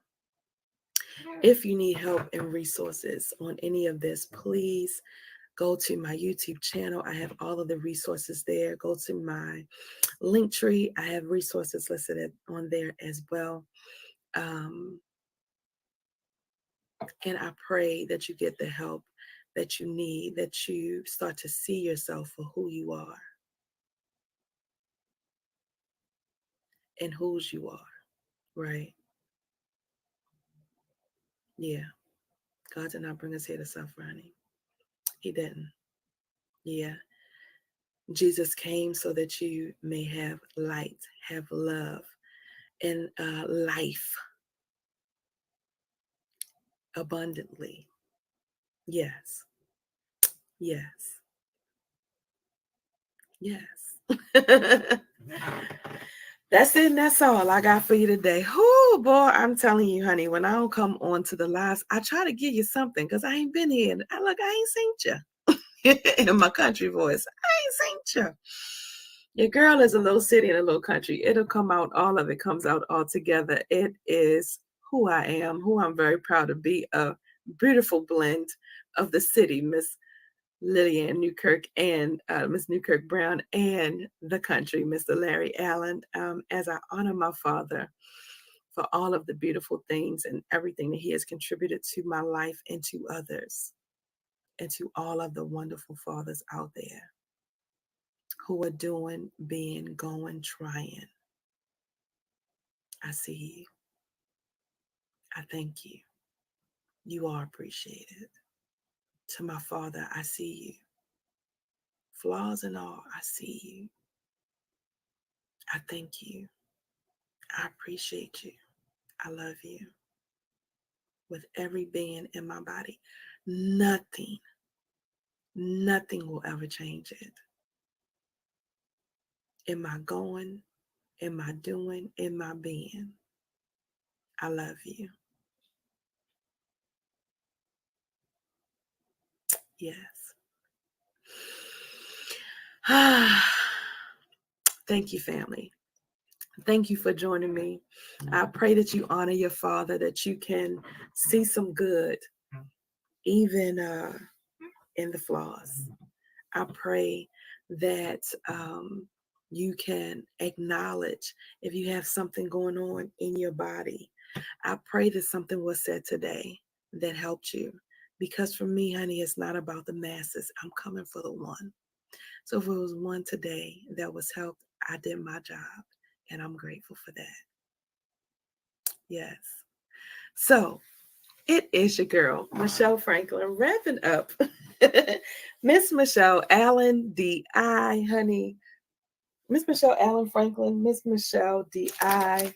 If you need help and resources on any of this, please go to my YouTube channel. I have all of the resources there. Go to my link tree. I have resources listed on there as well. And I pray that you get the help that you need, that you start to see yourself for who you are and whose you are, right? Yeah. God did not bring us here to suffer, honey. He didn't. Yeah. Jesus came so that you may have light, have love, and life abundantly. Yes. Yes. Yes. That's it, and that's all I got for you today. Oh boy, I'm telling you, honey, when I don't come on to the lives, I try to give you something because I ain't been here. I ain't seen you. In my country voice, I ain't seen you. Your girl is a little city and a little country. It'll come out, all of it comes out all together. It is who I am, who I'm very proud to be, a beautiful blend of the city, Miss Lillian Newkirk and Miss Newkirk Brown, and the country, Mr. Larry Allen, as I honor my father for all of the beautiful things and everything that he has contributed to my life and to others, and to all of the wonderful fathers out there who are doing, being, going, trying. I see you. I thank you. You are appreciated. To my father, I see you. Flaws and all, I see you. I thank you. I appreciate you. I love you. With every being in my body, nothing will ever change it. In my going, in my doing, in my being, I love you. Yes. Thank you, family. Thank you for joining me. I pray that you honor your father, that you can see some good, even in the flaws. I pray that you can acknowledge if you have something going on in your body. I pray that something was said today that helped you. Because for me, honey, it's not about the masses. I'm coming for the one. So if it was one today that was helped, I did my job. And I'm grateful for that. Yes. So it is your girl, Michelle Franklin, wrapping up. Miss Michelle Allen, D.I., honey. Miss Michelle Allen Franklin, Miss Michelle D.I.,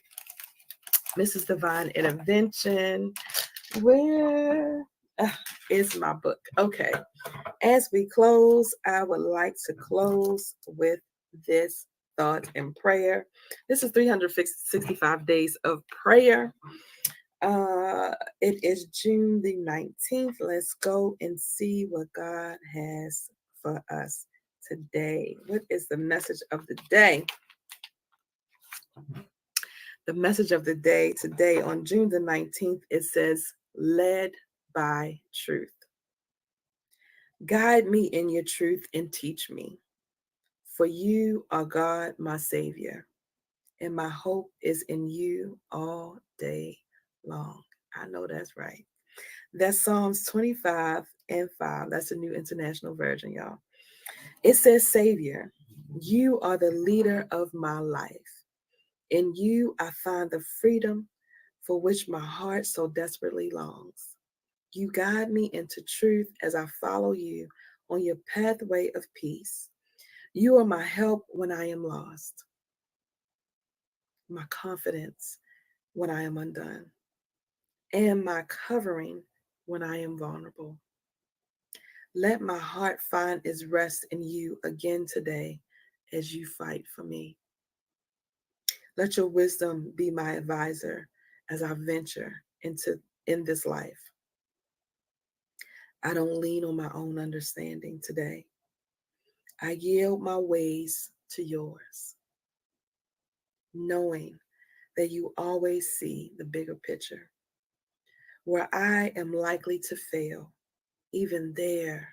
Mrs. Divine Intervention. Where is my book? Okay. As we close, I would like to close with this thought, and prayer. This is 365 days of prayer. It is June the 19th. Let's go and see what God has for us today. What is the message of the day? The message of the day today on June the 19th, it says, led by truth. Guide me in your truth and teach me. For you are God, my Savior, and my hope is in you all day long. I know that's right. That's Psalms 25 and 5. That's the New International Version, y'all. It says, Savior, you are the leader of my life. In you I find the freedom for which my heart so desperately longs. You guide me into truth as I follow you on your pathway of peace. You are my help when I am lost, my confidence when I am undone, and my covering when I am vulnerable. Let my heart find its rest in you again today as you fight for me. Let your wisdom be my advisor as I venture in this life. I don't lean on my own understanding today. I yield my ways to yours, knowing that you always see the bigger picture. Where I am likely to fail, even there,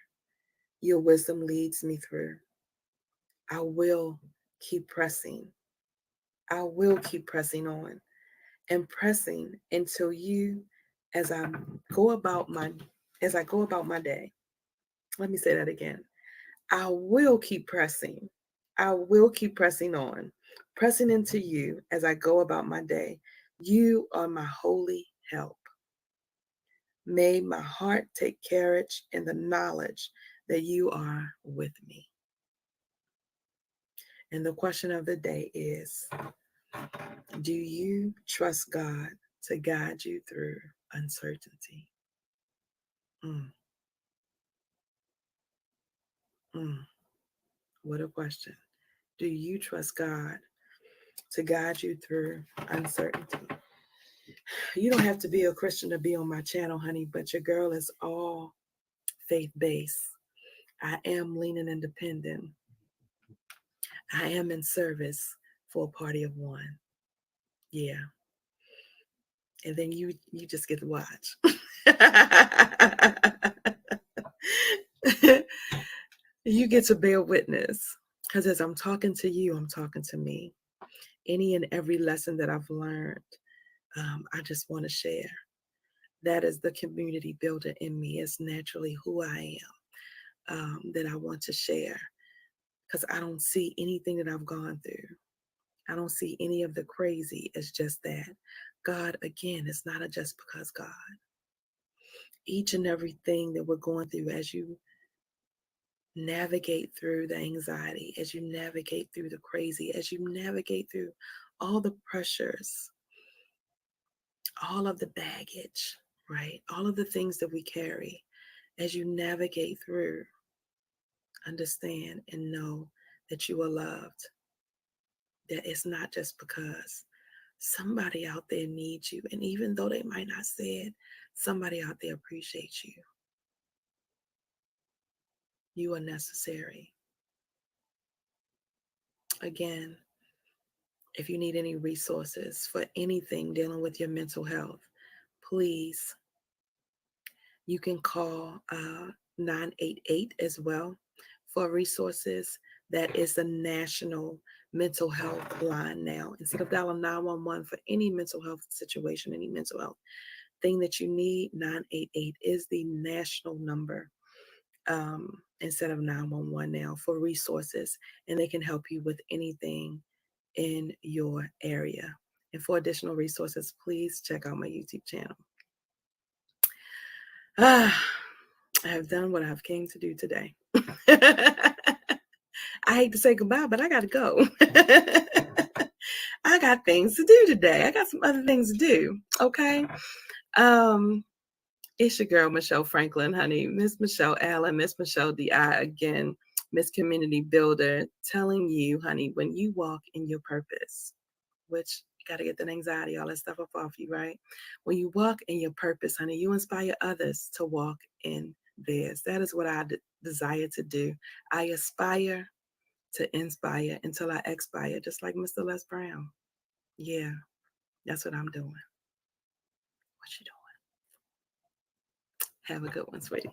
your wisdom leads me through. I will keep pressing. I will keep pressing on and pressing until you, as I go about my day. Let me say that again. I will keep pressing. I will keep pressing on, pressing into you as I go about my day. You are my holy help. May my heart take courage in the knowledge that you are with me. And the question of the day is, do you trust God to guide you through uncertainty? What a question. Do you trust God to guide you through uncertainty? You don't have to be a Christian to be on my channel, honey, but your girl is all faith-based. I am lean and independent. I am in service for a party of one. Yeah. And then you just get to watch. You get to bear witness. Because as I'm talking to you, I'm talking to me. Any and every lesson that I've learned, I just want to share. That is the community builder in me. It's naturally who I am, that I want to share. Because I don't see anything that I've gone through. I don't see any of the crazy. It's just that God, again, it's not a just because God. Each and everything that we're going through, as you navigate through the anxiety, as you navigate through the crazy, as you navigate through all the pressures, all of the baggage, right? All of the things that we carry, as you navigate through, understand and know that you are loved. That it's not just because somebody out there needs you. And even though they might not say it, somebody out there appreciates you. You are necessary. Again, if you need any resources for anything dealing with your mental health, please, you can call 988 as well for resources. That is the national mental health line now. Instead of dialing 911 for any mental health situation, any mental health thing that you need, 988 is the national number instead of 911 now for resources, and they can help you with anything in your area. And for additional resources, please check out my YouTube channel. I have done what I've came to do today. I hate to say goodbye, but I got to go. I got things to do today. I got some other things to do. Okay. It's your girl, Michelle Franklin, honey. Miss Michelle Allen, Miss Michelle D.I. again. Miss Community Builder, telling you, honey, when you walk in your purpose, which you got to get that anxiety, all that stuff up off you, right? When you walk in your purpose, honey, you inspire others to walk in theirs. That is what I desire to do. I aspire to inspire until I expire, just like Mr. Les Brown. Yeah, that's what I'm doing. What you doing? Have a good one, sweetie.